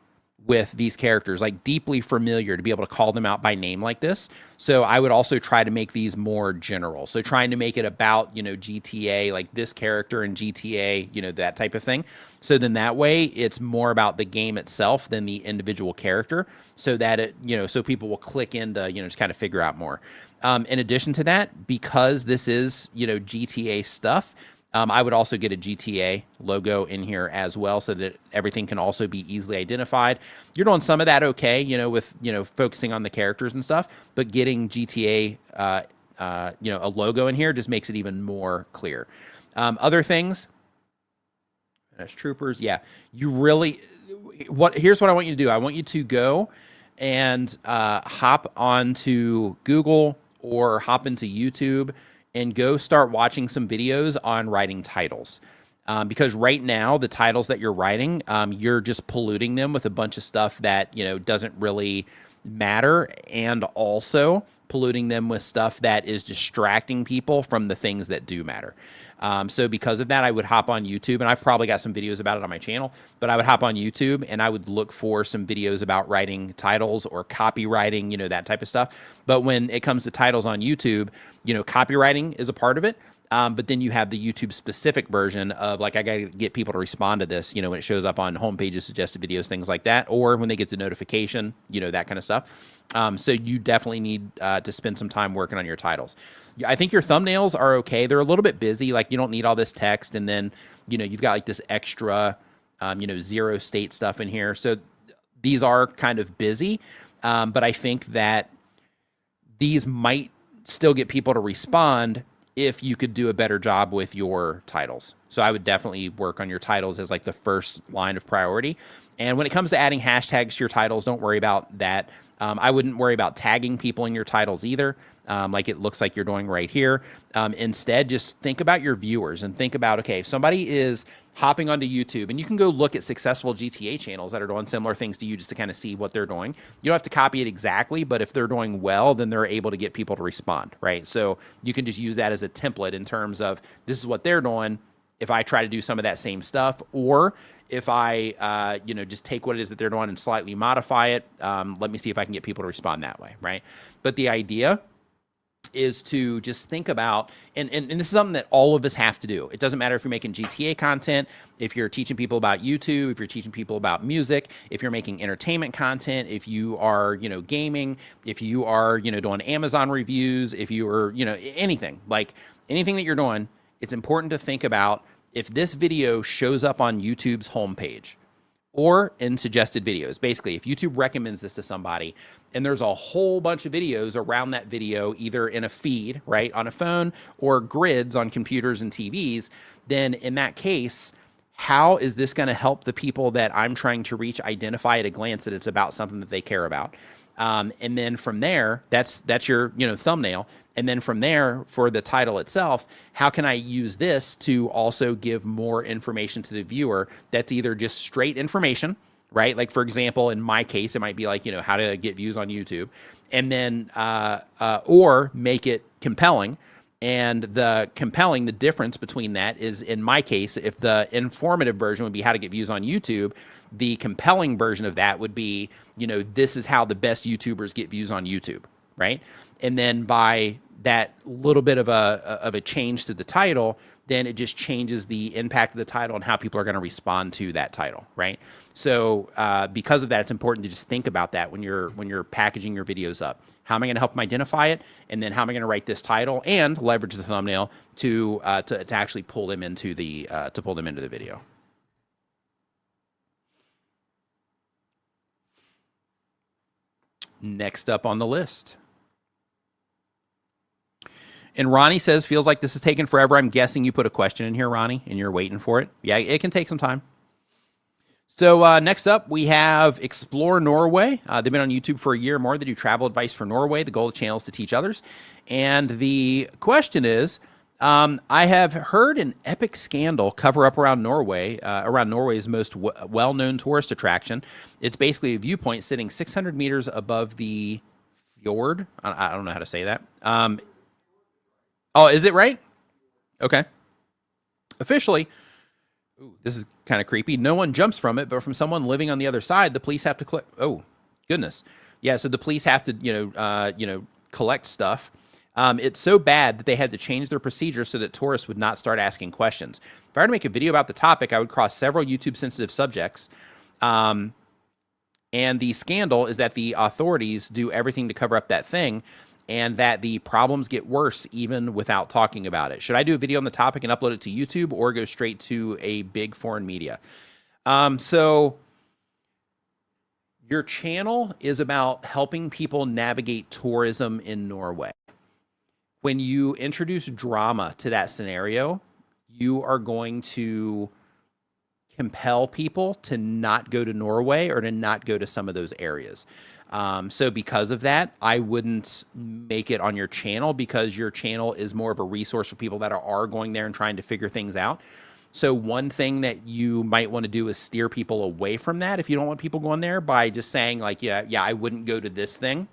with these characters, like deeply familiar, to be able to call them out by name like this. So I would also try to make these more general. So trying to make it about, GTA, like this character in GTA, that type of thing. So then that way it's more about the game itself than the individual character, so that it, so people will click into, just kind of figure out more. In addition to that, because this is, GTA stuff, I would also get a GTA logo in here as well, so that everything can also be easily identified. You're doing some of that okay, with, focusing on the characters and stuff, but getting GTA, a logo in here just makes it even more clear. Other things, as troopers, yeah, you really, here's what I want you to do. I want you to go and hop onto Google or hop into YouTube and go start watching some videos on writing titles. Because right now, the titles that you're writing, you're just polluting them with a bunch of stuff that, doesn't really matter, and also polluting them with stuff that is distracting people from the things that do matter. So because of that, I would hop on YouTube, and I've probably got some videos about it on my channel, but I would hop on YouTube and I would look for some videos about writing titles or copywriting, that type of stuff. But when it comes to titles on YouTube, copywriting is a part of it. But then you have the YouTube specific version of, like, I got to get people to respond to this, when it shows up on homepages, suggested videos, things like that, or when they get the notification, that kind of stuff. So you definitely need to spend some time working on your titles. I think your thumbnails are okay. They're a little bit busy. Like, you don't need all this text. And then, you've got like this extra, zero state stuff in here. So these are kind of busy. But I think that these might still get people to respond if you could do a better job with your titles. So I would definitely work on your titles as like the first line of priority. And when it comes to adding hashtags to your titles, don't worry about that. I wouldn't worry about tagging people in your titles either, like it looks like you're doing right here. Instead, just think about your viewers and think about, okay, if somebody is hopping onto YouTube, and you can go look at successful GTA channels that are doing similar things to you just to kind of see what they're doing. You don't have to copy it exactly, but if they're doing well, then they're able to get people to respond, right? So you can just use that as a template in terms of, this is what they're doing. If I try to do some of that same stuff, or if I, just take what it is that they're doing and slightly modify it, let me see if I can get people to respond that way, right? But the idea is to just think about, and this is something that all of us have to do. It doesn't matter if you're making GTA content, if you're teaching people about YouTube, if you're teaching people about music, if you're making entertainment content, if you are, gaming, if you are, doing Amazon reviews, if you are, anything, like anything that you're doing, it's important to think about, if this video shows up on YouTube's homepage or in suggested videos. Basically, if YouTube recommends this to somebody and there's a whole bunch of videos around that video, either in a feed, right, on a phone, or grids on computers and TVs, then in that case, how is this going to help the people that I'm trying to reach identify at a glance that it's about something that they care about? And then from there, that's your, thumbnail. And then from there, for the title itself, how can I use this to also give more information to the viewer that's either just straight information, right? Like, for example, in my case, it might be like, how to get views on YouTube, and then, or make it compelling. And the difference between that is, in my case, if the informative version would be how to get views on YouTube, the compelling version of that would be, this is how the best YouTubers get views on YouTube, right? And then by that little bit of a change to the title, then it just changes the impact of the title and how people are going to respond to that title, right? So because of that, it's important to just think about that when you're packaging your videos up. How am I going to help them identify it? And then how am I going to write this title and leverage the thumbnail to actually pull them into the video? Next up on the list. And Ronnie says, feels like this is taking forever. I'm guessing you put a question in here, Ronnie, and you're waiting for it. Yeah, it can take some time. So next up, we have Explore Norway. They've been on YouTube for a year or more. They do travel advice for Norway. The goal of the channel is to teach others. And the question is, I have heard an epic scandal cover up around Norway, around Norway's most well-known tourist attraction. It's basically a viewpoint sitting 600 meters above the fjord. I don't know how to say that. Oh, is it right? Okay. Officially, ooh, this is kind of creepy. No one jumps from it, but from someone living on the other side, the police have to collect. Oh, goodness. Yeah, so the police have to, collect stuff. It's so bad that they had to change their procedure so that tourists would not start asking questions. If I were to make a video about the topic, I would cross several YouTube-sensitive subjects. And the scandal is that the authorities do everything to cover up that thing, and that the problems get worse even without talking about it. Should I do a video on the topic and upload it to YouTube or go straight to a big foreign media? So your channel is about helping people navigate tourism in Norway. When you introduce drama to that scenario, you are going to compel people to not go to Norway or to not go to some of those areas. So because of that, I wouldn't make it on your channel, because your channel is more of a resource for people that are going there and trying to figure things out. So one thing that you might want to do is steer people away from that if you don't want people going there, by just saying like, yeah, I wouldn't go to this thing,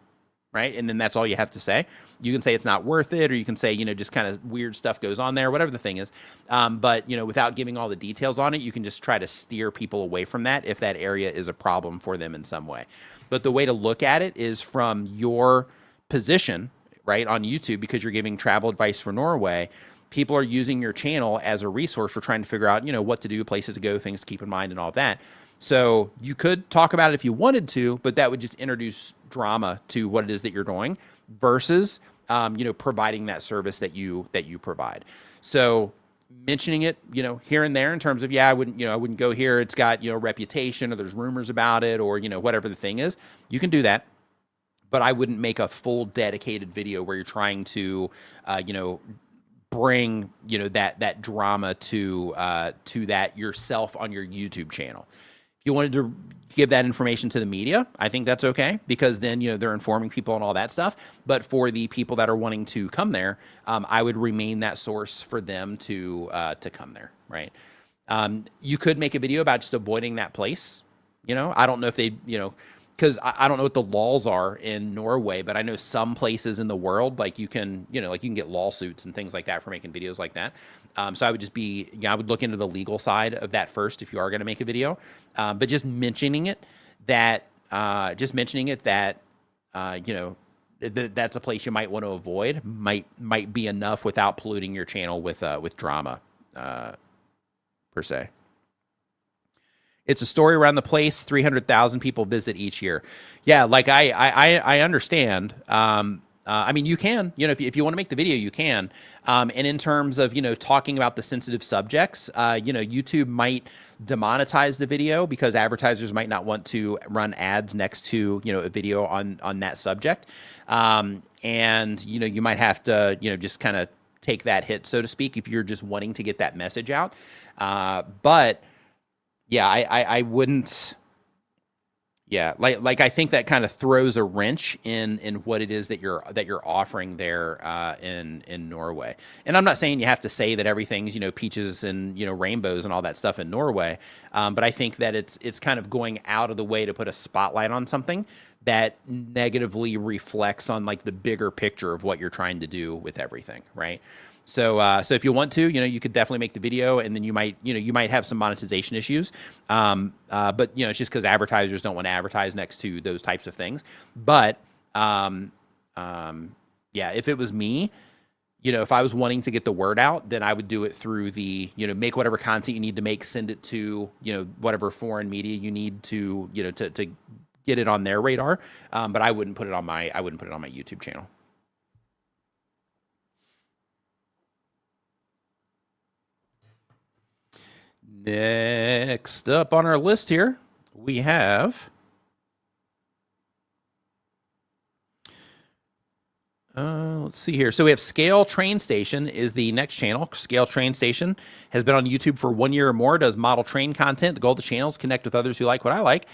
right? And then that's all you have to say. You can say it's not worth it, or you can say, just kind of weird stuff goes on there, whatever the thing is. But, without giving all the details on it, you can just try to steer people away from that if that area is a problem for them in some way. But the way to look at it is from your position, right, on YouTube, because you're giving travel advice for Norway. People are using your channel as a resource for trying to figure out, what to do, places to go, things to keep in mind, and all that. So you could talk about it if you wanted to, but that would just introduce drama to what it is that you're doing versus, providing that service that you provide. So mentioning it, here and there in terms of, I wouldn't go here. It's got, reputation, or there's rumors about it, or, whatever the thing is, you can do that. But I wouldn't make a full dedicated video where you're trying to, bring, that drama to that yourself on your YouTube channel. If you wanted to give that information to the media, I think that's okay, because then, they're informing people and all that stuff. But for the people that are wanting to come there, I would remain that source for them to come there, right? You could make a video about just avoiding that place. I don't know if they, because I don't know what the laws are in Norway, but I know some places in the world, like you can get lawsuits and things like that for making videos like that. So I would just I would look into the legal side of that first if you are going to make a video. But just mentioning it that, that's a place you might want to avoid might be enough without polluting your channel with drama, per se. It's a story around the place. 300,000 people visit each year. Yeah, like I understand. You can, if you want to make the video, you can. And in terms of, talking about the sensitive subjects, YouTube might demonetize the video because advertisers might not want to run ads next to, a video on that subject. And, you might have to, just kind of take that hit, so to speak, if you're just wanting to get that message out. But yeah, I wouldn't. Yeah, like I think that kind of throws a wrench in what it is that you're offering there in Norway. And I'm not saying you have to say that everything's peaches and rainbows and all that stuff in Norway, but I think that it's kind of going out of the way to put a spotlight on something that negatively reflects on like the bigger picture of what you're trying to do with everything, right? So if you want to, you could definitely make the video, and then you might have some monetization issues. But it's just because advertisers don't want to advertise next to those types of things. But if it was me, if I was wanting to get the word out, then I would do it through the, make whatever content you need to make, send it to, whatever foreign media you need to, to get it on their radar. But I wouldn't put it on my YouTube channel. Next up on our list here, we have let's see here. So we have Scale Train Station is the next channel. Scale Train Station has been on YouTube for 1 year or more, does model train content. The goal of the channel is connect with others who like what I like.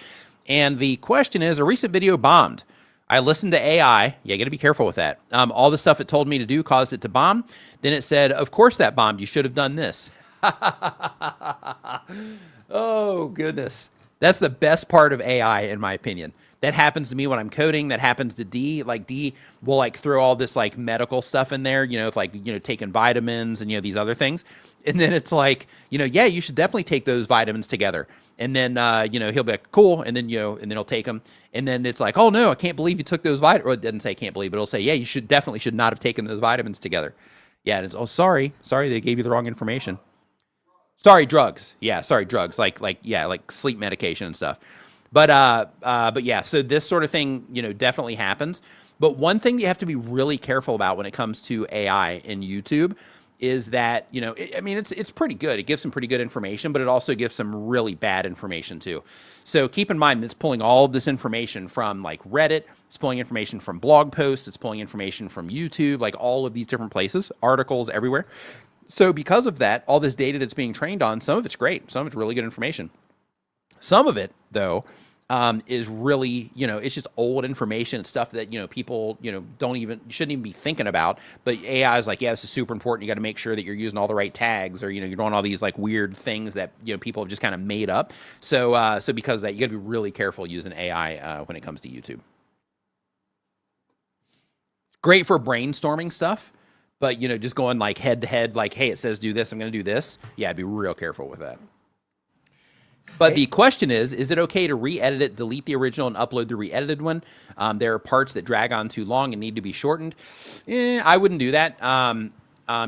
And the question is, a recent video bombed. I listened to AI. Yeah, you got to be careful with that. All the stuff it told me to do caused it to bomb. Then it said, of course that bombed. You should have done this. Oh, goodness. That's the best part of AI, in my opinion. That happens to me when I'm coding. That happens to D. Like D will like throw all this like medical stuff in there, with like, taking vitamins and, these other things. And then it's like, yeah, you should definitely take those vitamins together. And then, he'll be like, cool. And then, and then he'll take them. And then it's like, oh no, I can't believe you took those vitamins. Or it doesn't say can't believe, but it'll say, yeah, you should not have taken those vitamins together. Yeah. And it's, oh, sorry, they gave you the wrong information. Sorry, drugs. Yeah, sorry, drugs. Like sleep medication and stuff. But yeah, so this sort of thing, definitely happens. But one thing you have to be really careful about when it comes to AI in YouTube is that, it's pretty good. It gives some pretty good information, but it also gives some really bad information too. So keep in mind, it's pulling all of this information from like Reddit. It's pulling information from blog posts. It's pulling information from YouTube, like all of these different places, articles everywhere. So because of that, all this data that's being trained on, some of it's great. Some of it's really good information. Some of it, though, is really, it's just old information, stuff that, people, shouldn't even be thinking about. But AI is like, yeah, this is super important. You got to make sure that you're using all the right tags, or, you're doing all these like weird things that, people have just kind of made up. So, so because of that, you got to be really careful using AI when it comes to YouTube. Great for brainstorming stuff. But, just going like head to head, like, hey, it says do this, I'm going to do this. Yeah, I'd be real careful with that. But the question is it okay to re-edit it, delete the original, and upload the re-edited one? There are parts that drag on too long and need to be shortened. I wouldn't do that.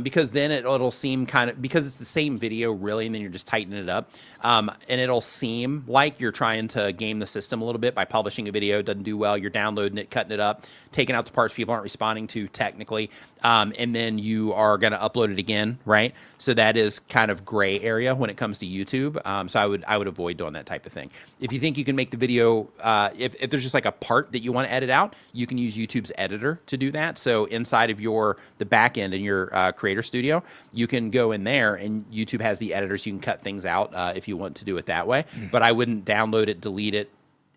Because then it'll seem kind of, because it's the same video really, and then you're just tightening it up. And it'll seem like you're trying to game the system a little bit by publishing a video. It doesn't do well. You're downloading it, cutting it up, taking out the parts people aren't responding to technically. And then you are going to upload it again, right? So that is kind of gray area when it comes to YouTube. So I would avoid doing that type of thing. If you think you can make the video, if there's just like a part that you want to edit out, you can use YouTube's editor to do that. So inside of the back end in your Creator Studio, you can go in there, and YouTube has the editors. You can cut things out if you want to do it that way. But I wouldn't download it, delete it,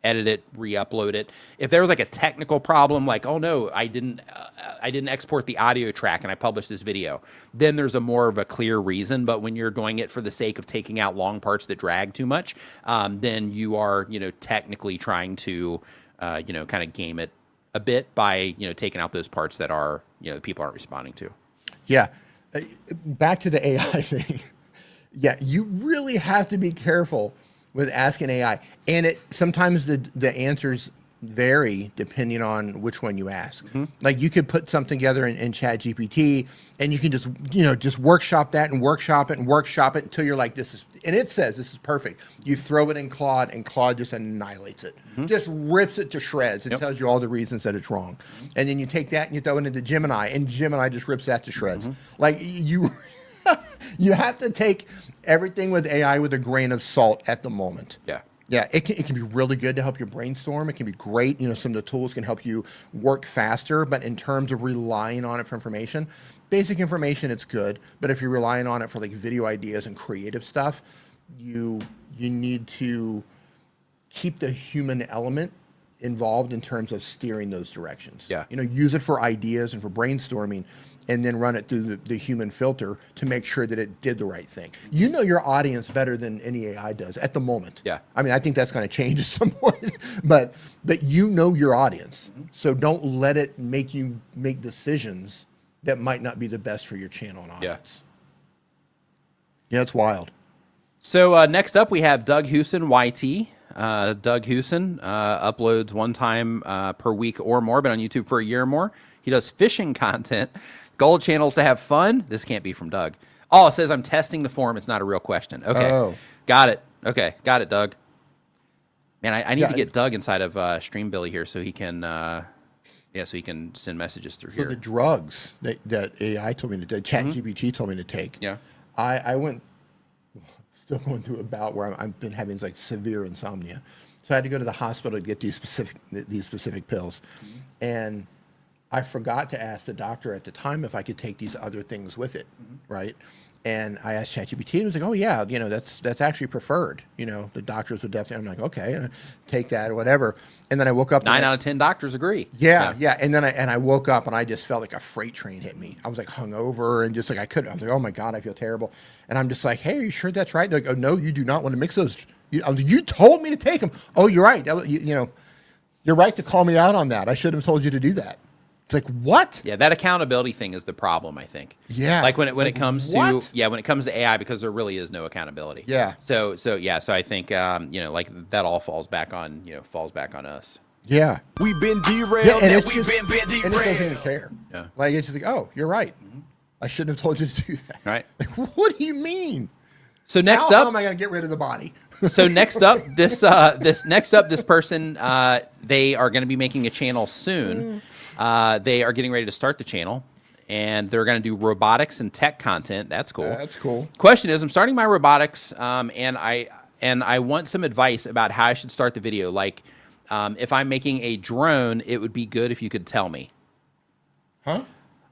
edit it, re-upload it. If there was like a technical problem, like, oh no, I didn't export the audio track and I published this video, then there's a more of a clear reason. But when you're doing it for the sake of taking out long parts that drag too much, then you are, technically trying to, kind of game it a bit by, taking out those parts that are, that people aren't responding to. Yeah. Back to the AI thing. Yeah, you really have to be careful with asking AI. And sometimes the answers vary depending on which one you ask. Mm-hmm. Like you could put something together in ChatGPT, and you can just workshop that and workshop it until you're like, this is, and it says this is perfect. You throw it in Claude, and Claude just annihilates it. Mm-hmm. Just rips it to shreds and tells you all the reasons that it's wrong. Mm-hmm. And then you take that and you throw it into Gemini, and Gemini just rips that to shreds. Mm-hmm. Like you have to take everything with AI with a grain of salt at the moment. Yeah. Yeah, it can be really good to help you brainstorm. It can be great. Some of the tools can help you work faster. But in terms of relying on it for information, basic information, it's good. But if you're relying on it for like video ideas and creative stuff, you need to keep the human element involved in terms of steering those directions. Yeah. Use it for ideas and for brainstorming, and then run it through the human filter to make sure that it did the right thing. You know your audience better than any AI does at the moment. Yeah. I mean, I think that's going to change at some point, but you know your audience. Mm-hmm. So don't let it make you make decisions that might not be the best for your channel and audience. Yeah, it's wild. So next up, we have Doug Hewson, YT. Doug Hewson uploads one time per week or more, been on YouTube for a year or more. He does fishing content. Goal channels to have fun. This can't be from Doug. Oh, it says I'm testing the form. It's not a real question. Okay. Oh. Got it. Okay. Got it, Doug. Man, I need to get Doug inside of Streambilly here so he can so he can send messages through here. So the drugs that AI told me to take, ChatGPT told me to take. Yeah. I went, still going through a bout where I've been having like severe insomnia. So I had to go to the hospital to get these specific pills. Mm-hmm. And I forgot to ask the doctor at the time if I could take these other things with it, right? And I asked ChatGPT, and it was like, oh yeah, that's actually preferred. The doctors would definitely. I'm like, okay, take that or whatever. And then I woke up. 9 out of 10 doctors agree. Yeah. And then I woke up and I just felt like a freight train hit me. I was like hungover and just like I was like, oh my God, I feel terrible. And I'm just like, hey, are you sure that's right? And they're like, oh no, you do not want to mix those. You told me to take them. Oh, you're right. You're right to call me out on that. I should have told you to do that. It's like, what? Yeah, that accountability thing is the problem, I think. Yeah. Like when it comes to what? when it comes to AI, because there really is no accountability. Yeah. So I think like that all falls back on us. Yeah. We've been derailed. Yeah, and and it's we've just, been and it derailed. doesn't even care. Yeah. Like, it's just like, oh, you're right. I shouldn't have told you to do that. Right. Like, what do you mean? So next How up, am I going to get rid of the body? so next up, this person, they are going to be making a channel soon. They are getting ready to start the channel, and they're going to do robotics and tech content. That's cool. That's cool. Question is, I'm starting my robotics, and I want some advice about how I should start the video. Like, if I'm making a drone, it would be good if you could tell me. Huh?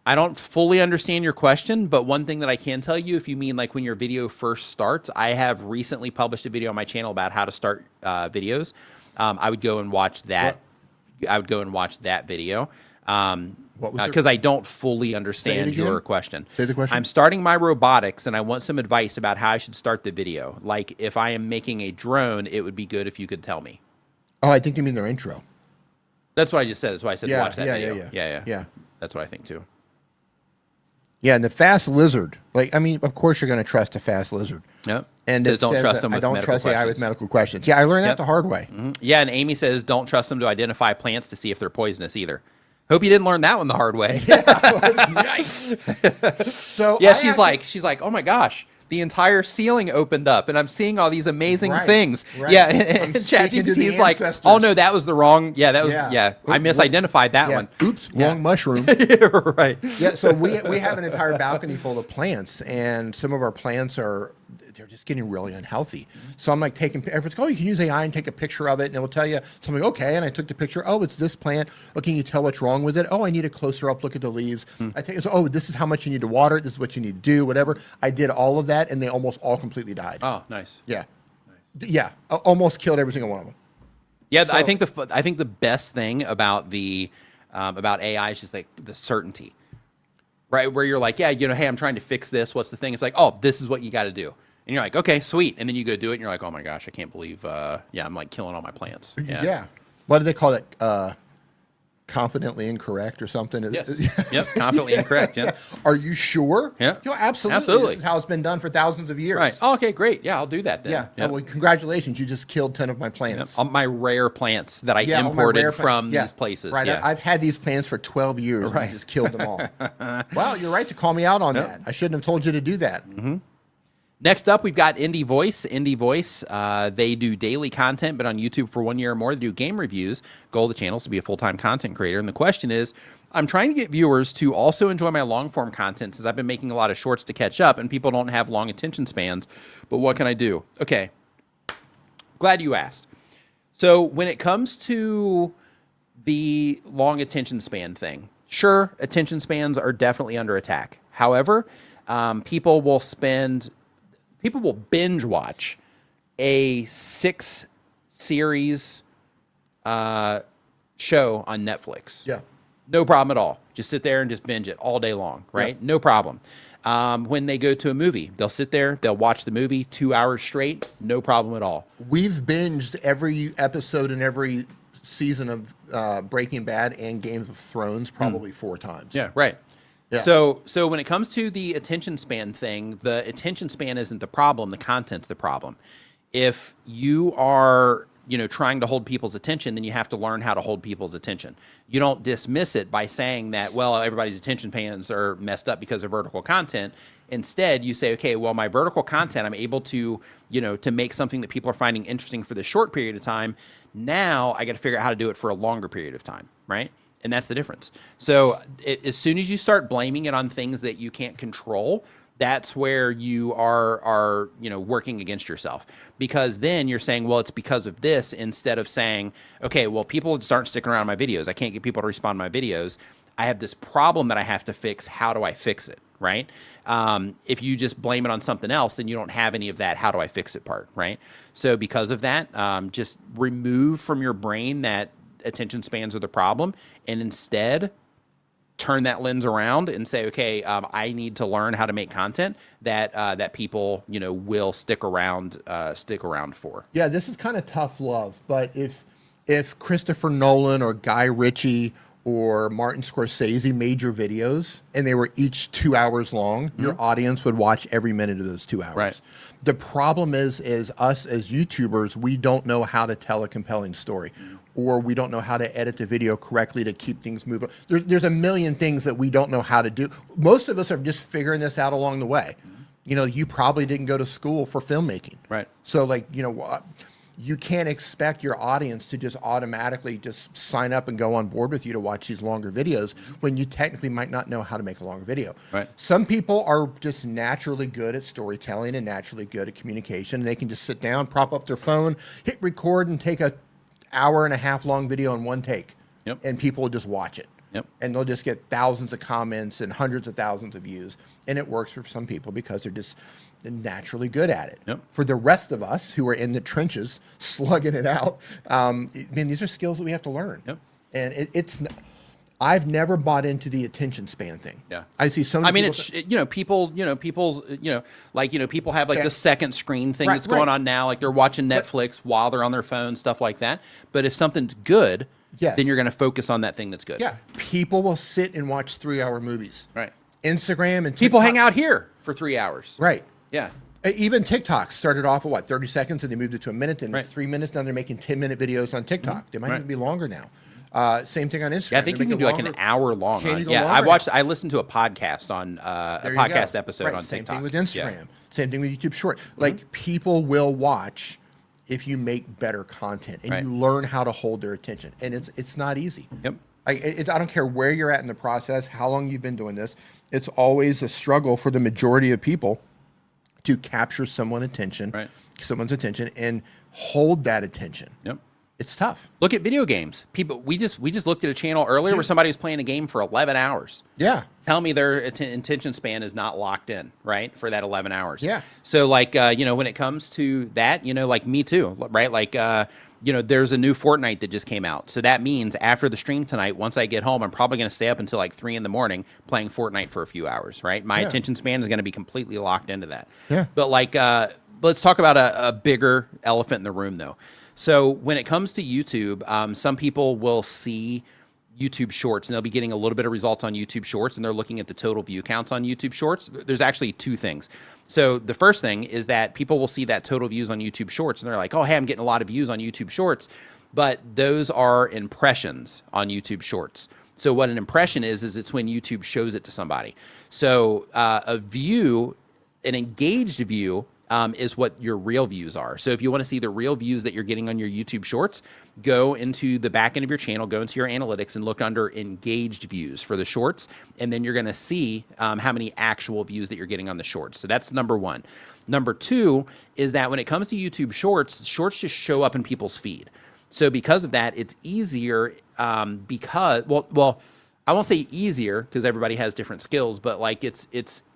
I don't fully understand your question, but one thing that I can tell you, if you mean like when your video first starts, I have recently published a video on my channel about how to start videos. I would go and watch that. I would go and watch that video because I don't fully understand your question. Say the question. I'm starting my robotics, and I want some advice about how I should start the video. Like if I am making a drone, it would be good if you could tell me. Oh, I think you mean their intro. That's what I just said. That's why I said watch that video. Yeah. That's what I think too. Yeah, and the fast lizard. Like, I mean, of course you're going to trust a fast lizard. Yep. And Says it don't says trust that them I with don't medical trust AI with questions. medical questions. Yeah, I learned Yep. that the hard way. Yeah, and Amy says don't trust them to identify plants to see if they're poisonous either. Hope you didn't learn that one the hard way. Yikes. So Yeah, I she's like, oh my gosh, the entire ceiling opened up, and I'm seeing all these amazing Right, things. right. Yeah, I'm and speaking to ChatGPT the is like, ancestors. oh no, that was the wrong. Yeah, that was Yeah. I misidentified that yeah. one. Oops, wrong mushroom. Right. Yeah, so we have an entire balcony full of plants, and some of our plants they're just getting really unhealthy. So I'm like taking, everyone's like, oh, you can use AI and take a picture of it, and it will tell you something. Okay, and I took the picture. Oh, it's this plant. Oh, can you tell what's wrong with it? Oh, I need a closer up look at the leaves. I take it. So, oh, this is how much you need to water it. This is what you need to do. Whatever. I did all of that, and they almost all completely died. Oh, nice. Yeah, yeah, almost killed every single one of them. Yeah, So- I think the best thing about about AI is just like the certainty, right? Where you're like, yeah, hey, I'm trying to fix this. What's the thing? It's like, oh, this is what you got to do. And you're like, okay, sweet. And then you go do it, and you're like, oh my gosh, I can't believe, I'm like killing all my plants. Yeah. What do they call it? Confidently incorrect or something? Yes. Yep. Confidently incorrect. Yeah. Are you sure? Yeah. Absolutely. Absolutely. This is how it's been done for thousands of years. Right. Oh, okay, great. Yeah, I'll do that then. Yeah. Yep. Well, congratulations. You just killed 10 of my plants. All my rare plants that I Yeah, all my imported rare from yeah. these places. Right. Yeah. I've had these plants for 12 years. Right. And you just killed them all. Wow, you're right to call me out on that. I shouldn't have told you to do that. Next up, we've got Indie Voice. Indie Voice, they do daily content, but on YouTube for 1 year or more. They do game reviews. Goal of the channel is to be a full-time content creator. And the question is, I'm trying to get viewers to also enjoy my long-form content since I've been making a lot of shorts to catch up, and people don't have long attention spans. But what can I do? Okay, glad you asked. So when it comes to the long attention span thing, sure, attention spans are definitely under attack. However, people will binge watch a 6-series show on Netflix. Yeah. No problem at all. Just sit there and just binge it all day long, right? Yeah. No problem. When they go to a movie, they'll sit there, they'll watch the movie 2 hours straight, no problem at all. We've binged every episode and every season of Breaking Bad and Game of Thrones probably 4 times. Yeah, right. Yeah. So when it comes to the attention span thing, the attention span isn't the problem, the content's the problem. If you are, trying to hold people's attention, then you have to learn how to hold people's attention. You don't dismiss it by saying that, well, everybody's attention spans are messed up because of vertical content. Instead, you say, okay, well, my vertical content, I'm able to, to make something that people are finding interesting for this short period of time. Now I got to figure out how to do it for a longer period of time, right? And that's the difference. So as soon as you start blaming it on things that you can't control, that's where you are working against yourself, because then you're saying, well, it's because of this, instead of saying, okay, well, people just aren't sticking around my videos. I can't get people to respond to my videos. I have this problem that I have to fix. How do I fix it? Right? If you just blame it on something else, then you don't have any of that how do I fix it part, right? So because of that, just remove from your brain that attention spans are the problem, and instead turn that lens around and say, okay, I need to learn how to make content that people, will stick around for. Yeah, this is kind of tough love, but if Christopher Nolan or Guy Ritchie or Martin Scorsese made your videos and they were each 2 hours long, your audience would watch every minute of those 2 hours. Right. The problem is us as YouTubers, we don't know how to tell a compelling story, or we don't know how to edit the video correctly to keep things moving. There's a million things that we don't know how to do. Most of us are just figuring this out along the way. You probably didn't go to school for filmmaking. Right. So you can't expect your audience to just automatically just sign up and go on board with you to watch these longer videos when you technically might not know how to make a longer video. Right. Some people are just naturally good at storytelling and naturally good at communication. They can just sit down, prop up their phone, hit record, and take a hour-and-a-half long video in one take. Yep. And people will just watch it. Yep. And they'll just get thousands of comments and hundreds of thousands of views. And it works for some people because they're just naturally good at it. Yep. For the rest of us who are in the trenches slugging it out, these are skills that we have to learn. Yep. And I've never bought into the attention span thing. Yeah. I see so many people people have like the second screen thing that's going right. on now. Like they're watching Netflix while they're on their phone, stuff like that. But if something's good, Yes. then you're going to focus on that thing that's good. Yeah. People will sit and watch 3-hour movies. Right. Instagram and TikTok. People hang out here for 3 hours. Right. Yeah. Even TikTok started off at 30 seconds, and they moved it to a minute, and Right. 3 minutes. Now they're making 10-minute videos on TikTok. They might even be longer now. Same thing on Instagram. Yeah, I think you can do like an hour long. Can you go yeah, longer? I listened to a podcast on a There you podcast go. episode Right, on same TikTok. thing with Instagram. Yeah. Same thing with YouTube Short. Like people will watch if you make better content and Right. you learn how to hold their attention. And it's not easy. Yep. I don't care where you're at in the process, how long you've been doing this. It's always a struggle for the majority of people to capture someone's attention, and hold that attention. Yep. It's tough. Look at video games. People, we just looked at a channel earlier where somebody was playing a game for 11 hours. Yeah. Tell me their attention span is not locked in, right, for that 11 hours. Yeah. So, like, when it comes to that, like me too, right? Like, there's a new Fortnite that just came out. So that means after the stream tonight, once I get home, I'm probably going to stay up until like 3 in the morning playing Fortnite for a few hours, right? My attention span is going to be completely locked into that. Yeah. But, like, let's talk about a bigger elephant in the room, though. So when it comes to YouTube, some people will see YouTube Shorts, and they'll be getting a little bit of results on YouTube Shorts, and they're looking at the total view counts on YouTube Shorts. There's actually two things. So the first thing is that people will see that total views on YouTube Shorts, and they're like, oh, hey, I'm getting a lot of views on YouTube Shorts. But those are impressions on YouTube Shorts. So what an impression is it's when YouTube shows it to somebody. So a view, an engaged view, is what your real views are. So if you want to see the real views that you're getting on your YouTube Shorts, go into the back end of your channel, go into your analytics and look under engaged views for the Shorts. And then you're going to see how many actual views that you're getting on the Shorts. So that's number one. Number two is that when it comes to YouTube Shorts, Shorts just show up in people's feed. So because of that, it's easier because, well, I won't say easier because everybody has different skills, but like it's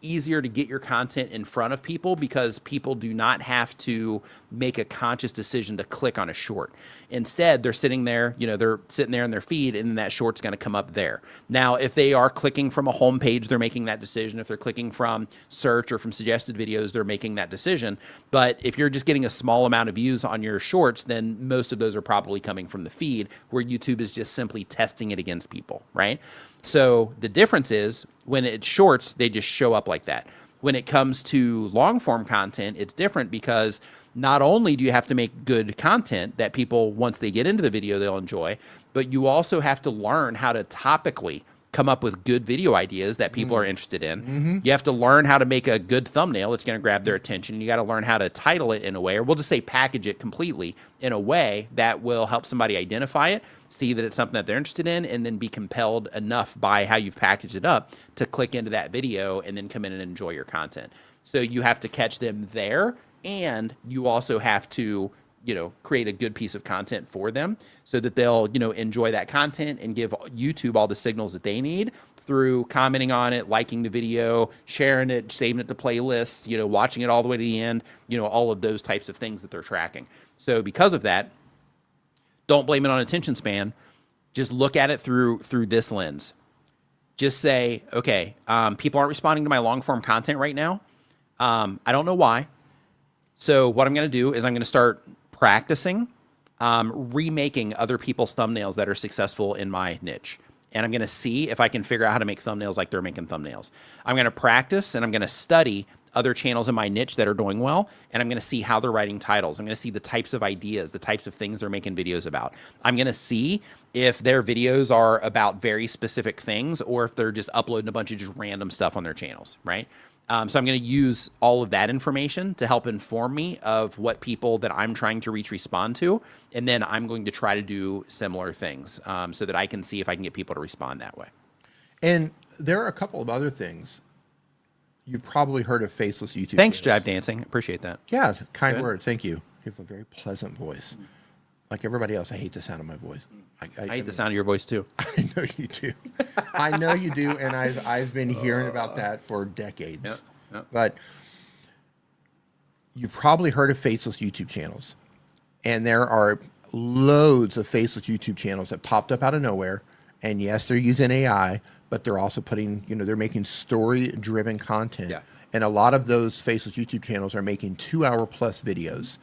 easier to get your content in front of people because people do not have to make a conscious decision to click on a short. Instead, they're sitting there, they're sitting there in their feed, and then that short's going to come up there. Now, if they are clicking from a home page, they're making that decision. If they're clicking from search or from suggested videos, they're making that decision. But if you're just getting a small amount of views on your shorts, then most of those are probably coming from the feed, where YouTube is just simply testing it against people, right? So the difference is when it's shorts, they just show up like that. When it comes to long form content, it's different because not only do you have to make good content that people, once they get into the video, they'll enjoy, but you also have to learn how to topically come up with good video ideas that people are interested in. You have to learn how to make a good thumbnail that's going to grab their attention. You got to learn how to title it in a way, or we'll just say package it completely in a way that will help somebody identify it, see that it's something that they're interested in, and then be compelled enough by how you've packaged it up to click into that video and then come in and enjoy your content. So you have to catch them there, and you also have to create a good piece of content for them so that they'll, enjoy that content and give YouTube all the signals that they need through commenting on it, liking the video, sharing it, saving it to playlists, watching it all the way to the end, all of those types of things that they're tracking. So because of that, don't blame it on attention span. Just look at it through this lens. just say, okay, people aren't responding to my long form content right now. I don't know why. So what I'm going to do is I'm going to start practicing remaking other people's thumbnails that are successful in my niche. And I'm going to see if I can figure out how to make thumbnails like they're making thumbnails. I'm going to practice and I'm going to study other channels in my niche that are doing well, and I'm going to see how they're writing titles. I'm going to see the types of ideas, the types of things they're making videos about. I'm going to see if their videos are about very specific things or if they're just uploading a bunch of just random stuff on their channels, right? So I'm going to use all of that information to help inform me of what people that I'm trying to reach respond to, and then I'm going to try to do similar things so that I can see if I can get people to respond that way. And there are a couple of other things. You've probably heard of faceless YouTube Thanks, channels. Jive Dancing. Appreciate that. Yeah, kind Good. word. Thank you. You have a very pleasant voice. Like everybody else, I hate the sound of my voice. I hate the sound of your voice too. I know you do. I know you do, and I've been hearing about that for decades. Yep. But you've probably heard of faceless YouTube channels, and there are loads of faceless YouTube channels that popped up out of nowhere. And yes, they're using AI, but they're also putting, they're making story-driven content. Yeah. And a lot of those faceless YouTube channels are making 2-hour-plus videos,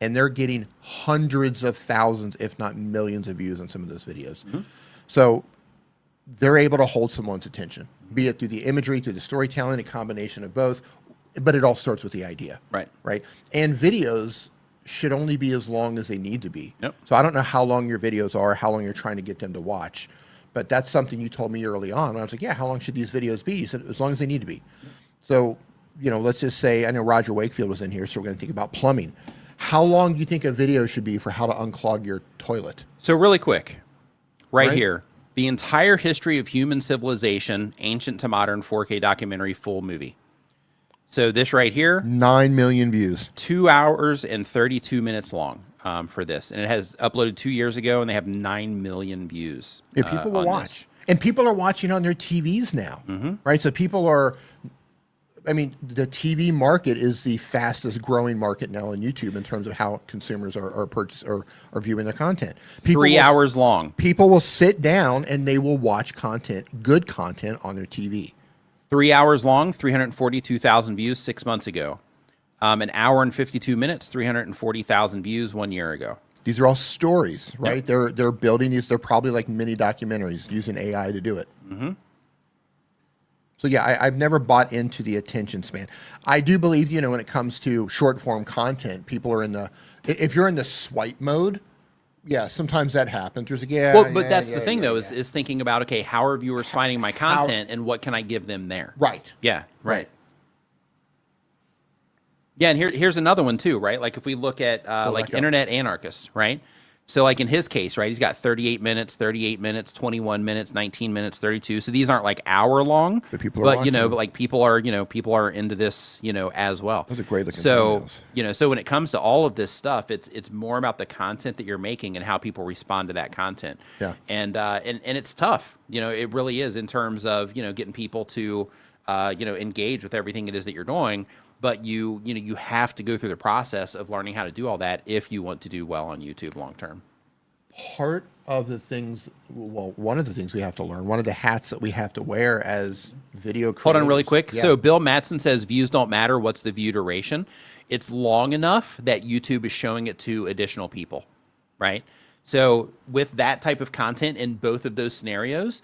and they're getting hundreds of thousands, if not millions of views on some of those videos. Mm-hmm. So they're able to hold someone's attention, be it through the imagery, through the storytelling, a combination of both, but it all starts with the idea. Right. Right. And videos should only be as long as they need to be. Yep. So I don't know how long your videos are, how long you're trying to get them to watch, but that's something you told me early on. And I was like, yeah, how long should these videos be? You said, as long as they need to be. So, let's just say, I know Roger Wakefield was in here, so we're going to think about plumbing. How long do you think a video should be for how to unclog your toilet? So really quick, right Right. here, the entire history of human civilization, ancient to modern, 4K documentary, full movie. So this right here, 9 million views. 2 hours and 32 minutes long for this. And it has uploaded 2 years ago, and they have 9 million views. Yeah, people will on watch. this. And people are watching on their TVs now, right? So people are, the TV market is the fastest growing market now on YouTube in terms of how consumers are viewing their content. People 3 will- hours long. People will sit down and they will watch good content on their TV. 3 hours long, 342,000 views 6 months ago. An hour and 52 minutes, 340,000 views 1 year ago. These are all stories, right? Yep. They're building these. They're probably like mini documentaries using AI to do it. Mm-hmm. So yeah, I've never bought into the attention span. I do believe, when it comes to short form content, people are if you're in the swipe mode, yeah, sometimes that happens. There's That's the thing though, is thinking about, okay, how are viewers finding my content and what can I give them there? Right. Yeah, right. Yeah, and here's another one too, right? Like if we look at Internet Anarchist, right? So like in his case, right, he's got 38 minutes, 21 minutes, 19 minutes, 32. So these aren't like hour long, but people are watching. but like people are into this, as well. Those are great looking thumbnails. So when it comes to all of this stuff, it's more about the content that you're making and how people respond to that content. Yeah. And it's tough. It really is in terms of, getting people to engage with everything it is that you're doing. But you have to go through the process of learning how to do all that if you want to do well on YouTube long term. One of the things we have to learn, one of the hats that we have to wear as video creators. Hold on really quick. Yeah. So Bill Matson says views don't matter. What's the view duration? It's long enough that YouTube is showing it to additional people, right? So with that type of content in both of those scenarios,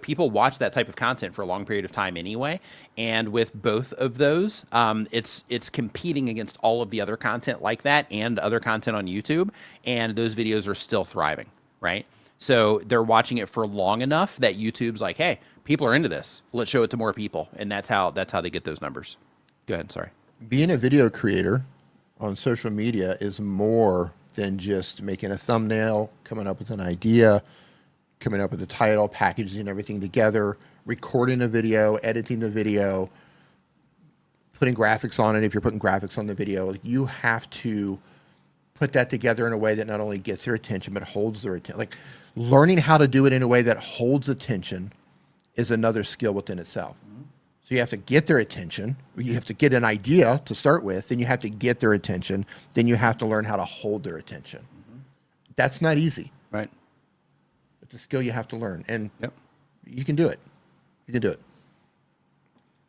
people watch that type of content for a long period of time anyway. And with both of those, it's competing against all of the other content like that and other content on YouTube. And those videos are still thriving, right? So they're watching it for long enough that YouTube's like, hey, people are into this. Let's show it to more people. And that's how they get those numbers. Go ahead. Sorry. Being a video creator on social media is more than just making a thumbnail, coming up with an idea, coming up with a title, packaging everything together, recording a video, editing the video, putting graphics on it. If you're putting graphics on the video, you have to put that together in a way that not only gets their attention, but holds their attention. Like learning how to do it in a way that holds attention is another skill within itself. So you have to get their attention. You have to get an idea to start with. Then you have to get their attention. Then you have to learn how to hold their attention. Mm-hmm. That's not easy. Right. It's a skill you have to learn. And yep. you can do it. You can do it.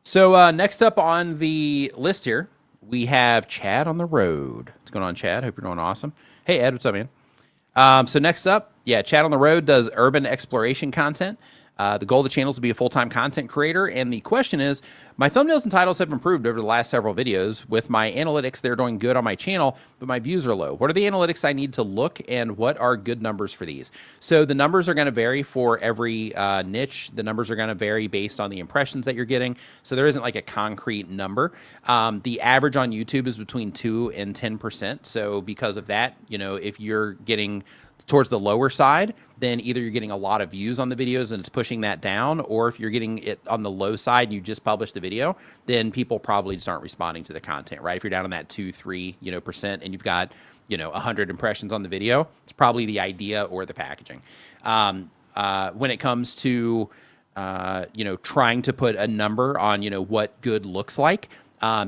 So next up on the list here, we have Chad on the road. What's going on, Chad? Hope you're doing awesome. Hey, Ed, what's up, man? So next up, yeah, Chad on the road does urban exploration content. The goal of the channel is to be a full-time content creator, and the question is, my thumbnails and titles have improved over the last several videos. With my analytics, they're doing good on my channel, but my views are low. What are the analytics I need to look, and what are good numbers for these? So the numbers are going to vary for every niche. The numbers are going to vary based on the impressions that you're getting, so there isn't like a concrete number. The average on YouTube is between 2 and 10%, so because of that, you know, if you're getting towards the lower side, then either you're getting a lot of views on the videos and it's pushing that down, or if you're getting it on the low side and you just published the video, then people probably just aren't responding to the content, right? If you're down on that 2-3, you know, percent and you've got, you know, 100 impressions on the video, it's probably the idea or the packaging. When it comes to, you know, trying to put a number on, you know, what good looks like,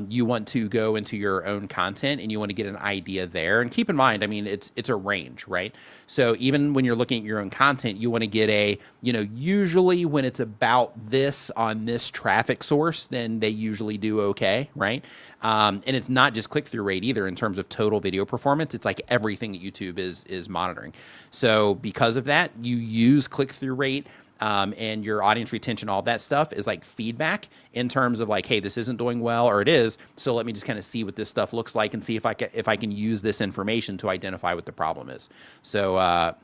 you want to go into your own content and you want to get an idea there. And keep in mind, I mean, it's a range, right? So even when you're looking at your own content, you want to get a, you know, usually when it's about this on this traffic source, then they usually do okay, right? And it's not just click-through rate either in terms of total video performance. It's like everything that YouTube is monitoring. So because of that, you use click-through rate, and your audience retention, all that stuff is like feedback in terms of like, hey, this isn't doing well, or it is. So let me just kind of see what this stuff looks like and see if I can use this information to identify what the problem is. So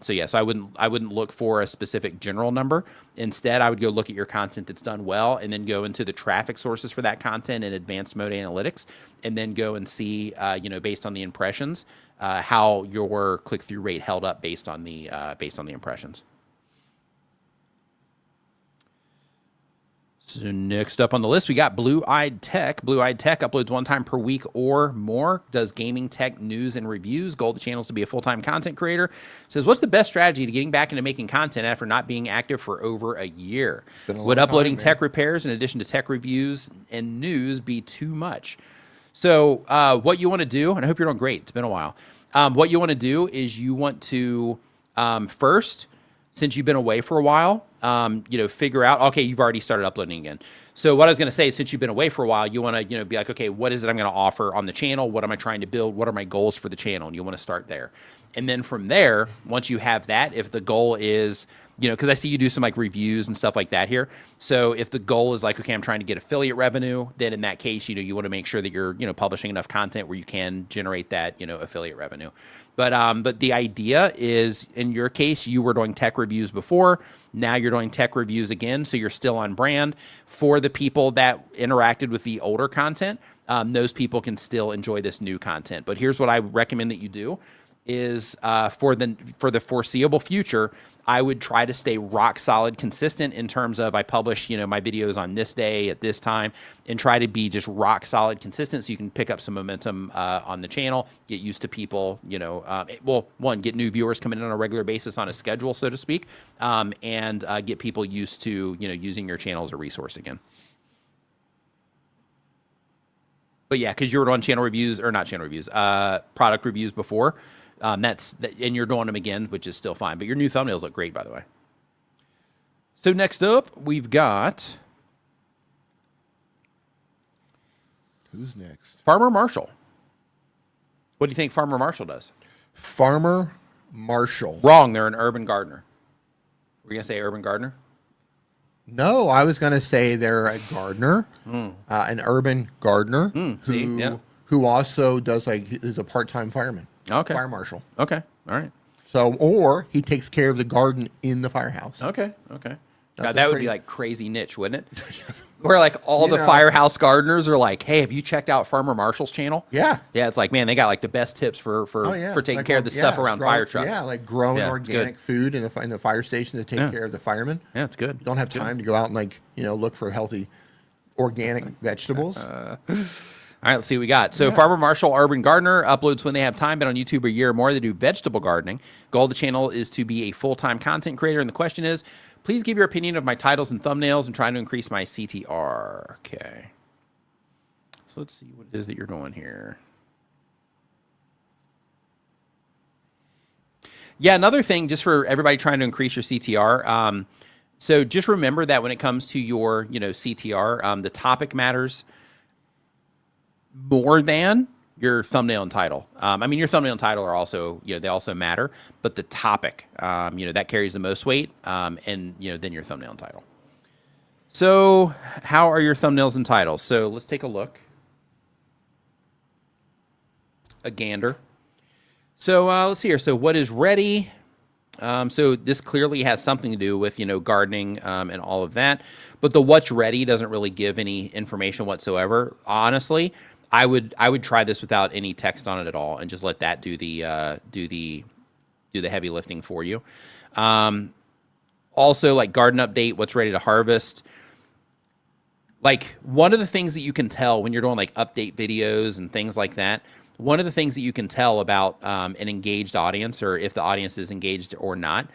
yeah, so I wouldn't look for a specific general number. Instead, I would go look at your content that's done well, and then go into the traffic sources for that content in advanced mode analytics, and then go and see, you know, based on the impressions, how your click-through rate held up based on the impressions. So next up on the list, we got Blue-Eyed Tech. Blue-Eyed Tech uploads 1 time per week or more, does gaming, tech, news, and reviews. Goal of the channel is to be a full-time content creator. Says, what's the best strategy to getting back into making content after not being active for over a year? Would uploading tech repairs in addition to tech reviews and news be too much? So what you want to do, and I hope you're doing great, it's been a while. What you want to do is you want to first, since you've been away for a while, you know, figure out, okay, you've already started uploading again. So what I was going to say is, since you've been away for a while, you want to, you know, be like, okay, what is it I'm going to offer on the channel? What am I trying to build? What are my goals for the channel? And you want to start there. And then from there, once you have that, if the goal is, you know, because I see you do some like reviews and stuff like that here. So if the goal is like, okay, I'm trying to get affiliate revenue, then in that case, you know, you want to make sure that you're, you know, publishing enough content where you can generate that, you know, affiliate revenue. But the idea is, in your case, you were doing tech reviews before. Now you're doing tech reviews again, so you're still on brand. For the people that interacted with the older content, those people can still enjoy this new content. But here's what I recommend that you do is for the foreseeable future, I would try to stay rock solid consistent in terms of I publish, you know, my videos on this day at this time, and try to be just rock solid consistent so you can pick up some momentum on the channel, get used to people, you know, well, one, get new viewers coming in on a regular basis on a schedule, so to speak, and get people used to, you know, using your channel as a resource again. But yeah, because you were doing channel reviews, or not channel reviews, product reviews before. And you're doing them again, which is still fine. But your new thumbnails look great, by the way. So next up, we've got... Who's next? Farmer Marshall. What do you think Farmer Marshall does? Farmer Marshall. Wrong. They're an urban gardener. Were you going to say urban gardener? No, I was going to say they're a gardener, an urban gardener who also does is a part-time fireman. Okay. Fire marshal. Okay. All right. So, or he takes care of the garden in the firehouse. Okay. Okay. God, that would be like crazy niche, wouldn't it? Where like all the firehouse gardeners are like, hey, have you checked out Farmer Marshall's channel? Yeah. Yeah, it's like, man, they got like the best tips for taking care of the stuff around fire trucks. Yeah, like growing organic food in the fire station to take care of the firemen. Yeah, it's good. You don't have time to go out and like, you know, look for healthy organic vegetables. All right, let's see what we got. So Farmer Marshall, urban gardener, uploads when they have time, been on YouTube a year or more. They do vegetable gardening. Goal of the channel is to be a full-time content creator. And the question is, please give your opinion of my titles and thumbnails. I'm trying to increase my CTR. Okay. So let's see what it is that you're doing here. Yeah, another thing, just for everybody trying to increase your CTR, So just remember that when it comes to your, CTR, the topic matters more than your thumbnail and title. I mean, your thumbnail and title are also, they also matter, but the topic, that carries the most weight, and, then your thumbnail and title. So how are your thumbnails and titles? So let's take a look. A gander. So let's see here. So what is ready? So this clearly has something to do with, gardening and all of that. But the what's ready doesn't really give any information whatsoever. Honestly, I would try this without any text on it at all and just let that do the heavy lifting for you. Also, like garden update, what's ready to harvest. Like one of the things that you can tell when you're doing like update videos and things like that, one of the things that you can tell about an engaged audience, or if the audience is engaged or not,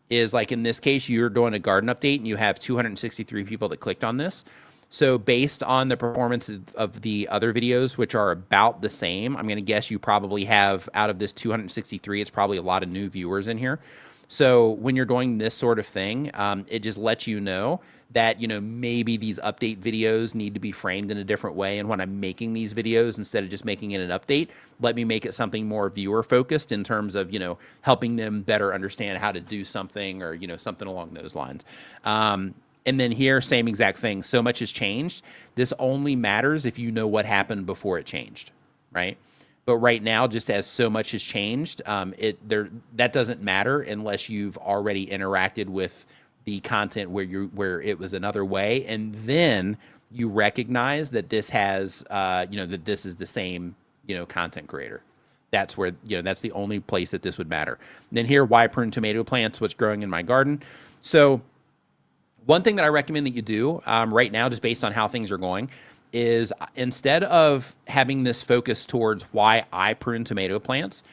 is like in this case, you're doing a garden update and you have 263 people that clicked on this. So based on the performance of the other videos, which are about the same, I'm going to guess you probably have, out of this 263, it's probably a lot of new viewers in here. So when you're doing this sort of thing, it just lets you know that, maybe these update videos need to be framed in a different way. And when I'm making these videos, instead of just making it an update, let me make it something more viewer focused in terms of, helping them better understand how to do something, or, something along those lines. And then here, same exact thing. So much has changed. This only matters if you know what happened before it changed, right? But right now, just as so much has changed, that doesn't matter unless you've already interacted with the content where it was another way, and then you recognize that this has that this is the same content creator. That's where that's the only place that this would matter. And then here, why prune tomato plants? What's growing in my garden? So one thing that I recommend that you do right now, just based on how things are going, is instead of having this focus towards why I prune tomato plants,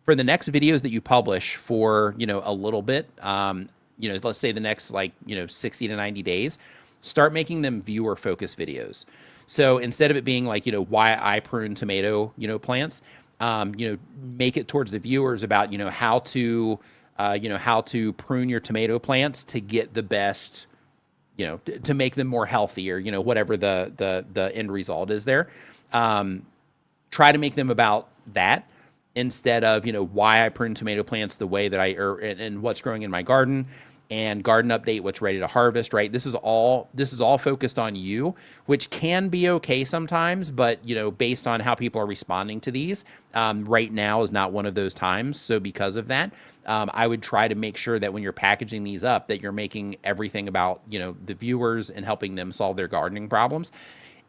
for the next videos that you publish for, a little bit, let's say the next 60 to 90 days, start making them viewer focused videos. So instead of it being like, why I prune tomato, plants, make it towards the viewers about, how to prune your tomato plants to get the best, to make them more healthy, or, whatever the end result is there. Try to make them about that instead of, why I prune tomato plants the way that and what's growing in my garden, and garden update, what's ready to harvest, right? This is all focused on you, which can be okay sometimes, but, based on how people are responding to these, right now is not one of those times. So because of that, I would try to make sure that when you're packaging these up, that you're making everything about, the viewers and helping them solve their gardening problems.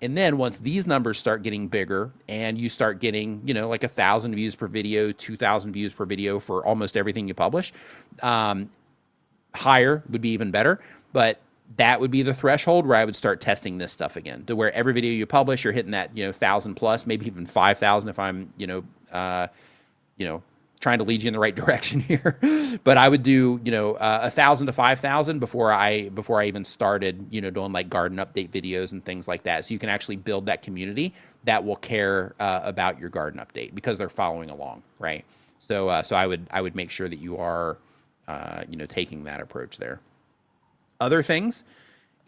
And then once these numbers start getting bigger and you start getting, like 1,000 views per video, 2,000 views per video for almost everything you publish, higher would be even better, but that would be the threshold where I would start testing this stuff again, to where every video you publish, you're hitting that, 1,000 plus, maybe even 5,000 if I'm, trying to lead you in the right direction here. But I would do, 1,000 to 5,000 before I even started, doing like garden update videos and things like that. So you can actually build that community that will care about your garden update because they're following along, right? So I would make sure that you are, taking that approach there. Other things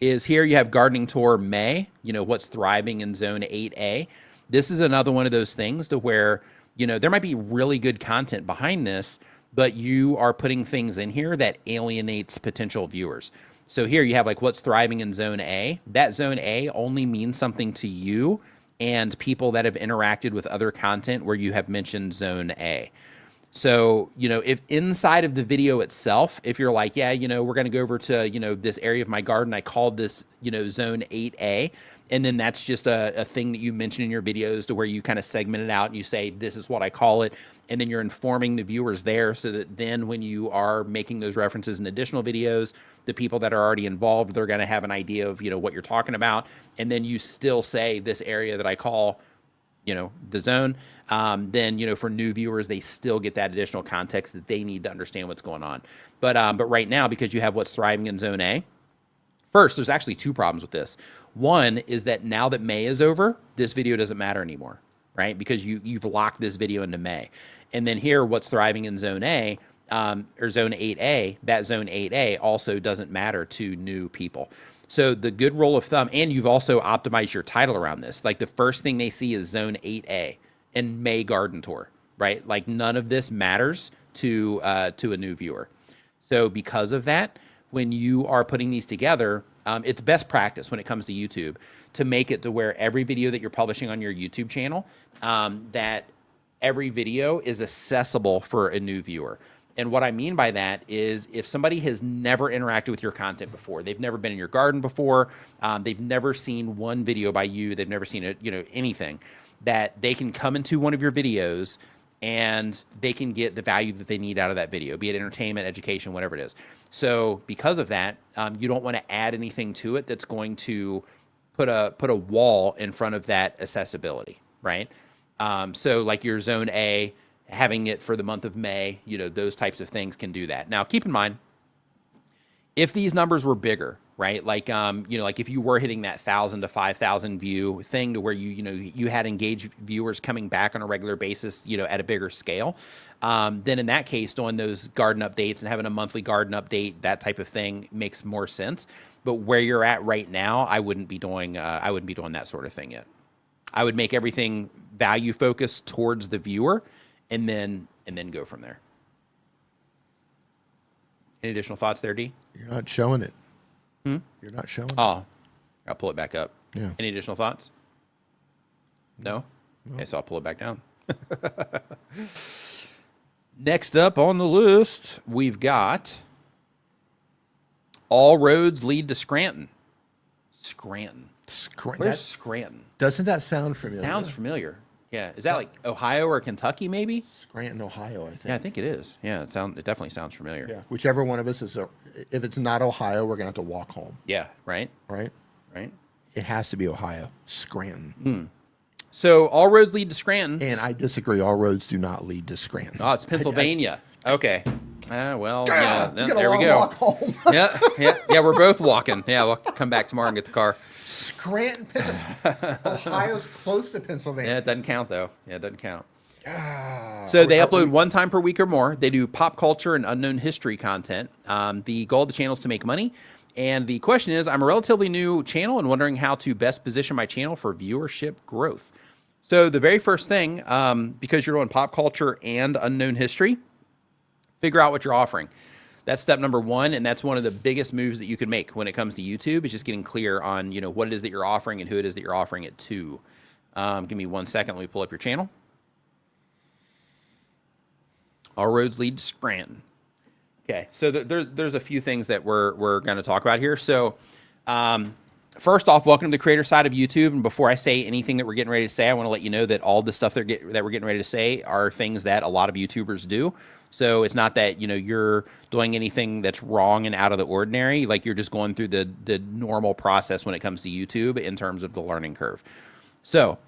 is here you have gardening tour May, what's thriving in zone 8A. This is another one of those things to where, there might be really good content behind this, but you are putting things in here that alienates potential viewers. So here you have like what's thriving in zone A. That zone A only means something to you and people that have interacted with other content where you have mentioned zone A. So, if inside of the video itself, if you're like, yeah, we're going to go over to, this area of my garden, I called this, zone 8A, and then that's just a thing that you mention in your videos to where you kind of segment it out and you say, this is what I call it. And then you're informing the viewers there so that then when you are making those references in additional videos, the people that are already involved, they're going to have an idea of, what you're talking about. And then you still say this area that I call, the zone, then, for new viewers, they still get that additional context that they need to understand what's going on. But right now, because you have what's thriving in zone A, first, there's actually two problems with this. One is that now that May is over, this video doesn't matter anymore, right? Because you've locked this video into May. And then here, what's thriving in zone A, or zone 8A, that zone 8A also doesn't matter to new people. So the good rule of thumb, and you've also optimized your title around this. Like the first thing they see is zone 8A and May garden tour, right? Like none of this matters to a new viewer. So because of that, when you are putting these together, it's best practice when it comes to YouTube to make it to where every video that you're publishing on your YouTube channel, that every video is accessible for a new viewer. And what I mean by that is if somebody has never interacted with your content before, they've never been in your garden before, they've never seen one video by you, they've never seen anything, that they can come into one of your videos and they can get the value that they need out of that video, be it entertainment, education, whatever it is. So because of that, you don't want to add anything to it that's going to put a wall in front of that accessibility, right? So like your zone A, having it for the month of May, those types of things can do that. Now, keep in mind, if these numbers were bigger, right? Like, like if you were hitting that 1,000 to 5,000 view thing to where you had engaged viewers coming back on a regular basis, at a bigger scale, then in that case, doing those garden updates and having a monthly garden update, that type of thing makes more sense. But where you're at right now, I wouldn't be doing that sort of thing yet. I would make everything value focused towards the viewer, and then go from there. Any additional thoughts there, D? You're not showing it. You're not showing it. Oh, I'll pull it back up. Yeah. Any additional thoughts? No? Okay, so I'll pull it back down. Next up on the list, we've got all roads lead to Scranton. Scranton. Where's Scranton? Doesn't that sound familiar? Sounds familiar. Yeah. Is that like Ohio or Kentucky, maybe? Scranton, Ohio, I think. Yeah, I think it is. Yeah, it definitely sounds familiar. Yeah. Whichever one of us is, if it's not Ohio, we're going to have to walk home. Yeah, right? Right? Right. It has to be Ohio. Scranton. So all roads lead to Scranton. And I disagree. All roads do not lead to Scranton. Oh, it's Pennsylvania. Okay. Well, there we go. Walk home. yeah. We're both walking. Yeah, we'll come back tomorrow and get the car. Scranton, Pennsylvania. Ohio's close to Pennsylvania. Yeah, it doesn't count though. Yeah, it doesn't count. So they upload one time per week or more. They do pop culture and unknown history content. The goal of the channel is to make money. And the question is, I'm a relatively new channel and wondering how to best position my channel for viewership growth. So the very first thing, because you're doing pop culture and unknown history, figure out what you're offering. That's step number one, and that's one of the biggest moves that you can make when it comes to YouTube, is just getting clear on what it is that you're offering and who it is that you're offering it to. Give me 1 second. Let me pull up your channel. All roads lead to Scranton. Okay, so there's a few things that we're going to talk about here. So first off, welcome to the creator side of YouTube. And before I say anything that we're getting ready to say, I want to let you know that all the stuff that we're getting ready to say are things that a lot of YouTubers do. So it's not that you're doing anything that's wrong and out of the ordinary. Like you're just going through the normal process when it comes to YouTube in terms of the learning curve. So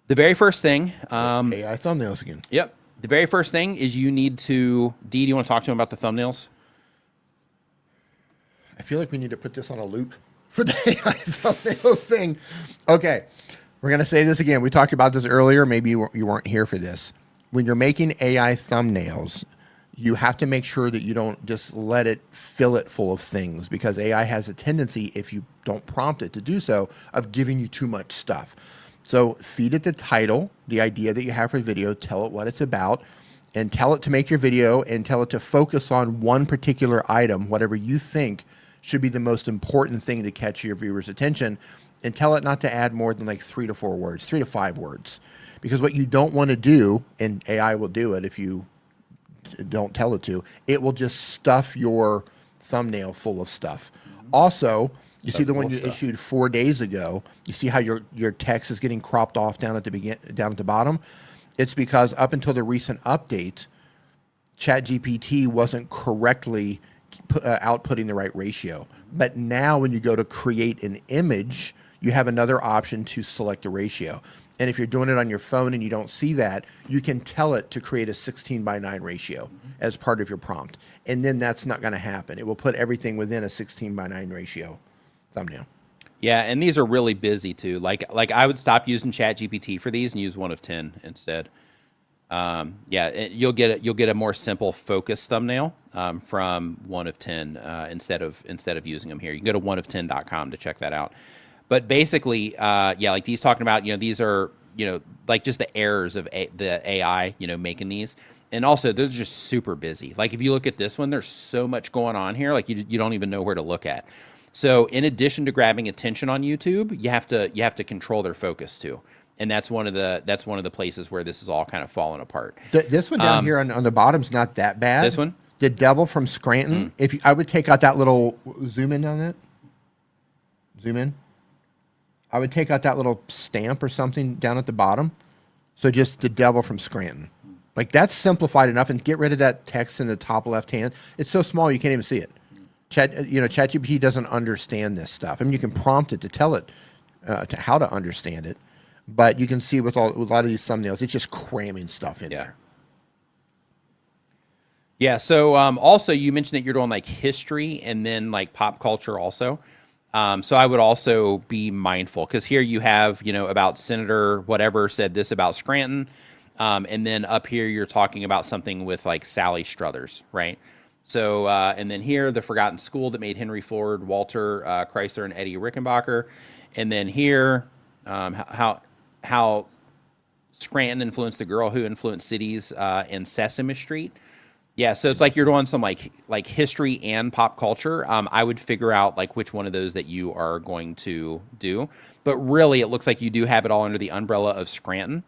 the very first thing, AI thumbnails again. Yep. The very first thing is you need to, do you want to talk to him about the thumbnails? I feel like we need to put this on a loop for the AI thumbnails thing. Okay, we're going to say this again. We talked about this earlier. Maybe you weren't here for this. When you're making AI thumbnails, you have to make sure that you don't just let it fill it full of things, because AI has a tendency, if you don't prompt it to do so, of giving you too much stuff. So feed it the title, the idea that you have for the video, tell it what it's about, and tell it to make your video, and tell it to focus on one particular item, whatever you think should be the most important thing to catch your viewers' attention, and tell it not to add more than like 3 to 4 words, 3 to 5 words. Because what you don't want to do, and AI will do it if you don't tell it to, it will just stuff your thumbnail full of stuff. Also, you see the one you issued 4 days ago, you see how your text is getting cropped off down at the bottom? It's because up until the recent update, ChatGPT wasn't correctly outputting the right ratio. But now when you go to create an image, you have another option to select a ratio. And if you're doing it on your phone and you don't see that, you can tell it to create a 16:9 ratio as part of your prompt. And then that's not going to happen. It will put everything within a 16:9 ratio thumbnail. Yeah, and these are really busy too. Like I would stop using ChatGPT for these and use one of 10 instead. You'll get a more simple focused thumbnail from 1 of 10 instead of using them here. You can go to 1of10.com to check that out. But basically, like he's talking about, these are, like just the errors of the AI, making these. And also, they're just super busy. Like if you look at this one, there's so much going on here. Like you don't even know where to look at. So in addition to grabbing attention on YouTube, you have to control their focus too. And that's one of the places where this is all kind of falling apart. This one down here on the bottom's not that bad. This one? The Devil from Scranton. I would take out that little zoom in on that. Zoom in. I would take out that little stamp or something down at the bottom. So just the Devil from Scranton. Like that's simplified enough, and get rid of that text in the top left hand. It's so small you can't even see it. ChatGPT doesn't understand this stuff. I mean, you can prompt it to tell it to how to understand it, but you can see with a lot of these thumbnails, it's just cramming stuff in there. Yeah. So also, you mentioned that you're doing like history and then like pop culture also. So I would also be mindful because here you have about Senator whatever said this about Scranton. And then up here, you're talking about something with like Sally Struthers, right? So, and then here, the forgotten school that made Henry Ford, Walter Chrysler, and Eddie Rickenbacker. And then here, how Scranton influenced the girl who influenced cities in Sesame Street. Yeah, so it's like you're doing some like history and pop culture. I would figure out like which one of those that you are going to do. But really, it looks like you do have it all under the umbrella of Scranton.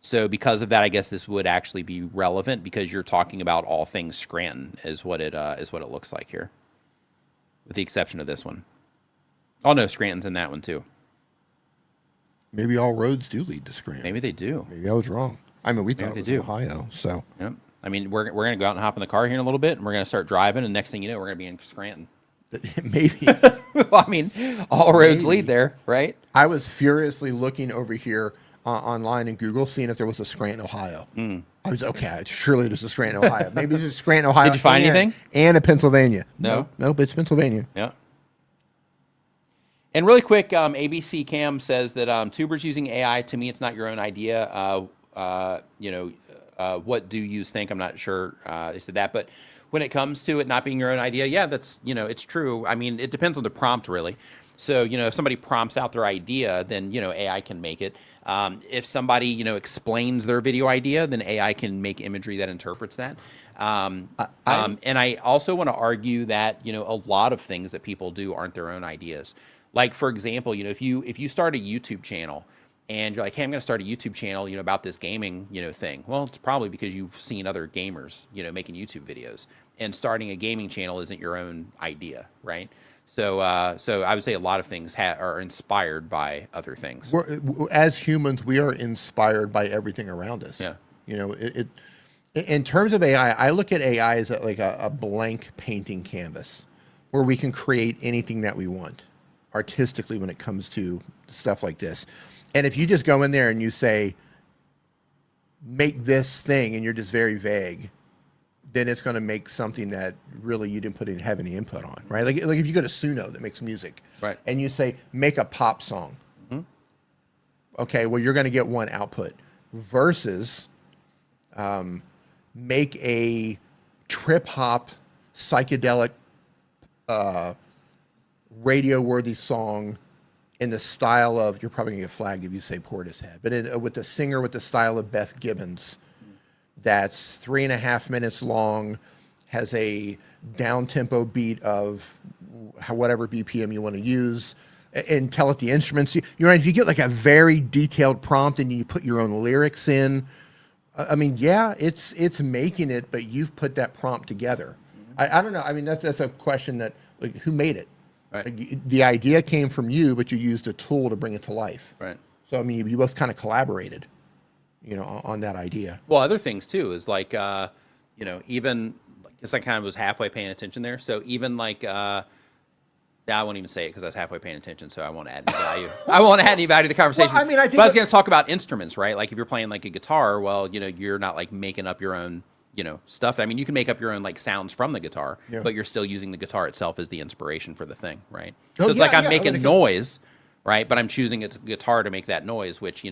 So because of that, I guess this would actually be relevant because you're talking about all things Scranton is what it looks like here, with the exception of this one. Oh no, Scranton's in that one too. Maybe all roads do lead to Scranton. Maybe they do. Maybe I was wrong. I mean, we thought it was Ohio. So yep. I mean, we're gonna go out and hop in the car here in a little bit, and we're gonna start driving, and next thing you know, we're gonna be in Scranton. Maybe. Well, I mean, all roads lead there, right? I was furiously looking over here online in Google, seeing if there was a Scranton, Ohio. I was surely there's a Scranton, Ohio. Maybe there's a Scranton, Ohio. Did you find anything? And a Pennsylvania. No, but it's Pennsylvania. Yeah. And really quick, ABC Cam says that tubers using AI. To me, it's not your own idea. What do you think? I'm not sure. They said that, but when it comes to it not being your own idea, yeah, that's it's true. I mean, it depends on the prompt, really. So, if somebody prompts out their idea, then, AI can make it. If somebody, explains their video idea, then AI can make imagery that interprets that. And I also want to argue that, a lot of things that people do aren't their own ideas. Like, for example, if you start a YouTube channel and you're like, hey, I'm going to start a YouTube channel, about this gaming, thing. Well, it's probably because you've seen other gamers, making YouTube videos. And starting a gaming channel isn't your own idea, right? So I would say a lot of things are inspired by other things. As humans, we are inspired by everything around us. Yeah. In terms of AI, I look at AI as like a blank painting canvas where we can create anything that we want artistically when it comes to stuff like this. And if you just go in there and you say, make this thing, and you're just very vague, then it's going to make something that really you didn't have any input on, right? Like if you go to Suno that makes music, right, and you say, make a pop song. Okay, well, you're going to get one output versus make a trip-hop, psychedelic, radio-worthy song in the style of, you're probably going to get flagged if you say Portishead, but with the singer with the style of Beth Gibbons, that's 3.5 minutes long, has a down-tempo beat of whatever BPM you want to use, and tell it the instruments. If you get like a very detailed prompt and you put your own lyrics in, I mean, yeah, it's making it, but you've put that prompt together. I don't know. I mean, that's a question that, like, who made it? Right. Like, the idea came from you, but you used a tool to bring it to life. Right. So, I mean, you both kind of collaborated, on that idea. Well, other things too is like, even, I guess I kind of was halfway paying attention there. So even like, I won't even say it because I was halfway paying attention, so I won't add any value. I won't add any value to the conversation. Well, I mean, but I was going to talk about instruments, right? Like if you're playing like a guitar, well, you're not like making up your own, stuff. I mean, you can make up your own like sounds from the guitar, but you're still using the guitar itself as the inspiration for the thing, right? So it's like I'm making noise, right? But I'm choosing a guitar to make that noise, which,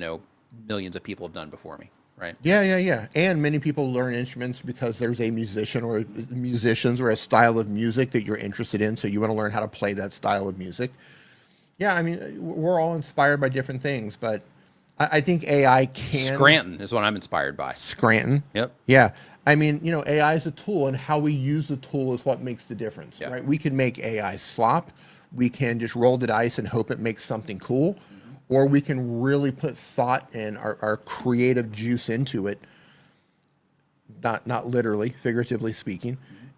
millions of people have done before me, right? right? Yeah. And many people learn instruments because there's a musician or musicians or a style of music that you're interested in. So you want to learn how to play that style of music. Yeah, I mean, we're all inspired by different things, but I think AI can. Scranton is what I'm inspired by. Scranton. Yep. Yeah. I mean, AI is a tool, and how we use the tool is what makes the difference, Yeah. right? We can make AI slop. We can just roll the dice and hope it makes something cool, or we can really put thought and our creative juice into it, not literally, figuratively speaking,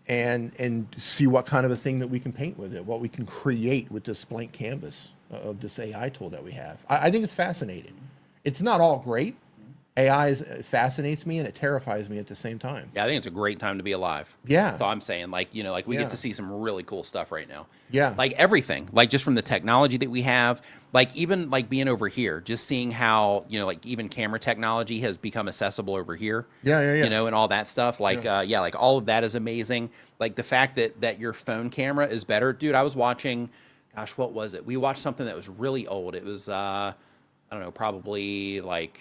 and see what kind of a thing that we can paint with it, what we can create with this blank canvas of this AI tool that we have. I think it's fascinating. It's not all great. AI fascinates me and it terrifies me at the same time. Yeah, I think it's a great time to be alive. Yeah. That's all I'm saying. Like, we Yeah. get to see some really cool stuff right now. Yeah. Like everything, like just from the technology that we have, like even like being over here, just seeing how, like even camera technology has become accessible over here. Yeah. And all that stuff. Like, like all of that is amazing. Like the fact that your phone camera is better. Dude, I was watching, gosh, what was it? We watched something that was really old. It was, I don't know, probably like,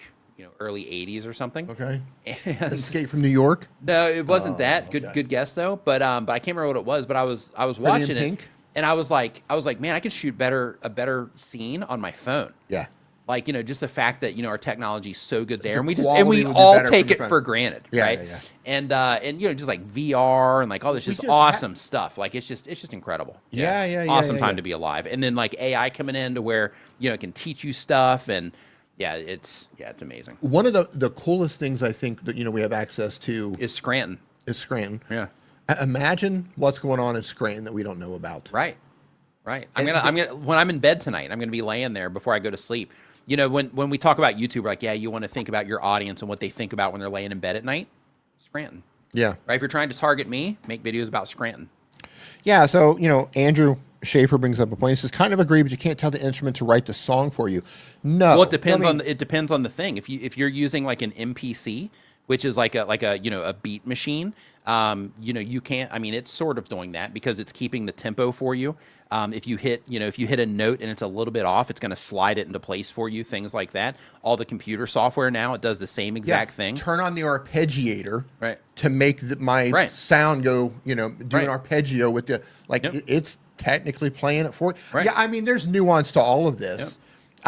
early 80s or something. Okay. And Escape from New York. no, it wasn't that. okay. Good guess though. But I can't remember what it was. But I was watching it, Pink? and I was like, man, I could shoot a better scene on my phone. Yeah. Like, just the fact that our technology's so good there, The and we quality would be all better take from it your phone. for granted, Yeah, right? yeah. And just like VR and like all this just just awesome stuff. Like it's just incredible. Yeah. Awesome time to be alive. And then like AI coming in to where it can teach you stuff, and it's amazing. One of the coolest things I think that we have access to Is Scranton? is Scranton. Yeah. Imagine what's going on in Scranton that we don't know about. Right. I'm gonna when I'm in bed tonight, I'm gonna be laying there before I go to sleep. When we talk about YouTube, we're like, you want to think about your audience and what they think about when they're laying in bed at night. Scranton. Yeah. Right. If you're trying to target me, make videos about Scranton. Yeah. So Andrew Schaefer brings up a point. He says, kind of agree, but you can't tell the instrument to write the song for you. No. Well, it depends on the thing. If you're using like an MPC, which is like a beat machine, you can't. I mean, it's sort of doing that because it's keeping the tempo for you. If you hit a note and it's a little bit off, it's going to slide it into place for you. Things like that. All the computer software now, it does the same exact thing. Turn on the arpeggiator, right, to make my sound go. Do an arpeggio with the it's technically playing it for you. Right. Yeah, I mean, there's nuance to all of this. Yep.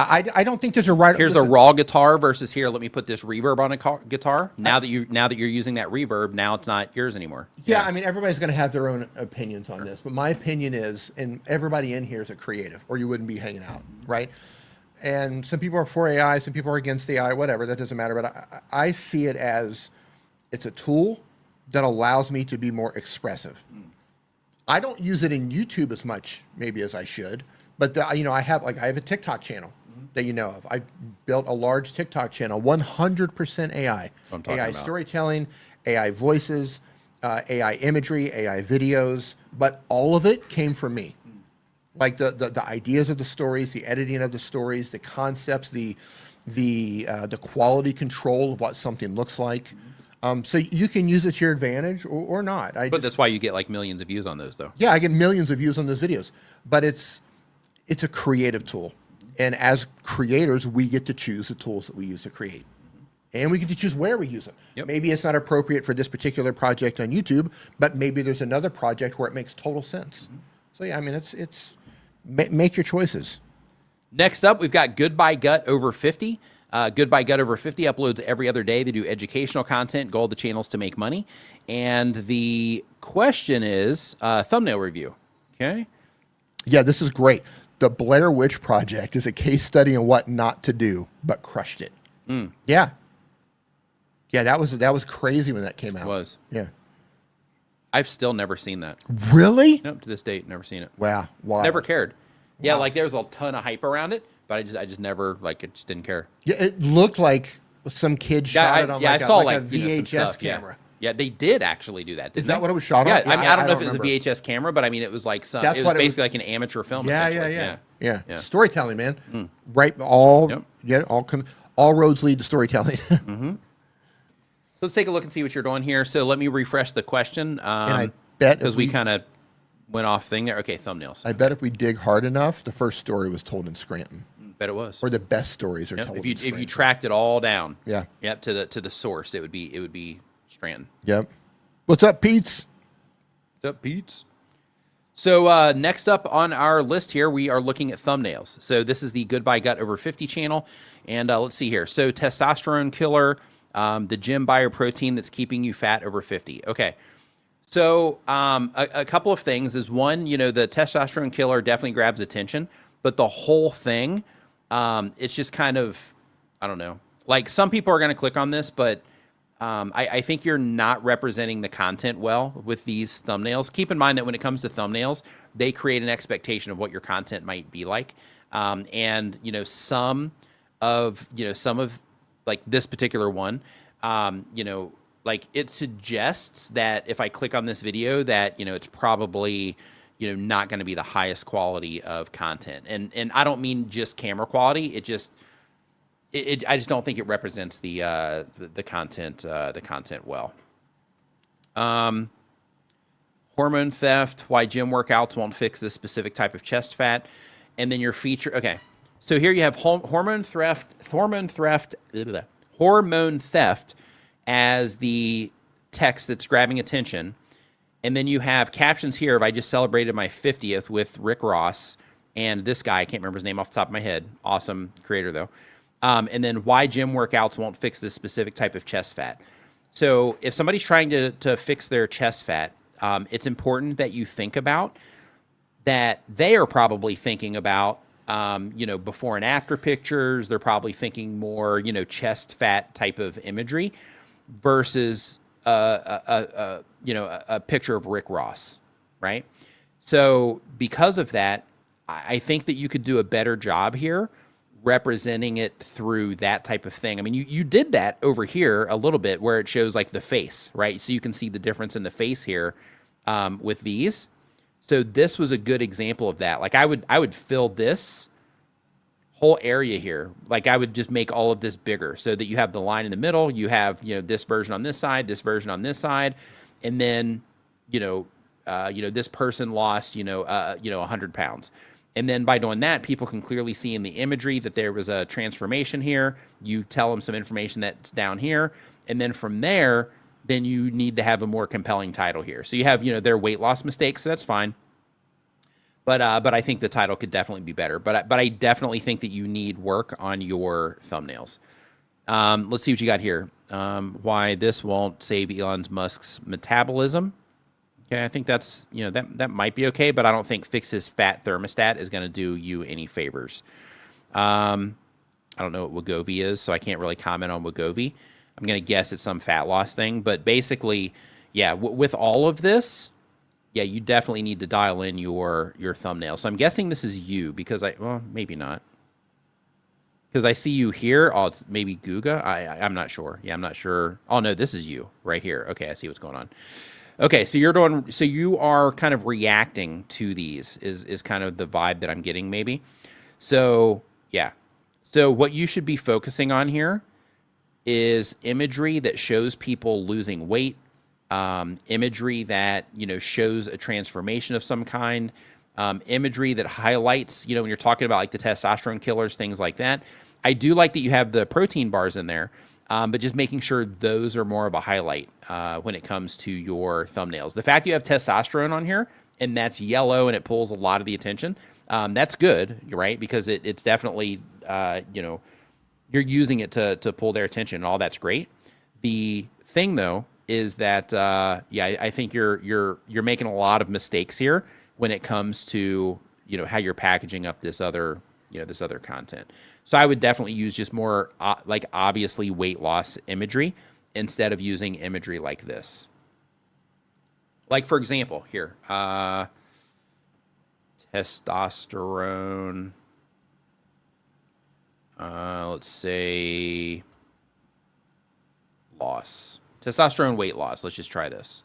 I don't think there's a right. Here's a raw guitar versus here. Let me put this reverb on a guitar. Now that you're using that reverb, now it's not yours anymore. Yeah, I mean, everybody's going to have their own opinions on this, but my opinion is, and everybody in here is a creative, or you wouldn't be hanging out, right? And some people are for AI, some people are against AI, whatever. That doesn't matter. But I see it as it's a tool that allows me to be more expressive. I don't use it in YouTube as much, maybe as I should, but I have a TikTok channel that you know of. I built a large TikTok channel, 100% AI, AI storytelling, AI voices, AI imagery, AI videos, but all of it came from me. Like the ideas of the stories, the editing of the stories, the concepts, the quality control of what something looks like. So you can use it to your advantage or not. But that's why you get like millions of views on those, though. Yeah, I get millions of views on those videos. But it's a creative tool. And as creators, we get to choose the tools that we use to create. And we get to choose where we use them. Yep. Maybe it's not appropriate for this particular project on YouTube, but maybe there's another project where it makes total sense. So yeah, I mean, it's make your choices. Next up, we've got Goodbye Gut over 50. Goodbye Gut over 50 uploads every other day. They do educational content. Goal of the channel is to make money. And the question is thumbnail review. Okay. Yeah, this is great. The Blair Witch Project is a case study on what not to do, but crushed it. Yeah. Yeah, that was crazy when that came out. It was. Yeah. I've still never seen that. Really? Nope, to this date, never seen it. Wow. Wow. Never cared. Yeah, like there's a ton of hype around it, but I just never I just didn't care. Yeah, it looked like some kid shot it on I saw a VHS camera. Yeah, they did actually do that. Is that what it was shot on? Yeah, I mean, I don't know if it was a VHS camera, but I mean, it was like some. That's it was basically like an amateur film. Yeah. Storytelling, man. Right. All roads lead to storytelling. So let's take a look and see what you're doing here. So let me refresh the question. And I bet because we kind of went off thing there. Okay, thumbnails. I bet if we dig hard enough, the first story was told in Scranton. Bet it was. Or the best stories are Yep. told. If you tracked it all down, yeah, yep, to the source, it would be Strand. yep. What's up, Pete's? What's up, Pete's? So next up on our list here, we are looking at thumbnails. So this is the Goodbye Gut Over 50 channel, and let's see here. So testosterone killer, the gym bioprotein that's keeping you fat over 50. Okay. So a couple of things is one, the testosterone killer definitely grabs attention, but the whole thing, it's just kind of, I don't know, like some people are going to click on this, but I think you're not representing the content well with these thumbnails. Keep in mind that when it comes to thumbnails, they create an expectation of what your content might be like. And, some of like this particular one, like it suggests that if I click on this video that, it's probably, not going to be the highest quality of content. And I don't mean just camera quality. I just don't think it represents the content well. Hormone theft, why gym workouts won't fix this specific type of chest fat. And then your feature. Okay. So here you have hormone theft as the text that's grabbing attention. And then you have captions here of I just celebrated my 50th with Rick Ross and this guy. I can't remember his name off the top of my head. Awesome creator, though. And then why gym workouts won't fix this specific type of chest fat. So if somebody's trying to fix their chest fat, it's important that you think about that they are probably thinking about, before and after pictures. They're probably thinking more, chest fat type of imagery versus a picture of Rick Ross, right? So because of that, I think that you could do a better job here representing it through that type of thing. I mean, you did that over here a little bit where it shows like the face, right? So you can see the difference in the face here with these. So this was a good example of that. Like I would fill this whole area here. Like I would just make all of this bigger so that you have the line in the middle. You have, this version on this side, this version on this side. And then, this person lost, 100 pounds. And then by doing that, people can clearly see in the imagery that there was a transformation here. You tell them some information that's down here. And then from there, then you need to have a more compelling title here. So you have, their weight loss mistakes, so that's fine. But I think the title could definitely be better. But I definitely think that you need work on your thumbnails. Let's see what you got here. Why this won't save Elon Musk's metabolism. Okay, I think that's, that might be okay, but I don't think fix his fat thermostat is going to do you any favors. I don't know what Wegovy is, so I can't really comment on Wegovy. I'm going to guess it's some fat loss thing, but basically, yeah, with all of this, yeah, you definitely need to dial in your thumbnail. So I'm guessing this is you because well, maybe not. Because I see you here. Oh, it's maybe Guga. I'm not sure. Yeah, I'm not sure. Oh, no, this is you right here. Okay, I see what's going on. Okay, so you are kind of reacting to these is kind of the vibe that I'm getting maybe. So, yeah. So what you should be focusing on here is imagery that shows people losing weight, imagery that, shows a transformation of some kind, imagery that highlights, when you're talking about like the testosterone killers, things like that. I do like that you have the protein bars in there. But just making sure those are more of a highlight when it comes to your thumbnails. The fact you have testosterone on here and that's yellow and it pulls a lot of the attention, that's good, right? Because it's definitely, you're using it to pull their attention and all that's great. The thing though is that, I think you're making a lot of mistakes here when it comes to, how you're packaging up this other content. So I would definitely use just more like obviously weight loss imagery instead of using imagery like this. Like for example, here, testosterone, let's say loss, testosterone weight loss. Let's just try this.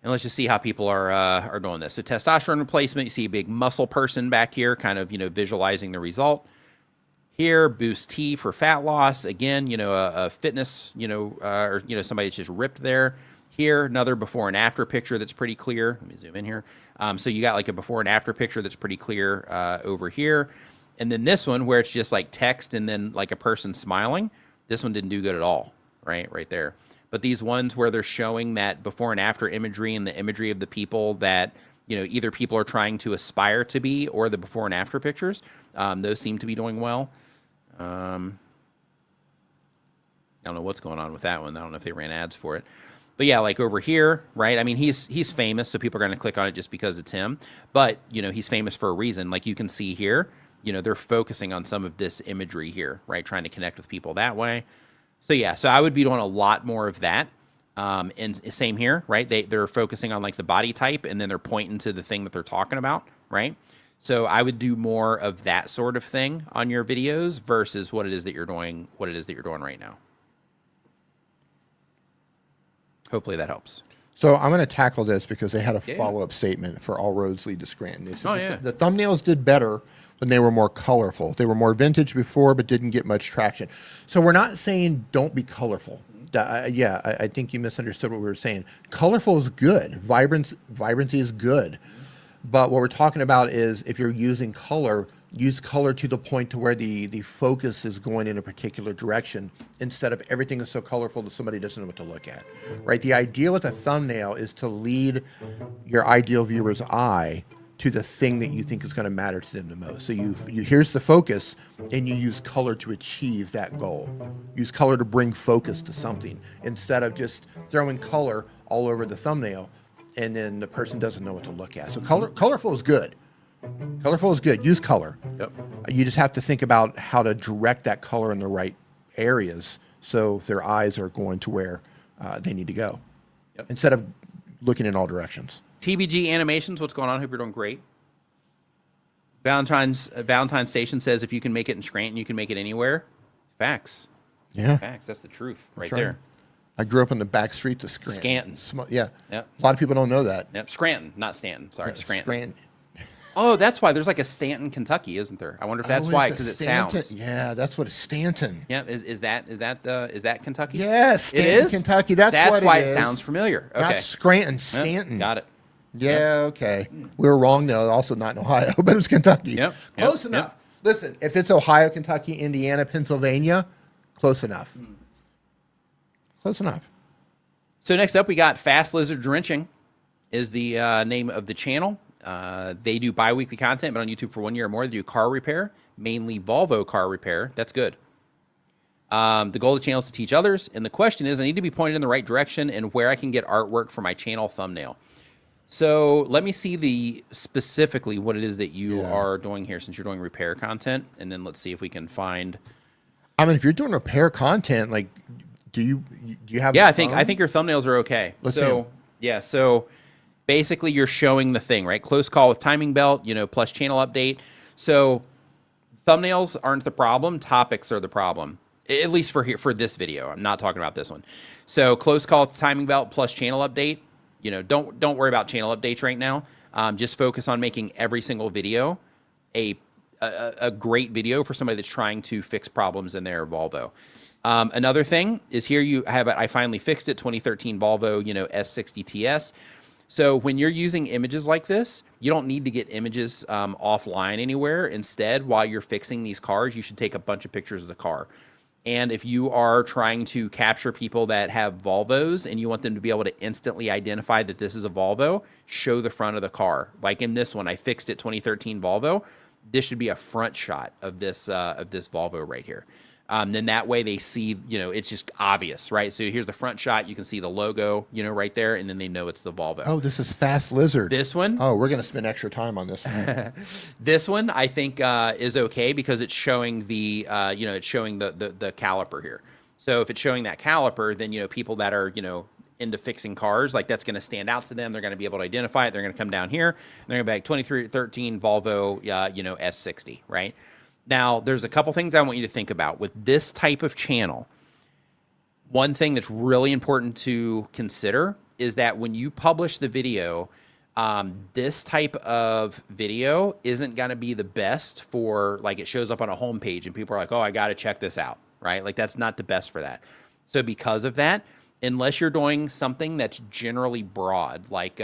And let's just see how people are doing this. So testosterone replacement, you see a big muscle person back here, kind of, visualizing the result. Here, boost T for fat loss. Again, a fitness, or, somebody that's just ripped there. Here, another before and after picture that's pretty clear. Let me zoom in here. So you got like a before and after picture that's pretty clear over here. And then this one where it's just like text and then like a person smiling, this one didn't do good at all, right there. But these ones where they're showing that before and after imagery and the imagery of the people that, either people are trying to aspire to be or the before and after pictures, those seem to be doing well. I don't know what's going on with that one. I don't know if they ran ads for it. But yeah, like over here, right? I mean, he's famous, so people are going to click on it just because it's him. But, he's famous for a reason. Like you can see here, they're focusing on some of this imagery here, right? Trying to connect with people that way. So yeah, so I would be doing a lot more of that. And same here, right? They're focusing on like the body type, and then they're pointing to the thing that they're talking about, right? So I would do more of that sort of thing on your videos versus what it is that you're doing right now. Hopefully that helps. So I'm going to tackle this because they had a follow-up statement for All Roads Lead to Scranton. They said the thumbnails did better when they were more colorful. They were more vintage before, but didn't get much traction. So we're not saying don't be colorful. I think you misunderstood what we were saying. Colorful is good. Vibrancy is good. But what we're talking about is if you're using color, use color to the point to where the focus is going in a particular direction instead of everything is so colorful that somebody doesn't know what to look at, right? The idea with a thumbnail is to lead your ideal viewer's eye to the thing that you think is going to matter to them the most. So you here's the focus, and you use color to achieve that goal. Use color to bring focus to something instead of just throwing color all over the thumbnail and then the person doesn't know what to look at. So colorful is good. Colorful is good. Use color. Yep. You just have to think about how to direct that color in the right areas so their eyes are going to where they need to go instead of looking in all directions. TBG Animations, what's going on? Hope you're doing great. Valentine's Station says if you can make it in Scranton, you can make it anywhere. Facts. Yeah. Facts. That's the truth right That's right there. I grew up in the back streets of Scranton. Yeah. Yep. A lot of people don't know that. Yep. Scranton, not Stanton. Sorry, Scranton. Oh, that's why there's like a Stanton, Kentucky, isn't there? I wonder if that's why, because it sounds. Yeah, that's what it's Stanton. Yeah, is that Kentucky? Yes, Stanton, it is Kentucky. That's what why it is. Sounds familiar. Okay. Not Scranton, Stanton. Got it. Yeah, okay. We were wrong though. Also not in Ohio, but it was Kentucky. Yep. Close enough. Listen, if it's Ohio, Kentucky, Indiana, Pennsylvania, close enough. Close enough. So next up, we got Fast Lizard Drenching is the name of the channel. They do bi-weekly content, but on YouTube for 1 year or more. They do car repair, mainly Volvo car repair. That's good. The goal of the channel is to teach others. And the question is, I need to be pointed in the right direction and where I can get artwork for my channel thumbnail. So let me see specifically what it is that you are doing here, since you're doing repair content. And then let's see if we can find. I mean, if you're doing repair content, like, do you have? Yeah, I think your thumbnails are okay. Let's see. Yeah, so basically you're showing the thing, right? Close call with timing belt, plus channel update. So thumbnails aren't the problem. Topics are the problem, at least for this video. I'm not talking about this one. So close call with timing belt plus channel update. Don't worry about channel updates right now. Just focus on making every single video a great video for somebody that's trying to fix problems in their Volvo. Another thing is here you have I finally fixed it, 2013 Volvo, S60 TS. So when you're using images like this, you don't need to get images offline anywhere. Instead, while you're fixing these cars, you should take a bunch of pictures of the car. And if you are trying to capture people that have Volvos and you want them to be able to instantly identify that this is a Volvo, show the front of the car. Like in this one, I fixed it, 2013 Volvo. This should be a front shot of this Volvo right here. Then that way they see, it's just obvious, right? So here's the front shot. You can see the logo, right there, and then they know it's the Volvo. Oh, this is Fast Lizard. This one? Oh, we're going to spend extra time on this one. This one, I think, is okay because it's showing the caliper here. So if it's showing that caliper, then, people that are, into fixing cars, like that's going to stand out to them. They're going to be able to identify it. They're going to come down here. And they're going to be like 2313 Volvo, S60, right? Now, there's a couple things I want you to think about. With this type of channel, one thing that's really important to consider is that when you publish the video, this type of video isn't going to be the best for, like, it shows up on a homepage and people are like, oh, I got to check this out, right? Like, that's not the best for that. So because of that, unless you're doing something that's generally broad, like,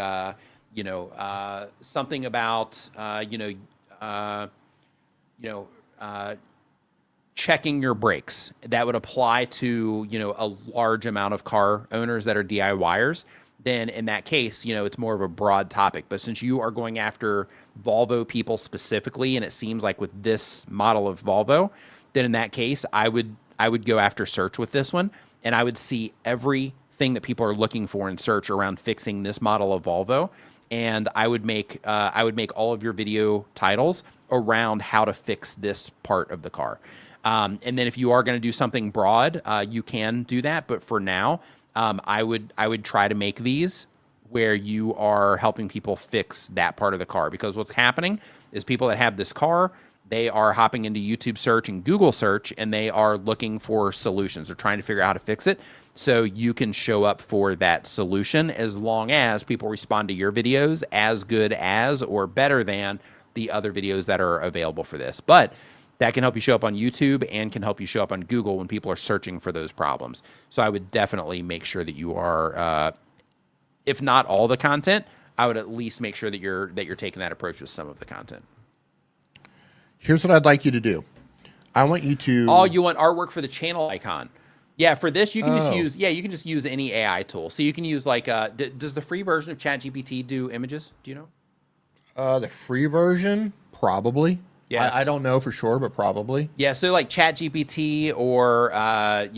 something about, checking your brakes. That would apply to, a large amount of car owners that are DIYers. Then in that case, it's more of a broad topic. But since you are going after Volvo people specifically, and it seems like with this model of Volvo, then in that case, I would go after search with this one, and I would see everything that people are looking for in search around fixing this model of Volvo. And I would make all of your video titles around how to fix this part of the car. And then if you are going to do something broad, you can do that. But for now, I would try to make these where you are helping people fix that part of the car, because what's happening is people that have this car, they are hopping into YouTube search and Google search, and they are looking for solutions. They're trying to figure out how to fix it. So you can show up for that solution as long as people respond to your videos as good as or better than the other videos that are available for this. But that can help you show up on YouTube and can help you show up on Google when people are searching for those problems. So I would definitely make sure that you are, if not all the content, I would at least make sure that you're taking that approach with some of the content. Here's what I'd like you to do. I want you to... Oh, you want artwork for the channel icon. Yeah, for this, you can just use any AI tool. So you can use like, does the free version of ChatGPT do images? Do you know? The free version, probably. Yes. I don't know for sure, but probably. Yeah, so like ChatGPT or, I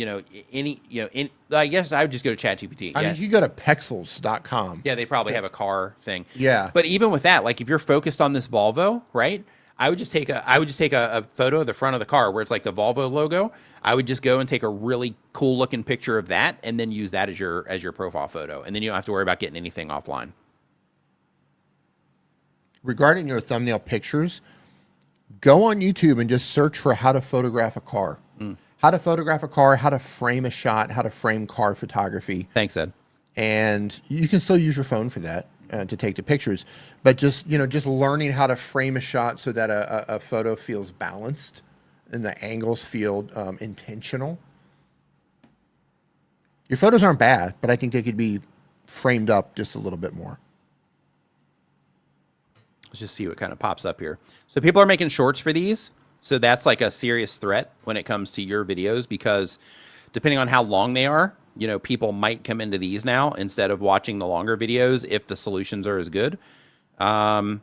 guess I would just go to ChatGPT. I mean, you go to pexels.com. Yeah, they probably have a car thing. Yeah. But even with that, like if you're focused on this Volvo, right? I would just take a photo of the front of the car where it's like the Volvo logo. I would just go and take a really cool looking picture of that and then use that as your profile photo. And then you don't have to worry about getting anything offline. Regarding your thumbnail pictures, go on YouTube and just search for how to photograph a car. How to photograph a car, how to frame a shot, how to frame car photography. Thanks, Ed. And you can still use your phone for that to take the pictures. But just learning how to frame a shot so that a photo feels balanced and the angles feel intentional. Your photos aren't bad, but I think they could be framed up just a little bit more. Let's just see what kind of pops up here. So people are making shorts for these. So that's like a serious threat when it comes to your videos, because depending on how long they are, people might come into these now instead of watching the longer videos if the solutions are as good. Let's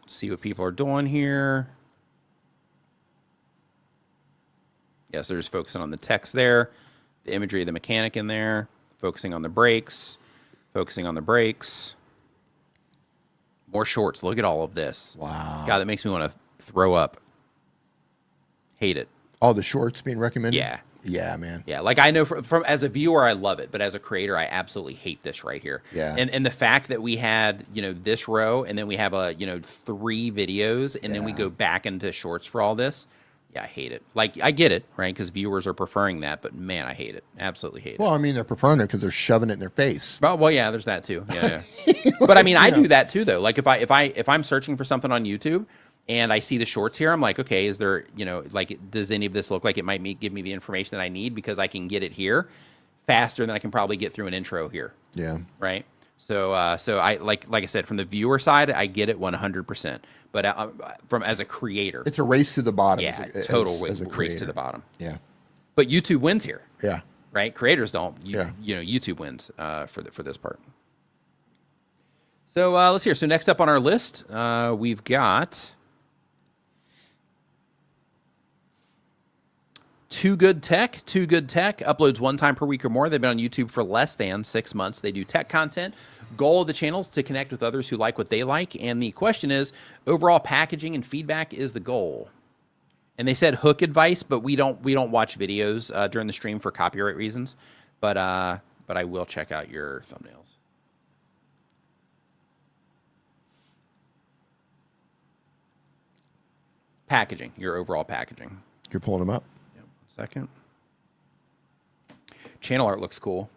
see what people are doing here. Yes, they're just focusing on the text there, the imagery of the mechanic in there, focusing on the brakes, focusing on the brakes. More shorts. Look at all of this. Wow. God, that makes me want to throw up. Hate it. All the shorts being recommended? Yeah. Yeah, man. Yeah, like I know from as a viewer, I love it, but as a creator, I absolutely hate this right here. Yeah. And the fact that we had, this row, and then we have 3 videos, and then we go back into shorts for all this. Yeah, I hate it. Like, I get it, right? Because viewers are preferring that, but man, I hate it. Absolutely hate it. Well, I mean, they're preferring it because they're shoving it in their face. Well, yeah, there's that too. Yeah. But I mean, I do that too, though. Like if I'm searching for something on YouTube and I see the shorts here, I'm like, okay, is there, does any of this look like it might give me the information that I need, because I can get it here faster than I can probably get through an intro here. Yeah. Right. So I like I said, from the viewer side, I get it 100%. But from as a creator, it's a race to the bottom. Yeah, total race to the bottom. Yeah. But YouTube wins here. Yeah. Right. Creators don't. YouTube wins for this part. So let's hear. So next up on our list, we've got Too Good Tech. Too Good Tech uploads 1 time per week or more. They've been on YouTube for less than 6 months. They do tech content. Goal of the channel is to connect with others who like what they like. And the question is, overall packaging and feedback is the goal. And they said hook advice, but we don't watch videos during the stream for copyright reasons. But I will check out your thumbnails. Packaging, your overall packaging. You're pulling them up. Yep, 1 second. Channel art looks cool.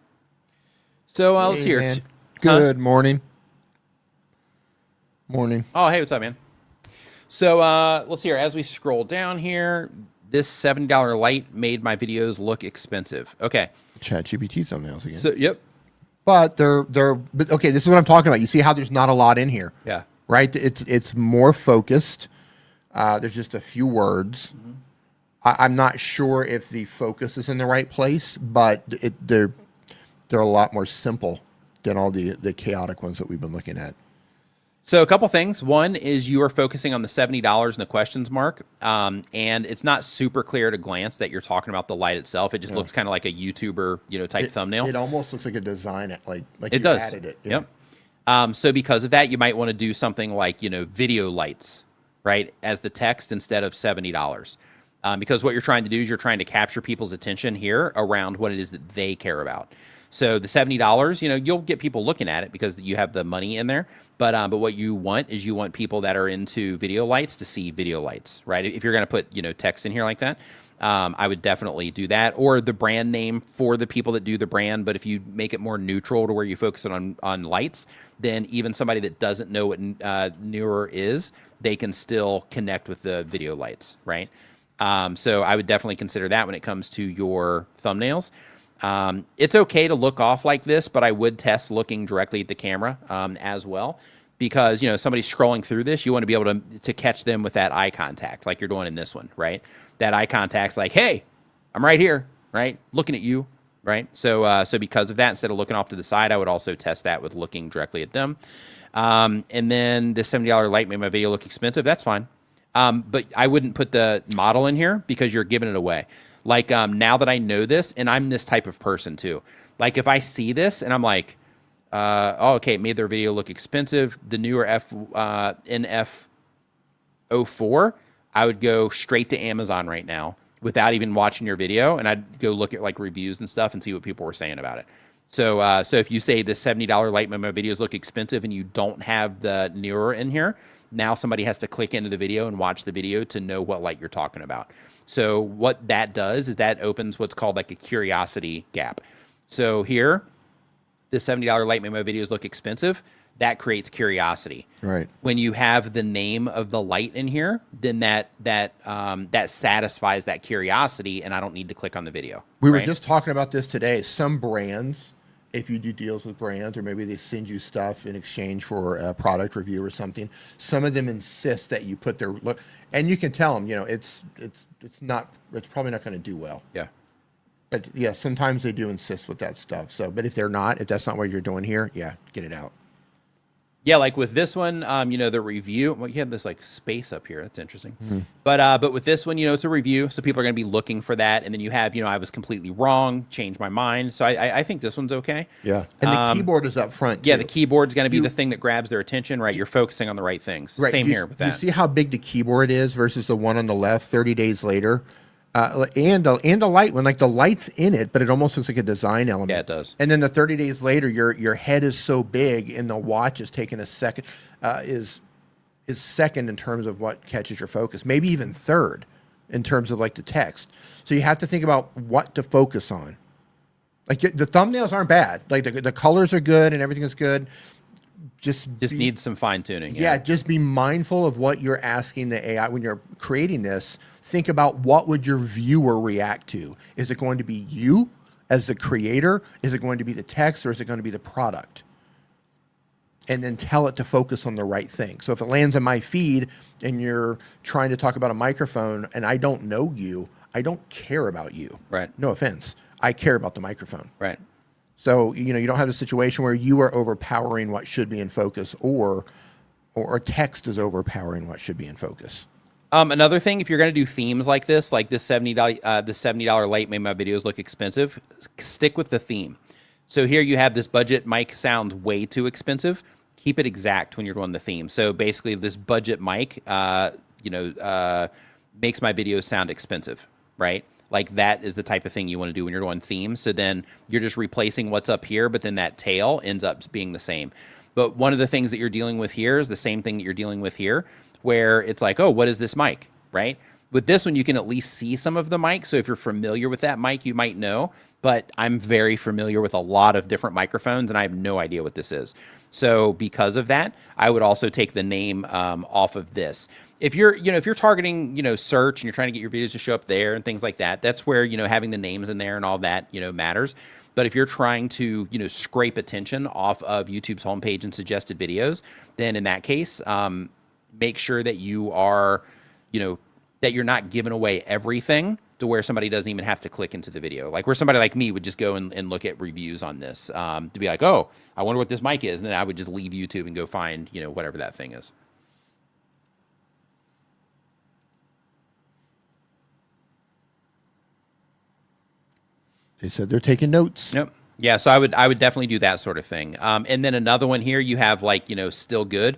So let's hear it. Good morning. Morning. Oh, hey, what's up, man? So let's hear. As we scroll down here, this $70 light made my videos look expensive. Okay. ChatGPT thumbnails again. So, yep. But but okay, this is what I'm talking about. You see how there's not a lot in here. Yeah. Right? It's more focused. There's just a few words. I'm not sure if the focus is in the right place, but they're a lot more simple than all the chaotic ones that we've been looking at. So a couple things. One is you are focusing on the $70 and the questions mark, and it's not super clear at a glance that you're talking about the light itself. It just looks kind of like a YouTuber, type thumbnail. It almost looks like a design, like it you does. added it. Yeah. Yep. So because of that, you might want to do something like video lights, right, as the text instead of $70. Because what you're trying to do is you're trying to capture people's attention here around what it is that they care about. So the $70, you'll get people looking at it because you have the money in there. But what you want is you want people that are into video lights to see video lights, right? If you're going to put text in here like that, I would definitely do that, or the brand name for the people that do the brand. But if you make it more neutral to where you focus it on lights, then even somebody that doesn't know what Newer is, they can still connect with the video lights, right? So I would definitely consider that when it comes to your thumbnails. It's okay to look off like this, but I would test looking directly at the camera as well, because somebody's scrolling through this, you want to be able to catch them with that eye contact, like you're doing in this one, right? That eye contact's like, hey, I'm right here, right? Looking at you, right? So because of that, instead of looking off to the side, I would also test that with looking directly at them. And then the $70 light made my video look expensive. That's fine. But I wouldn't put the model in here because you're giving it away. Like, now that I know this, and I'm this type of person too. Like, if I see this and I'm like, oh, okay, it made their video look expensive. The newer NF04, I would go straight to Amazon right now without even watching your video, and I'd go look at like reviews and stuff and see what people were saying about it. So, if you say the $70 light made my videos look expensive and you don't have the newer in here, now somebody has to click into the video and watch the video to know what light you're talking about. So what that does is that opens what's called like a curiosity gap. So here, the $70 light made my videos look expensive. That creates curiosity. Right. When you have the name of the light in here, then that satisfies that curiosity, and I don't need to click on the video. We were just talking about this today. Some brands, if you do deals with brands, or maybe they send you stuff in exchange for a product review or something, some of them insist that you put their look, and you can tell them, it's probably not going to do well. Yeah. But yeah, sometimes they do insist with that stuff. So, but if that's not what you're doing here, yeah, get it out. Yeah, like with this one, the review. Well, you have this like space up here. That's interesting. Mm-hmm. But with this one, it's a review, so people are going to be looking for that. And then you have, I was completely wrong, changed my mind. So I think this one's okay. Yeah, and the keyboard is up front. Yeah, too. the keyboard's going to be the thing that grabs their attention, right? You're focusing on the right things. Right. Same here with that. You see how big the keyboard is versus the one on the left 30 days later? And the light one, like the light's in it, but it almost looks like a design element. Yeah, it does. And then the 30 days later, your head is so big, and the watch is taking a second, is second in terms of what catches your focus, maybe even third in terms of like the text. So you have to think about what to focus on. Like the thumbnails aren't bad, like the colors are good and everything is good. Just needs some fine tuning. Yeah, just be mindful of what you're asking the AI when you're creating this. Think about what would your viewer react to. Is it going to be you as the creator? Is it going to be the text, or is it going to be the product? And then tell it to focus on the right thing. So if it lands in my feed and you're trying to talk about a microphone and I don't know you, I don't care about you. Right. No offense. I care about the microphone. Right. So, you don't have a situation where you are overpowering what should be in focus, or text is overpowering what should be in focus. Another thing, if you're going to do themes like this $70 light made my videos look expensive, stick with the theme. So here you have this budget mic sounds way too expensive. Keep it exact when you're doing the theme. So basically, this budget mic, makes my videos sound expensive, right? Like that is the type of thing you want to do when you're doing themes. So then you're just replacing what's up here, but then that tail ends up being the same. But one of the things that you're dealing with here is the same thing that you're dealing with here, where it's like, oh, what is this mic, right? With this one, you can at least see some of the mic. So if you're familiar with that mic, you might know. But I'm very familiar with a lot of different microphones, and I have no idea what this is. So because of that, I would also take the name off of this. If you're targeting, search, and you're trying to get your videos to show up there and things like that, that's where, having the names in there and all that, matters. But if you're trying to, scrape attention off of YouTube's homepage and suggested videos, then in that case, make sure that you are you know, that you're not giving away everything to where somebody doesn't even have to click into the video. Like where somebody like me would just go and look at reviews on this to be like, oh, I wonder what this mic is. And then I would just leave YouTube and go find, you know, whatever that thing is. They said they're taking notes. Yep. Yeah, so I would definitely do that sort of thing. And then another one here, you have like, you know, still good.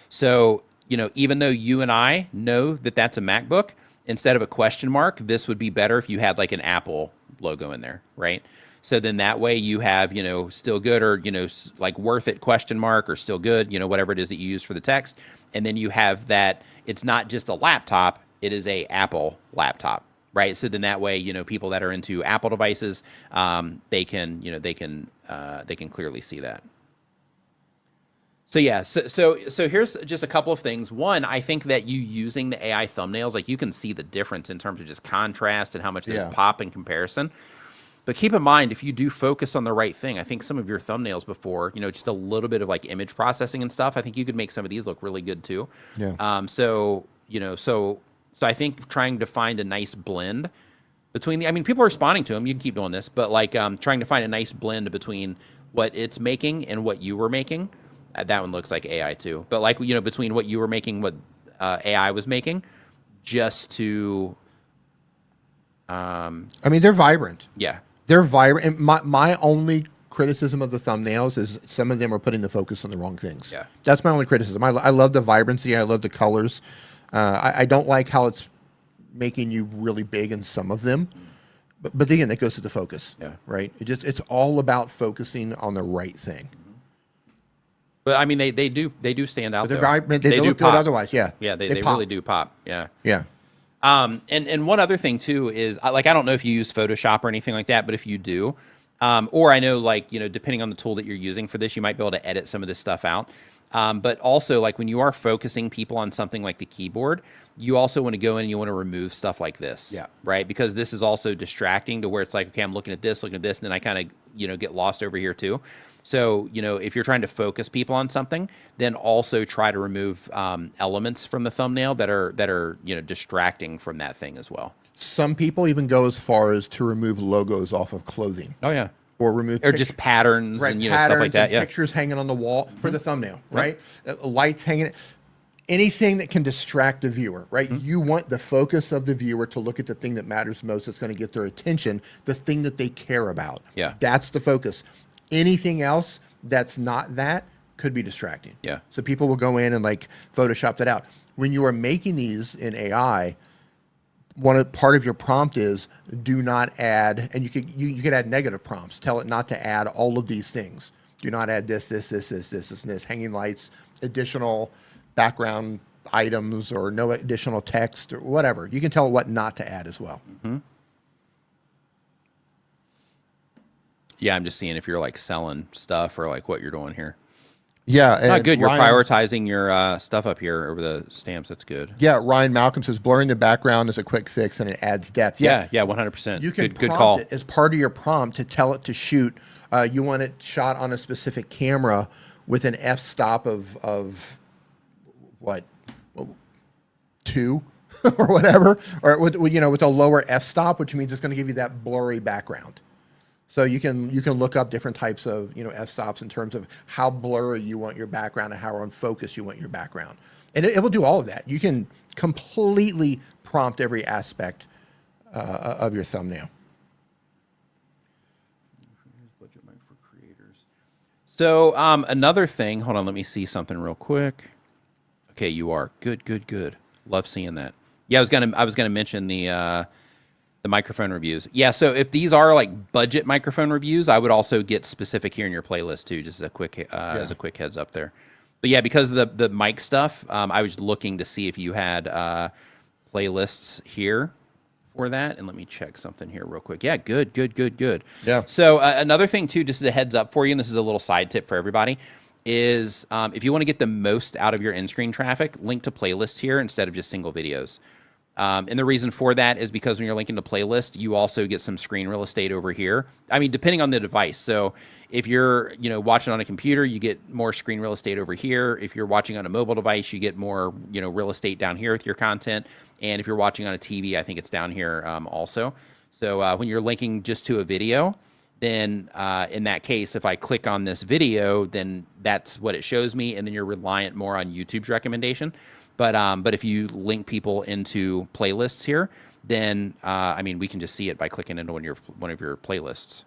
So, you know, even though you and I know that that's a MacBook, instead of a question mark, this would be better if you had like an Apple logo in there, right? So then that way you have, you know, still good or, you know, like worth it question mark or still good, you know, whatever it is that you use for the text. And then you have that it's not just a laptop, it is a Apple laptop. Right. So then that way, you know, people that are into Apple devices, they can, you know, they can clearly see that. So yeah, so here's just a couple of things. One, I think that you using the AI thumbnails, like you can see the difference in terms of just contrast and how much those pop in comparison. But keep in mind, if you do focus on the right thing, I think some of your thumbnails before, you know, just a little bit of like image processing and stuff, I think you could make some of these look really good too. Yeah. So, you know, so I think trying to find a nice blend between the, I mean, people are responding to them. You can keep doing this, but like trying to find a nice blend between what it's making and what you were making. That one looks like AI too. But like, you know, between what you were making, what AI was making, just to. I mean, they're vibrant. Yeah. They're vibrant. And my only criticism of the thumbnails is some of them are putting the focus on the wrong things. Yeah. That's my only criticism. I love the vibrancy. I love the colors. I don't like how it's making you really big in some of them, but again, that goes to the focus, right? It's all about focusing on the right thing. But I mean, they do stand out. They're vibrant. They look good otherwise. Yeah, yeah, they really do pop. Yeah, yeah. And one other thing too is like I don't know if you use Photoshop or anything like that, but if you do, or I know like you know depending on the tool that you're using for this, you might be able to edit some of this stuff out. But also, like when you are focusing people on something like the keyboard, you also want to go in and you want to remove stuff like this, right? Because this is also distracting to where it's like, okay, I'm looking at this, and then I kind of, you know, get lost over here too. So, you know, if you're trying to focus people on something, then also try to remove elements from the thumbnail that are you know distracting from that thing as well. Some people even go as far as to remove logos off of clothing. Oh yeah. Or remove just patterns and you know stuff like that. Pictures hanging on the wall for the thumbnail, right? Lights hanging, anything that can distract the viewer, right? You want the focus of the viewer to look at the thing that matters most. That's going to get their attention, the thing that they care about. Yeah, that's the focus. Anything else that's not that could be distracting. Yeah. So people will go in and like Photoshop that out. When you are making these in AI, part of your prompt is do not add, and you could add negative prompts. Tell it not to add all of these things. Do not add this, hanging lights, additional background items, or no additional text, or whatever. You can tell it what not to add as well. Yeah, I'm just seeing if you're like selling stuff or like what you're doing here. Yeah, not good. You're prioritizing your stuff up here over the stamps. That's good. Yeah, Ryan Malcolm says blurring the background is a quick fix and it adds depth. Yeah, 100%. You can good call. It as part of your prompt to tell it to shoot. You want it shot on a specific camera with an f-stop of what, 2 or whatever, or with a lower f-stop, which means it's going to give you that blurry background. So you can look up different types of f-stops in terms of how blurry you want your background and how on focus you want your background, and it will do all of that. You can completely prompt every aspect of your thumbnail. So another thing, hold on, let me see something real quick. Okay, you are good. Love seeing that. Yeah, I was gonna mention the microphone reviews. Yeah, so if these are like budget microphone reviews, I would also get specific here in your playlist too, just as a quick heads up there. But yeah, because of the mic stuff, I was looking to see if you had playlists here for that. And let me check something here real quick. Yeah, good. Yeah. So another thing too, just as a heads up for you, and this is a little side tip for everybody, is if you want to get the most out of your in-screen traffic, link to playlists here instead of just single videos. And the reason for that is because when you're linking to playlist, you also get some screen real estate over here. I mean, depending on the device. So if you're, watching on a computer, you get more screen real estate over here. If you're watching on a mobile device, you get more, real estate down here with your content. And if you're watching on a TV, I think it's down here also. So when you're linking just to a video, then in that case, if I click on this video, then that's what it shows me. And then you're reliant more on YouTube's recommendation. But if you link people into playlists here, then we can just see it by clicking into one of your playlists.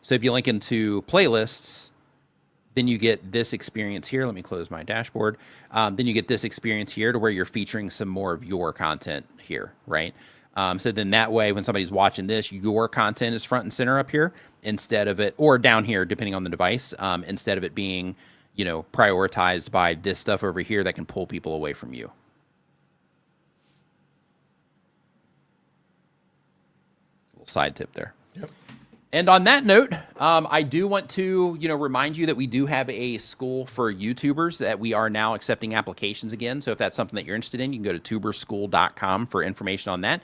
So if you link into playlists, then you get this experience here. Let me close my dashboard. Then you get this experience here to where you're featuring some more of your content here, right? So then that way, when somebody's watching this, your content is front and center up here instead of it, or down here, depending on the device, instead of it being prioritized by this stuff over here that can pull people away from you. Little side tip there. Yep. And on that note, I do want to, remind you that we do have a school for YouTubers that we are now accepting applications again. So if that's something that you're interested in, you can go to tuberschool.com for information on that.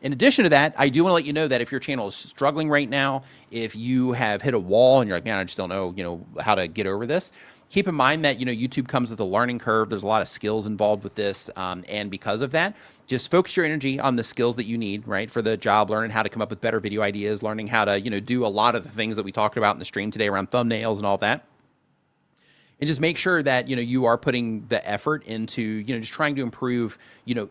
In addition to that, I do want to let you know that if your channel is struggling right now, if you have hit a wall and you're like, man, I just don't know, how to get over this, keep in mind that, YouTube comes with a learning curve. There's a lot of skills involved with this. And because of that, just focus your energy on the skills that you need, right, for the job, learning how to come up with better video ideas, learning how to, do a lot of the things that we talked about in the stream today around thumbnails and all that. And just make sure that, you are putting the effort into, just trying to improve,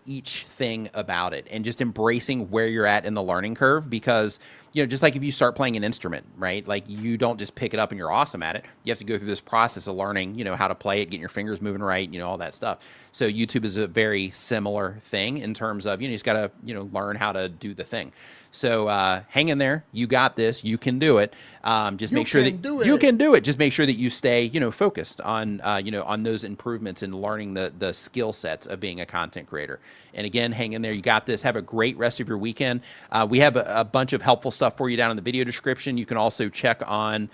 each thing about it and just embracing where you're at in the learning curve. Because, just like if you start playing an instrument, right, like you don't just pick it up and you're awesome at it. You have to go through this process of learning, how to play it, getting your fingers moving right, all that stuff. So YouTube is a very similar thing in terms of, you just got to, learn how to do the thing. So hang in there. You got this. You can do it. Just make sure that you can do it. Just make sure that you stay, focused on, on those improvements and learning the skill sets of being a content creator. And again, hang in there. You got this. Have a great rest of your weekend. We have a bunch of helpful stuff for you down in the video description. You can also check on,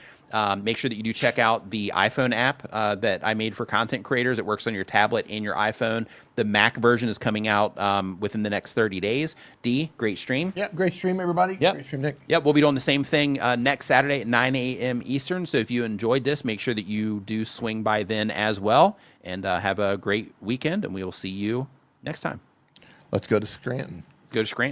make sure that you do check out the iPhone app that I made for content creators. It works on your tablet and your iPhone. The Mac version is coming out within the next 30 days. D, great stream. Yeah, great stream, everybody. Yep. Great stream, Nick. Yep, we'll be doing the same thing next Saturday at 9 a.m. Eastern. So if you enjoyed this, make sure that you do swing by then as well. And have a great weekend, and we will see you next time. Let's go to Scranton. Go to Scranton.